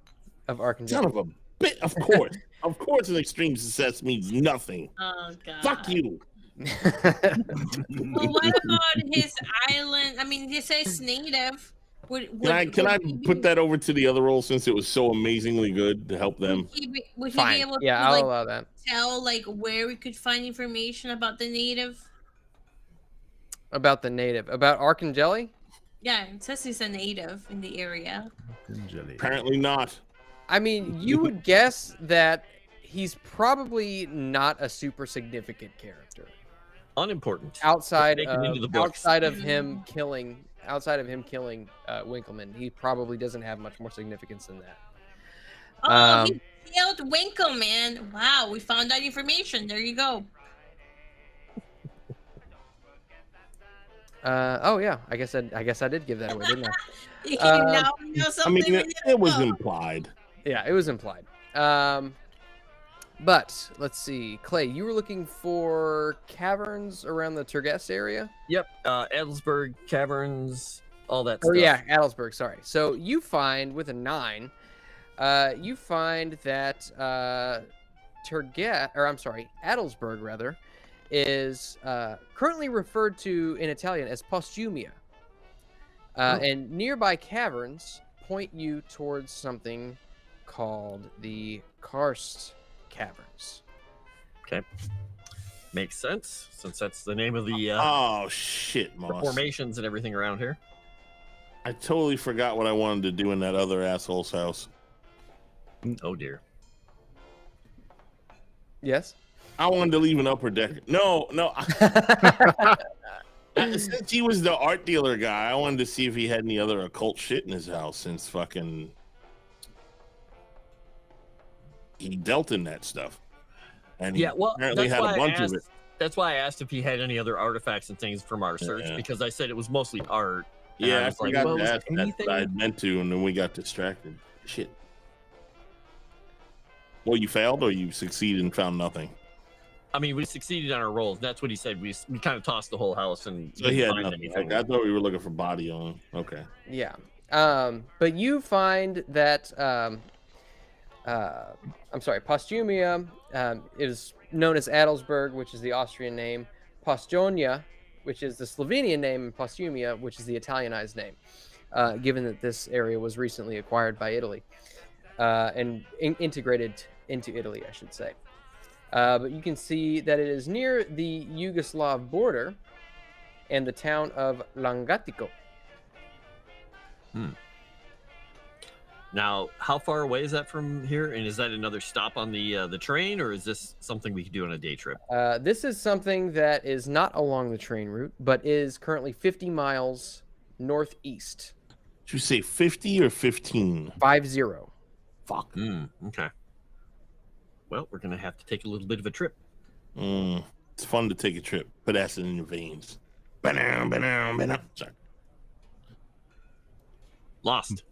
of Arcane Son Jelly. of a bit. Of course, of course, an extreme success means nothing. Oh god. Fuck you. Well, what about his island? I mean, he says native. Can I put that over to the other role since it was so amazingly good to help them? Would he Fine. be able Yeah, to I'll like allow that. tell like where we could find information about the native? About the native. About Arcane Jelly? Yeah, it says he's a native in the area. Arcane Jelly. Apparently not. I mean, you would guess that he's probably not a super significant character. Unimportant. Outside Make it into the books. outside of him killing Winkleman, he probably doesn't have much more significance than that. Oh, he killed Winkleman. Wow, we found that information. There you go. Oh yeah, I guess I did give that away, didn't I? Now we know I something. mean, we it didn't was know. implied. Yeah, it was implied. But let's see, Clay, you were looking for caverns around the Turgest area. Yep. Adelsburg caverns, all that Or stuff. yeah, Adelsburg. Sorry. So you find with a 9, you find that Adelsburg rather, is currently referred to in Italian as Postumia. And nearby caverns point you towards something called the Karst Caverns. Okay. Makes sense, since that's the name of the Oh shit, Moss. formations and everything around here. I totally forgot what I wanted to do in that other asshole's house. Oh dear. Yes. I wanted to leave an upper decker. No. Since he was the art dealer guy, I wanted to see if he had any other occult shit in his house since fucking he dealt in that stuff. And he Yeah, well, apparently that's had why a I bunch of asked. it. That's why I asked if he had any other artifacts and things from our search, Yeah. because I said it was mostly art. and Yeah, I was like, forgot well, to was ask that. anything- I meant to, and then we got distracted. Shit. Well, you failed or you succeeded and found nothing? I mean, we succeeded on our rolls. That's what he said. We kind of tossed the whole house and So he didn't had find nothing. anything. I thought we were looking for body on. Okay. Yeah. But you find that Postumia is known as Adelsburg, which is the Austrian name, Postonia, which is the Slovenian name, and Postumia, which is the Italianized name, given that this area was recently acquired by Italy and integrated into Italy, I should say. But you can see that it is near the Yugoslav border and the town of Langatico. Now, how far away is that from here? And is that another stop on the train, or is this something we could do on a day trip? This is something that is not along the train route, but is currently 50 miles northeast. Did you say 50 or 15? 50. Fuck. Okay. Well, we're gonna have to take a little bit of a trip. It's fun to take a trip. Put acid in your veins. Ba-dum. Sorry. Lost.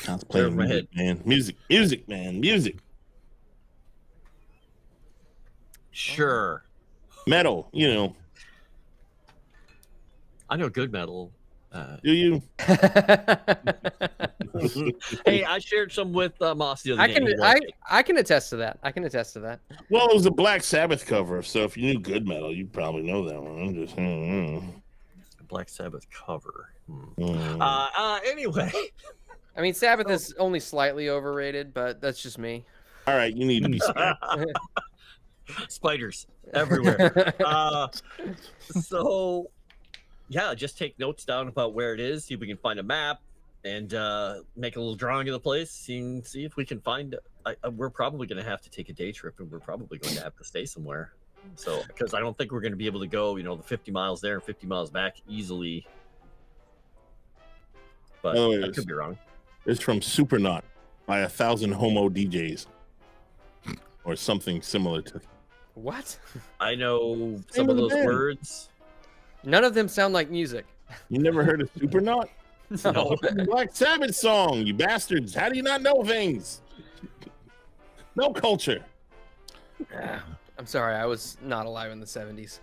I was playing my music, man. Music, man. Music. Sure. Metal, you know. I know good metal. Do you? Hey, I shared some with Moss the other day. I can attest to that. I can attest to that. Well, it was a Black Sabbath cover, so if you knew good metal, you'd probably know that one. I'm just Black Sabbath cover. Mm. Anyway. I mean, Sabbath is only slightly overrated, but that's just me. All right, you need to be scared. Spiders everywhere. So, yeah, just take notes down about where it is. See if we can find a map and make a little drawing of the place. See if we can find. We're probably going to have to take a day trip, and we're probably going to have to stay somewhere. So, because I don't think we're going to be able to go, the 50 miles there and 50 miles back easily. But I could be wrong. It's from Supernaut by 1,000 Homo DJs, or something similar to. What? I know some of those words. None of them sound like music. You never heard of Supernaut? No. Black Sabbath song, you bastards. How do you not know things? No culture. I'm sorry, I was not alive in the 70s.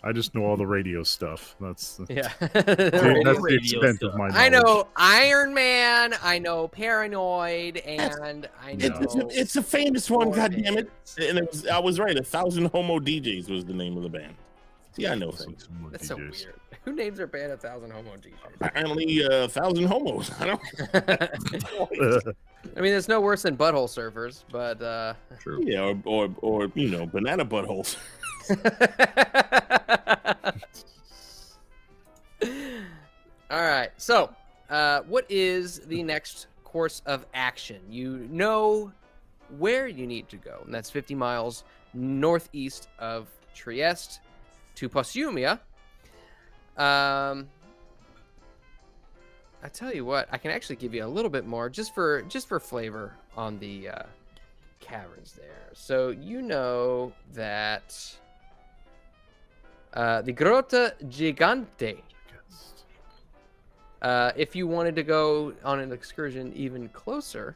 I just know all the radio stuff. That's Yeah. that's the extent of my knowledge. I know Iron Man, I know Paranoid, and I know It's a famous one, Orbit. goddammit. And I was right. 1,000 Homo DJs was the name of the band. See, I know things. That's so weird. Who names their band 1,000 Homo DJs? Apparently, 1,000 homos. I don't. I mean, it's no worse than butthole surfers, but True. Yeah, or banana buttholes. All right. So, what is the next course of action? You know where you need to go, and that's 50 miles northeast of Trieste to Postumia. I tell you what, I can actually give you a little bit more just for flavor on the caverns there. So you know that the Grotta Gigante. If you wanted to go on an excursion even closer,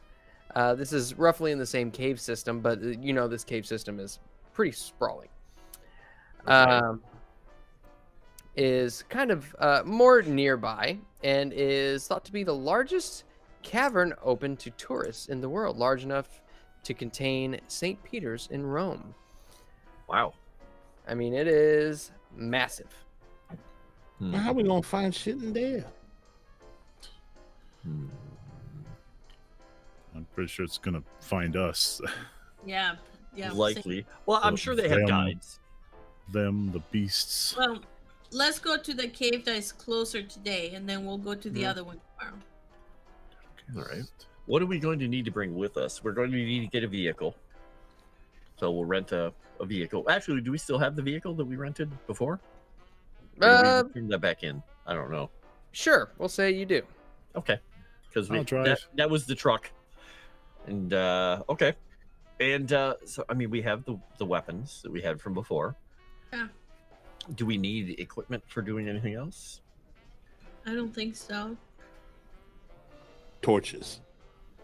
this is roughly in the same cave system, but this cave system is pretty sprawling. Is kind of more nearby and is thought to be the largest cavern open to tourists in the world, large enough to contain St. Peter's in Rome. Wow. I mean, it is massive. How we gonna find shit in there? I'm pretty sure it's gonna find us. Yeah. Likely. Well, I'm sure they have guides. Them, the beasts. Well, let's go to the cave that is closer today, and then we'll go to the other one tomorrow. All right. What are we going to need to bring with us? We're going to need to get a vehicle. So we'll rent a vehicle. Actually, do we still have the vehicle that we rented before? Or did we bring that back in? I don't know. Sure, we'll say you do. Okay. Because I'll drive. that was the truck. And okay. And so I mean we have the weapons that we had from before. Yeah. Do we need equipment for doing anything else? I don't think so. Torches,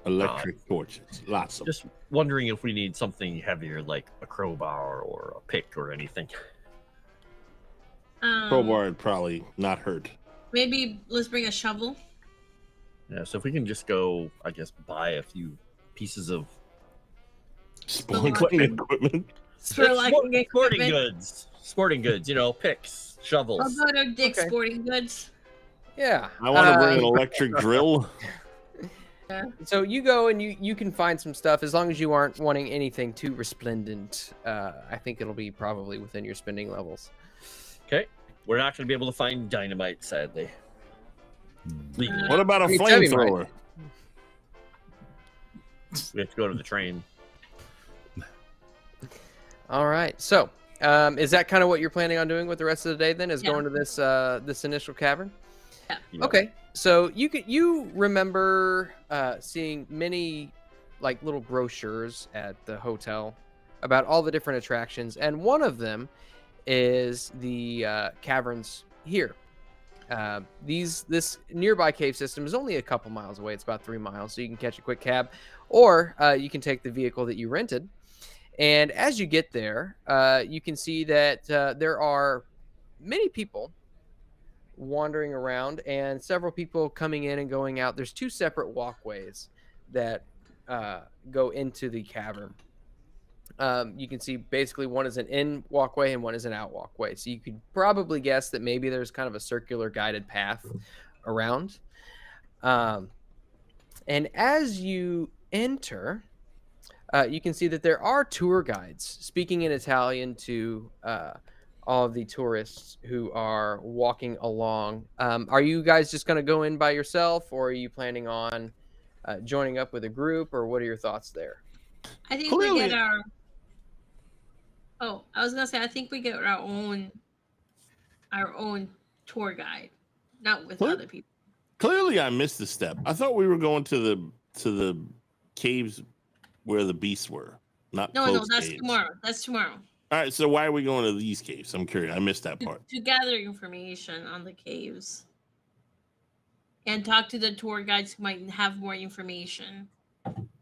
electric torches, lots of. Just wondering if we need something heavier like a crowbar or a pick or anything. Crowbar would probably not hurt. Maybe let's bring a shovel. Yeah, so if we can just go, I guess, buy a few pieces of Sporting equipment. Sporting goods, picks, shovels. I'll go to Dick's Okay. Sporting Goods. Yeah. I want to bring an electric drill. So you go and you can find some stuff as long as you aren't wanting anything too resplendent. I think it'll be probably within your spending levels. Okay. We're not going to be able to find dynamite, sadly. Legally. What about a You tell me, flamethrower? We have to go to the train. All right. So, is that kind of what you're planning on doing with the rest of the day? Then is Yeah. going to this initial cavern. Yeah. Okay. So you remember seeing many like little brochures at the hotel about all the different attractions, and one of them is the caverns here. This nearby cave system is only a couple miles away. It's about 3 miles, so you can catch a quick cab, or you can take the vehicle that you rented. And as you get there, you can see that there are many people wandering around and several people coming in and going out. There's 2 separate walkways that go into the cavern. You can see basically one is an in walkway and one is an out walkway. So you could probably guess that maybe there's kind of a circular guided path around. And as you enter, you can see that there are tour guides speaking in Italian to all of the tourists who are walking along. Are you guys just going to go in by yourself, or are you planning on joining up with a group, or what are your thoughts there? I think Clearly- we get our. Oh, I was gonna say I think we get our own tour guide, not with What? other people. Clearly, I missed a step. I thought we were going to the caves where the beasts were, not No, closed that's caves. tomorrow. That's tomorrow. All right, so why are we going to these caves? I'm curious. I missed that part. To gather information on the caves and talk to the tour guides who might have more information.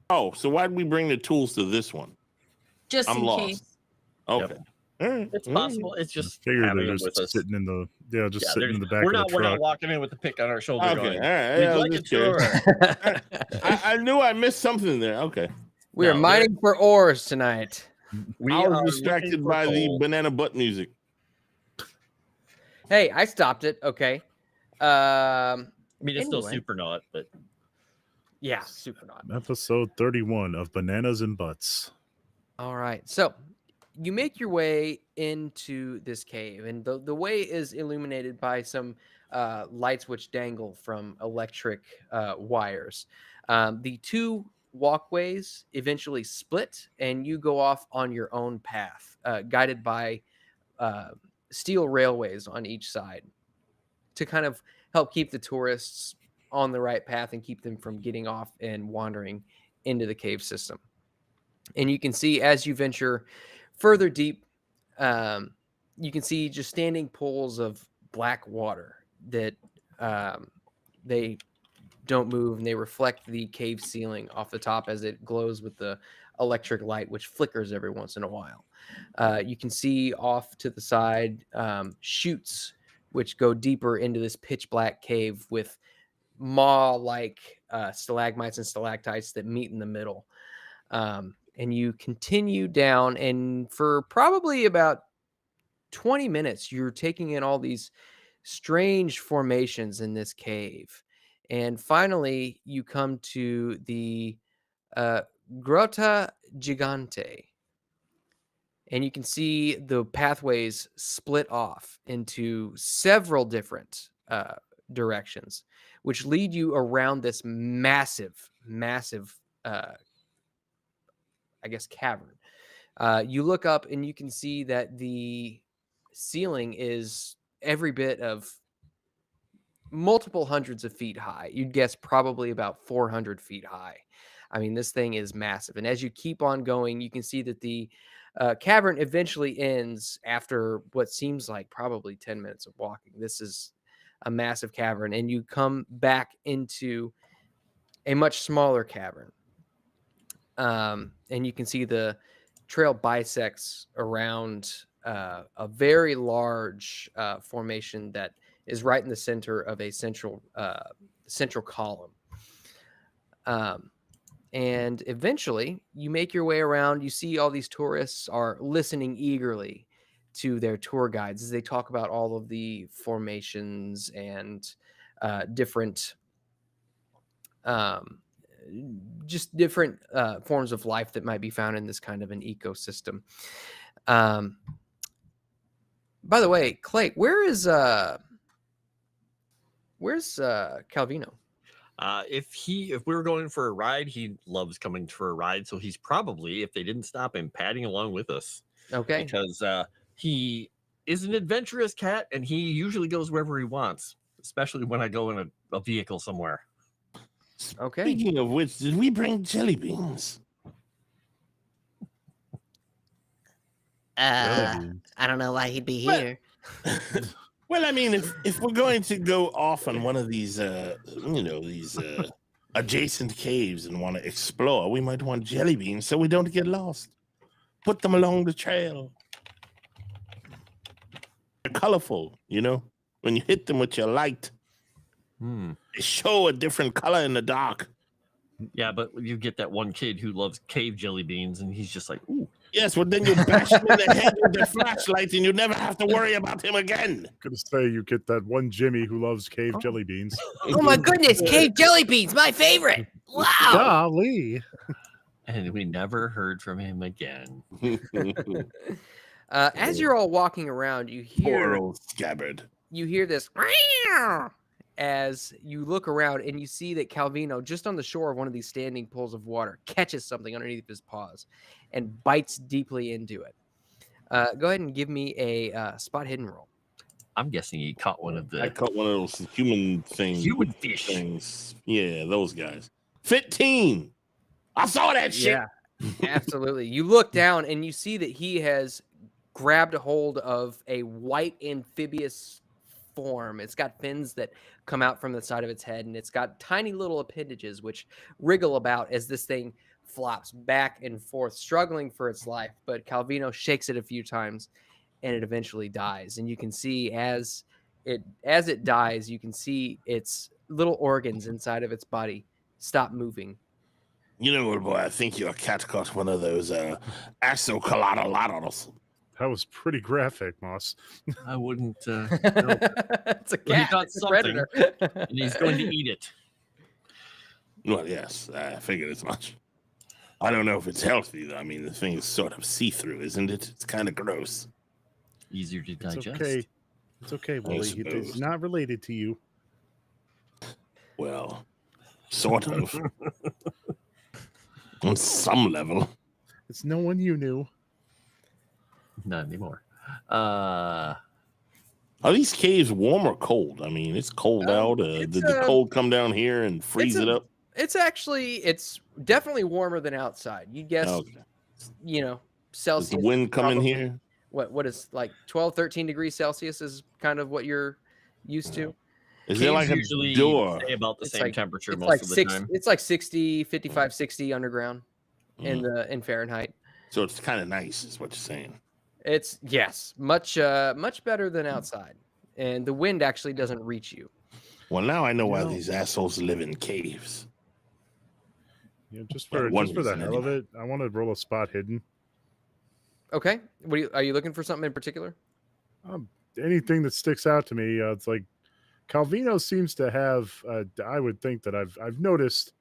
Oh, so why did we bring the tools to this one? Just I'm in lost. case. Okay. All right. It's all right. possible. It's just Figure having they're them just with us. sitting in the sitting they're- in the back we're of not the we're not truck. walking in with the pick on our shoulder. Okay. Going, All right. "We'd Yeah, I was like a just curious. tour." I knew I missed something there. Okay. We are No, mining for ores tonight. We I are was distracted looking for by the gold. banana butt music. Hey, I stopped it. Okay. I mean, it's still anyway. super not, but Yeah, super not. Episode 31 of Bananas and Butts. All right. So you make your way into this cave, and the way is illuminated by some lights which dangle from electric wires. The 2 walkways eventually split, and you go off on your own path, guided by steel railways on each side to kind of help keep the tourists on the right path and keep them from getting off and wandering into the cave system. And you can see as you venture further deep, you can see just standing pools of black water that they don't move, and they reflect the cave ceiling off the top as it glows with the electric light, which flickers every once in a while. You can see off to the side chutes which go deeper into this pitch black cave with maw-like stalagmites and stalactites that meet in the middle. And you continue down, and for probably about 20 minutes, you're taking in all these strange formations in this cave. And finally, you come to the Grotta Gigante. And you can see the pathways split off into several different directions, which lead you around this massive, I guess, cavern. You look up and you can see that the ceiling is every bit of multiple hundreds of feet high. You'd guess probably about 400 feet high. I mean, this thing is massive. And as you keep on going, you can see that the cavern eventually ends after what seems like probably 10 minutes of walking. This is a massive cavern, and you come back into a much smaller cavern. And you can see the trail bisects around a very large formation that is right in the center of a central column. And eventually you make your way around. You see all these tourists are listening eagerly to their tour guides as they talk about all of the formations and different forms of life that might be found in this kind of an ecosystem. By the way, Clay, where's Calvino? If we were going for a ride, he loves coming for a ride. So he's probably, if they didn't stop him, padding along with us. Okay. Because he is an adventurous cat, and he usually goes wherever he wants, especially when I go in a vehicle somewhere. Okay. Speaking of which, did we bring jelly beans? beans. I don't know why he'd be Well- here. Well, I mean, if we're going to go off on one of these, these adjacent caves and want to explore, we might want jelly beans so we don't get lost. Put them along the trail. They're colorful, When you hit them with your light, they show a different color in the dark. Yeah, but you get that one kid who loves cave jelly beans, and he's just like, ooh. Yes, well, then you bash him in the head with the flashlight, and you never have to worry about him again. Gonna say you get that one Jimmy who loves cave jelly beans. Oh my goodness, cave jelly beans, my favorite. Wow. Golly. And we never heard from him again. As you're all walking around, you Poor hear old scabbard. this as you look around and you see that Calvino, just on the shore of one of these standing pools of water, catches something underneath his paws and bites deeply into it. Go ahead and give me a spot hidden roll. I'm guessing he caught one of I the caught one of those human things. human fish. Things. Yeah, those guys. 15. I saw that shit. Yeah, absolutely. You look down and you see that he has grabbed a hold of a white amphibious form. It's got fins that come out from the side of its head, and it's got tiny little appendages which wriggle about as this thing flops back and forth, struggling for its life. But Calvino shakes it a few times, and it eventually dies. And you can see as it dies, you can see its little organs inside of its body stop moving. You know what, boy? I think your cat caught one of those axolotls. That was pretty graphic, Moss. I wouldn't. It's a Well, he cat. got It's a something. predator. And he's going to eat it. Well, yes, I figured as much. I don't know if it's healthy, though. I mean, the thing is sort of see-through, isn't it? It's kind of gross. Easier to It's digest. okay. It's okay, Willie. suppose. It's not related to you. Well, sort of. On some level. It's no one you knew. Not anymore. Are these caves warm or cold? I mean, it's cold out. Did the cold come down here and freeze it up? It's definitely warmer than outside. You guess, Okay. Celsius. Does the wind come in probably- here? What is like 12, 13 degrees Celsius is kind of what you're used to. Is there like Caves a usually door? stay about the It's same like- temperature It's most like of the six. time. It's like 60, 55, 60 underground Mm. in Fahrenheit. So it's kind of nice, is what you're saying. It's much better than outside, and the wind actually doesn't reach you. Well, now I know why No. these assholes live in caves. Just Well, for one the reason hell of anyway. it, I want to roll a spot hidden. Okay, are you looking for something in particular? Anything that sticks out to me, it's like Calvino seems to have. I would think that I've noticed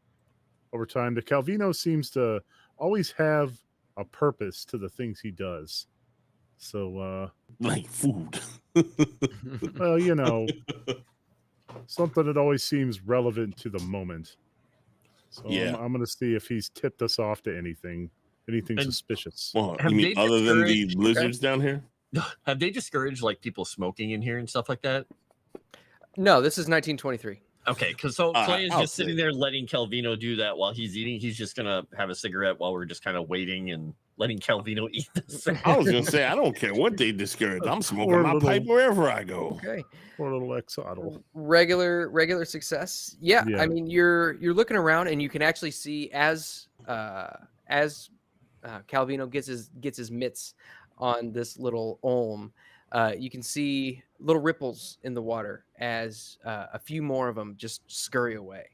over time that Calvino seems to always have a purpose to the things he does. So, Like food. well, something that always seems relevant to the moment. So Yeah. I'm going to see if he's tipped us off to anything And- suspicious. Well, Have you mean they other than the discouraged- lizards down here? Have they discouraged like people smoking in here and stuff like that? No, this is 1923. Okay, because so Clay is I'll just sitting say- there letting Calvino do that while he's eating. He's just gonna have a cigarette while we're just kind of waiting and letting Calvino eat this. I was gonna say I don't care what they discourage. I'm smoking Or my little- pipe wherever I go. Okay. Or a little exotic. Regular success. Yeah, Yeah. I mean you're looking around and you can actually see as Calvino gets his mitts on this little olm, you can see little ripples in the water as a few more of them just scurry away.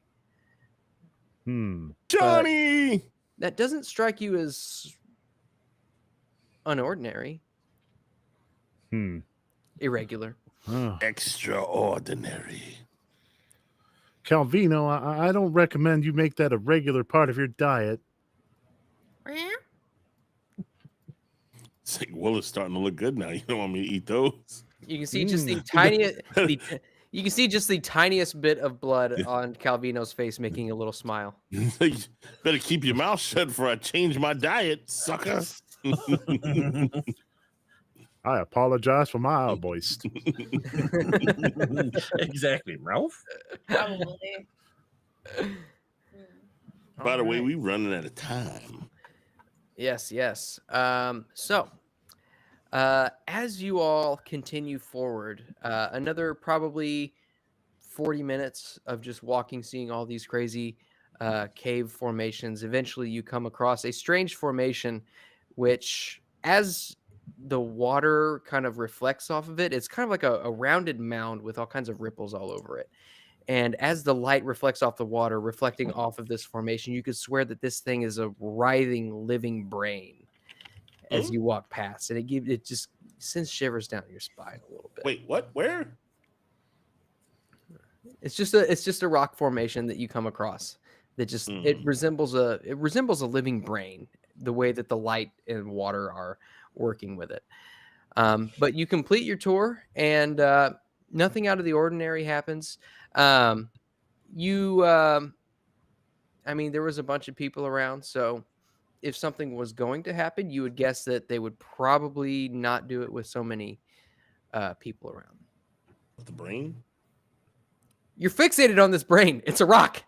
Johnny. That doesn't strike you as unordinary, irregular. Oh. Extraordinary. Calvino, I don't recommend you make that a regular part of your diet. It's like Will is starting to look good now. You don't want me to eat those. You can see just the tiniest. You can see just the tiniest bit of blood on Calvino's face, making a little smile. Better keep your mouth shut before I change my diet, sucker. I apologize for my outburst. Exactly, Ralph. Probably. By the way, we running out of time. Yes. So, As you all continue forward, another probably 40 minutes of just walking, seeing all these crazy cave formations. Eventually, you come across a strange formation, which, as the water kind of reflects off of it, it's kind of like a rounded mound with all kinds of ripples all over it. And as the light reflects off the water, reflecting off of this formation, you could swear that this thing is a writhing, living brain as you walk past, and it just sends shivers down your spine a little bit. Wait, what? Where? It's just a rock formation that you come across that just it resembles a living brain, the way that the light and water are working with it. But you complete your tour, and nothing out of the ordinary happens. I mean, there was a bunch of people around, so if something was going to happen, you would guess that they would probably not do it with so many people around. The brain? You're fixated on this brain. It's a rock.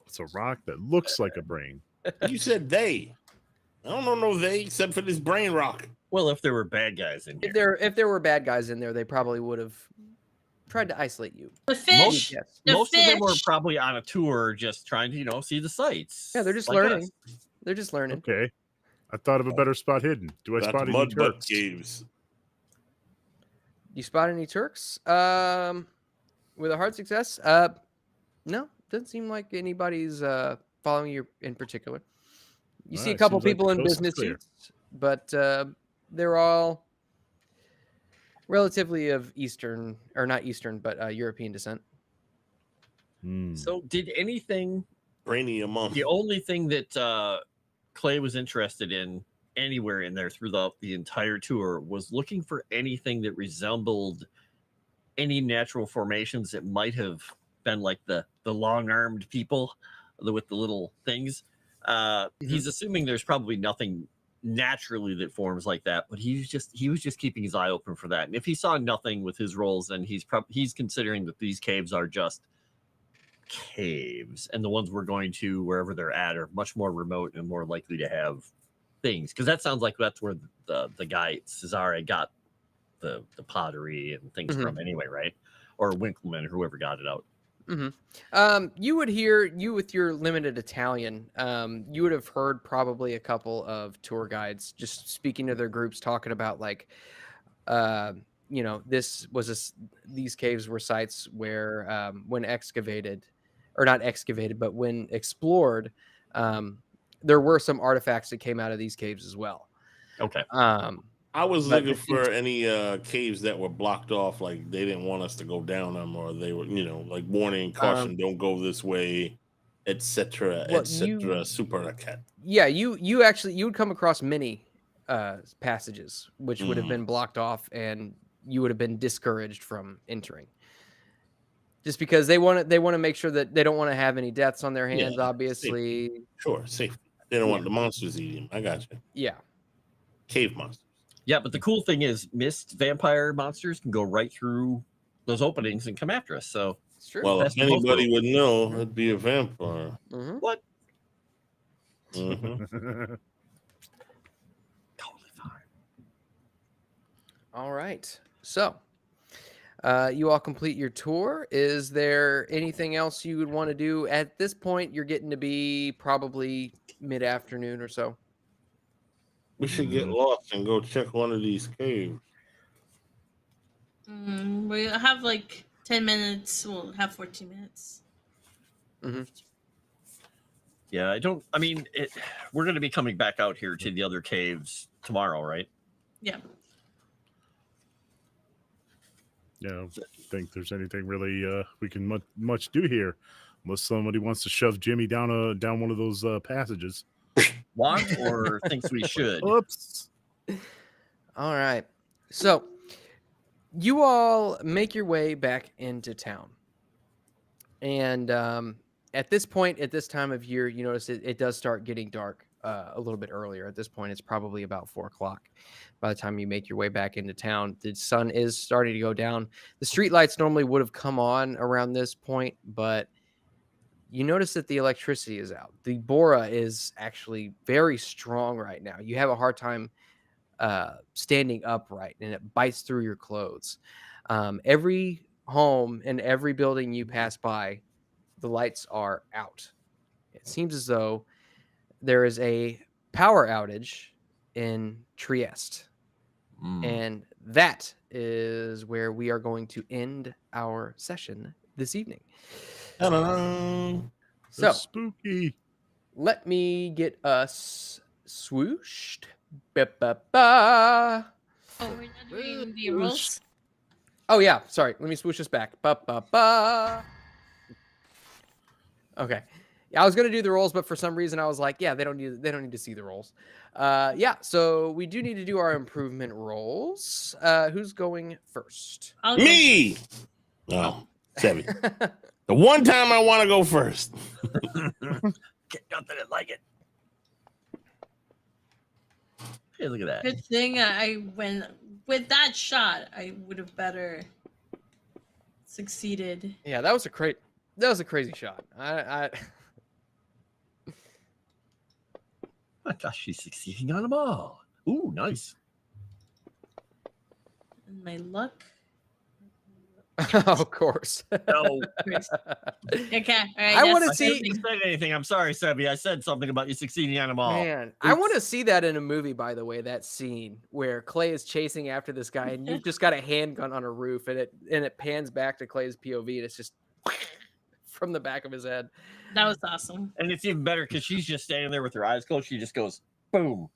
It's a rock that looks like a brain. You said they. I don't know no they except for this brain rock. Well, if there were bad guys in here. If there were bad guys in there, they probably would have tried to isolate you. The fish. Most of them were probably on a tour just trying to, see the sights. Yeah, they're just like learning. us. They're just learning. Okay. I thought of a better spot hidden. Do I That's spot any mud butt Turks? caves. You spot any Turks? With a hard success? No, doesn't seem like anybody's following you in particular. You see a couple seems like people the in coast is business clear. suits, but they're all relatively of Eastern, or not Eastern, but European descent. So did anything, Brainy among. the only thing that Clay was interested in anywhere in there throughout the entire tour was looking for anything that resembled any natural formations that might have been like the long-armed people with the little things. He's assuming there's probably nothing naturally that forms like that, but he was just keeping his eye open for that. And if he saw nothing with his rolls, then he's considering that these caves are just caves, and the ones we're going to wherever they're at are much more remote and more likely to have things, because that sounds like that's where the guy Cesare got the pottery and things from anyway, right? Or Winkleman, whoever got it out. You would hear, you with your limited Italian, you would have heard probably a couple of tour guides just speaking to their groups, talking about like, this was these caves were sites where when excavated, or not excavated, but when explored, there were some artifacts that came out of these caves as well. Okay. I was looking for any caves that were blocked off, like they didn't want us to go down them, or they were, like warning, caution, don't go this way, etc., etc. Super cat. Yeah, you would come across many passages which would have been blocked off, and you would have been discouraged from entering, just because they want to make sure that they don't want to have any deaths on their hands. Yeah, obviously, safety. Sure, safety. They don't want the monsters eating. I got you. Yeah, Cave monsters. Yeah, but the cool thing is mist vampire monsters can go right through those openings and come after us. So it's true. Well, That's if the most anybody would know, it'd be a vampire. What? Mhm. Totally fine. All right, so you all complete your tour. Is there anything else you would want to do at this point? You're getting to be probably mid-afternoon or so. We should get lost and go check one of these caves. We have like 10 minutes. We'll have 14 minutes. Yeah, we're going to be coming back out here to the other caves tomorrow, right? Yeah. Yeah, I don't think there's anything really we can much do here, unless somebody wants to shove Jimmy down one of those passages. Want or thinks we should? Oops. All right. So you all make your way back into town. And at this point, at this time of year, you notice it does start getting dark a little bit earlier. At this point, it's probably about 4 o'clock. By the time you make your way back into town, the sun is starting to go down. The street lights normally would have come on around this point, but you notice that the electricity is out. The Bora is actually very strong right now. You have a hard time standing upright, and it bites through your clothes. Every home and every building you pass by, the lights are out. It seems as though there is a power outage in Trieste. And that is where we are going to end our session this evening. Ta-da. So Spooky. let me get us swooshed. Ba-ba-ba. Oh, we're not doing the rolls. Oh yeah, sorry. Let me swoosh this back. Ba-ba-ba. Okay. Yeah, I was gonna do the rolls, but for some reason I was like, yeah, they don't need to see the rolls. Yeah, so we do need to do our improvement rolls. Who's going first? I'll go Me. Oh, Seven. The one time I want to go first. Get nothing like it. Hey, look at that. Good thing I went with that shot. I would have better succeeded. Yeah, that was a crazy shot. I My gosh, she's succeeding on them all. Ooh, nice. And my luck. of course. No, Okay, all right. I wanna that's- see- I didn't say anything. I'm sorry, Sebby. I said something about you succeeding on them all. Man, I want to see that in a movie, by the way, that scene where Clay is chasing after this guy and you've just got a handgun on a roof and it pans back to Clay's POV and it's just from the back of his head. That was awesome. And it's even better because she's just standing there with her eyes closed. She just goes, boom.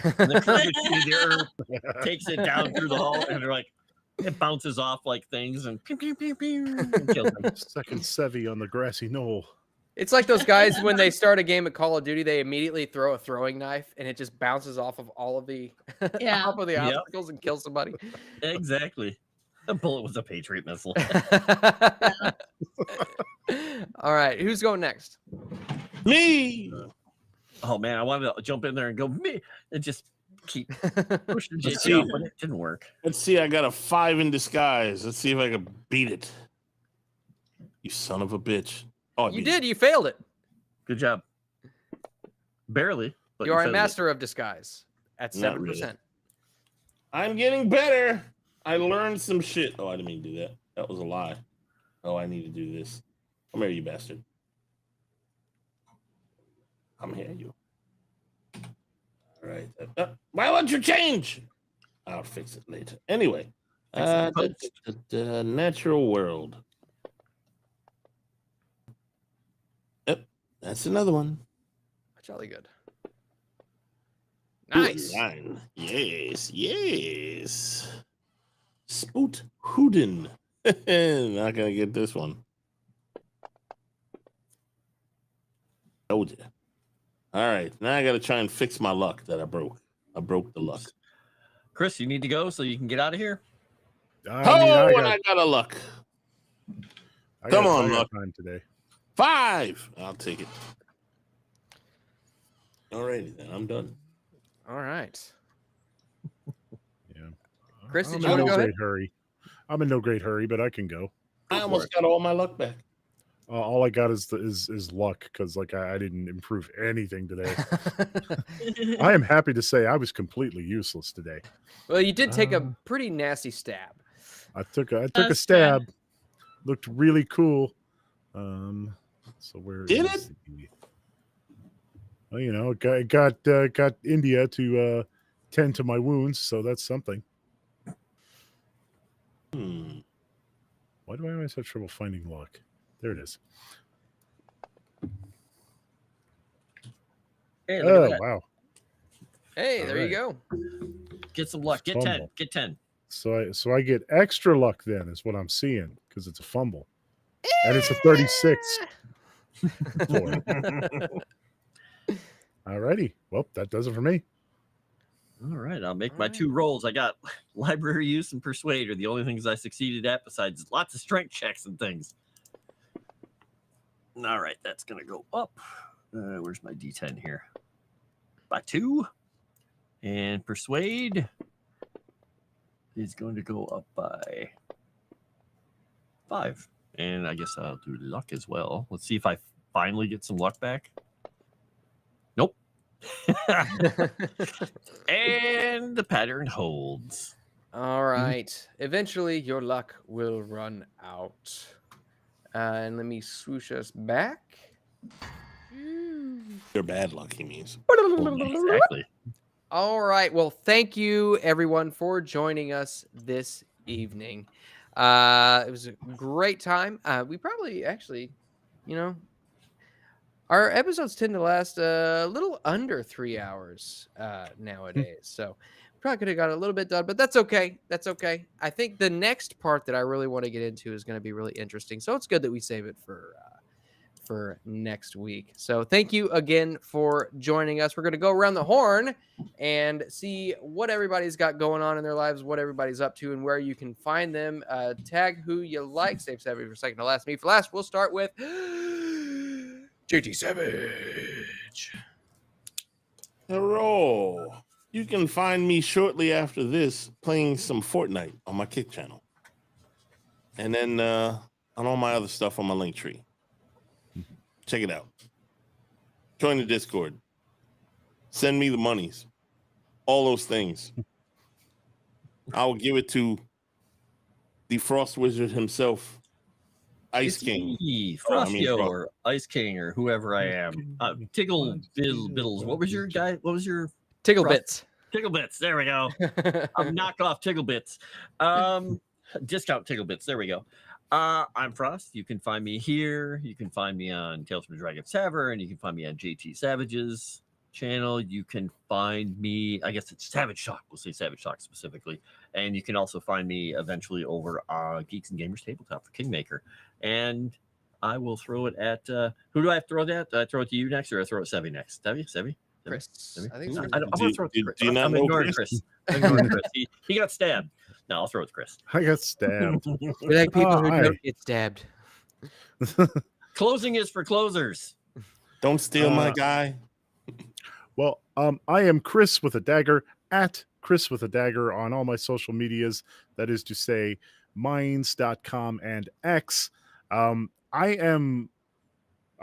And the curvature there takes it down through the hall, and they're like, it bounces off like things and pew, pew, pew, pew, and kills them. Second Sevi on the grassy knoll. It's like those guys when they start a game of Call of Duty, they immediately throw a throwing knife and it just bounces off of all of the Yeah. off of the Yep. obstacles and kills somebody. Exactly. The bullet was a Patriot missile. All right, who's going next? Me. Oh man, I wanted to jump in there and go me and just keep pushing Let's JT out, see. but it didn't work. Let's see. I got a 5 in disguise. Let's see if I can beat it. You son of a bitch. Oh, I You beat did, you failed it. Good job. Barely. But You are a failed it. master of disguise at Not 7%. really. I'm getting better. I learned some shit. Oh, I didn't mean to do that. That was a lie. Oh, I need to do this. Come here, you bastard. Come here, you. All right. Why won't you change? I'll fix it later. Anyway, the natural world. Yep, that's another one. Jolly good. Ooh, Nice. 9. Yes, yes. Spoot Hoodin. Not gonna get this one. Told you. All right, now I gotta try and fix my luck that I broke. I broke the luck. Chris, you need to go so you can get out of here. I I got a luck. Come on, got luck. time today. 5. I'll take it. All righty then. I'm done. All right. Yeah. Chris, I'm did in you wanna no go great ahead? hurry. I'm in no great hurry, but I can go. I almost got all my luck back. All I got is luck because like I didn't improve anything today. I am happy to say I was completely useless today. Well, you did take a pretty nasty stab. I took a That's stab. Looked really cool. So where Did is the- well, you know, it got India to tend to my wounds, so that's something. Why do I always have trouble finding luck? There it is. Hey, look Oh at that. wow! Hey, All there you go. Get some luck. Get 10. Fumble. Get 10. So I get extra luck then, is what I'm seeing because it's a fumble, and it's a 36. Alrighty, well that does it for me. All right, I'll make All my right. 2 rolls. I got library use and persuade are the only things I succeeded at besides lots of strength checks and things. All right, that's going to go up. Where's my D10 here? By 2. And persuade is going to go up by 5. And I guess I'll do luck as well. Let's see if I finally get some luck back. Nope. And And the pattern holds. All right. Eventually, your luck will run out. And let me swoosh us back. Your bad luck, he means. Exactly. All right. Well, thank you, everyone, for joining us this evening. It was a great time. We probably actually, our episodes tend to last a little under 3 hours nowadays. So probably could have got a little bit done, but that's okay. That's okay. I think the next part that I really want to get into is going to be really interesting. So it's good that we save it for next week. So thank you again for joining us. We're going to go around the horn and see what everybody's got going on in their lives, what everybody's up to, and where you can find them. Tag who you like. Save Savage for second to last. Me for last. We'll start with JT Savage. Hello. You can find me shortly after this playing some Fortnite on my Kick channel. And then on all my other stuff on my link tree. Check it out. Join the Discord. Send me the monies. All those things. I will give it to the Frost Wizard himself, Ice King. Frostio or Ice King or whoever I am. Tickle Biddles. What was your guy? What was your Tickle Bits? Tickle Bits. There we go. Knock off Tickle Bits. Discount Tickle Bits. There we go. I'm Frost. You can find me here. You can find me on Tales from the Dragon's Tavern. You can find me on JT Savage's channel. You can find me, I guess it's Savage Talk. We'll say Savage Talk specifically. And you can also find me eventually over Geeks and Gamers Tabletop for Kingmaker. And I will throw it at, who do I have to throw it at? Do I throw it to you next or I throw it at Sevy next? Sevy? Chris. I think I want to throw it to Chris. Do you not know Chris? I'm ignoring Chris. He got stabbed. No, I'll throw it to Chris. I got stabbed. We like people who don't get stabbed. Closing is for closers. Don't steal my guy. Well, I am Chris with a dagger at Chris with a dagger on all my social medias. That is to say, minds.com and X. I am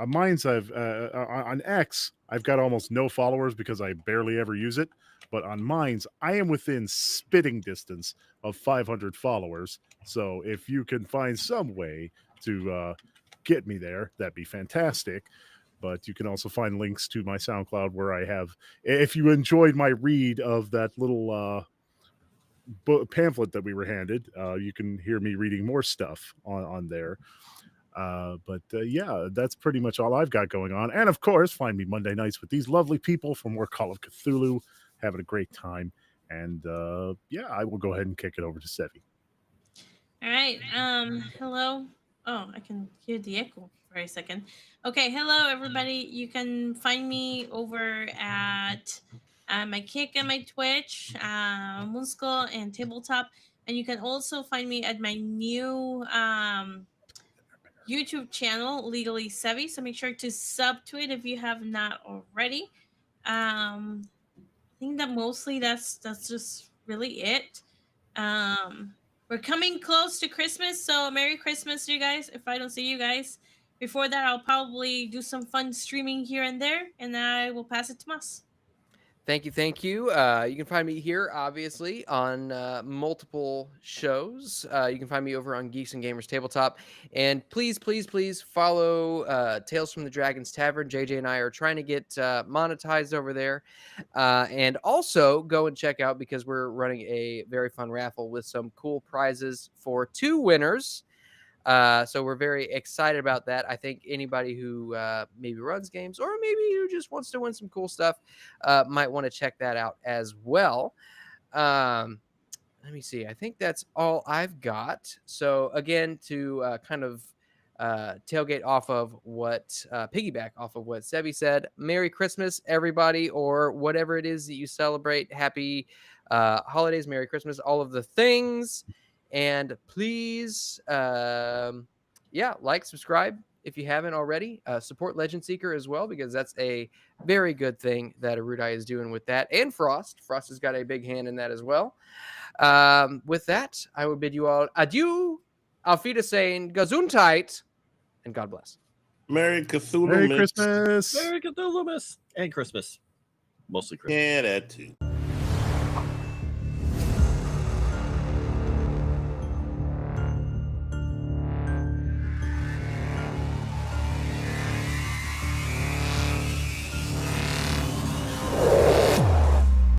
Minds. On X, I've got almost no followers because I barely ever use it. But on Minds, I am within spitting distance of 500 followers. So if you can find some way to get me there, that'd be fantastic. But you can also find links to my SoundCloud where I have, if you enjoyed my read of that little pamphlet that we were handed, you can hear me reading more stuff on there. Yeah, that's pretty much all I've got going on. And of course, find me Monday nights with these lovely people from more Call of Cthulhu, having a great time. And yeah, I will go ahead and kick it over to Sevy. All right. Hello. Oh, I can hear the echo for a second. Okay. Hello, everybody. You can find me over at my Kick and my Twitch, Moonskull and Tabletop. And you can also find me at my new YouTube channel, Legally Sevy. So make sure to sub to it if you have not already. I think that mostly that's just really it. We're coming close to Christmas, so Merry Christmas, you guys. If I don't see you guys before that, I'll probably do some fun streaming here and there, and I will pass it to Mas. Thank you. You can find me here, obviously, on multiple shows. You can find me over on Geeks and Gamers Tabletop. And please follow Tales from the Dragon's Tavern. JJ and I are trying to get monetized over there. And also go and check out, because we're running a very fun raffle with some cool prizes for 2 winners. So we're very excited about that. I think anybody who maybe runs games or maybe who just wants to win some cool stuff might want to check that out as well. Let me see. I think that's all I've got. So again, to kind of tailgate off of what, piggyback off of what Sevy said, Merry Christmas, everybody, or whatever it is that you celebrate. Happy holidays, Merry Christmas, all of the things. And please, like, subscribe if you haven't already. Support Legend Seeker as well, because that's a very good thing that Erudai is doing with that. And Frost. Frost has got a big hand in that as well. With that, I will bid you all adieu, auf Wiedersehen, Gesundheit, and God bless. Merry Cthulhu. Merry Christmas. Merry Cthulhu and Christmas. Mostly Christmas. Yeah, that too.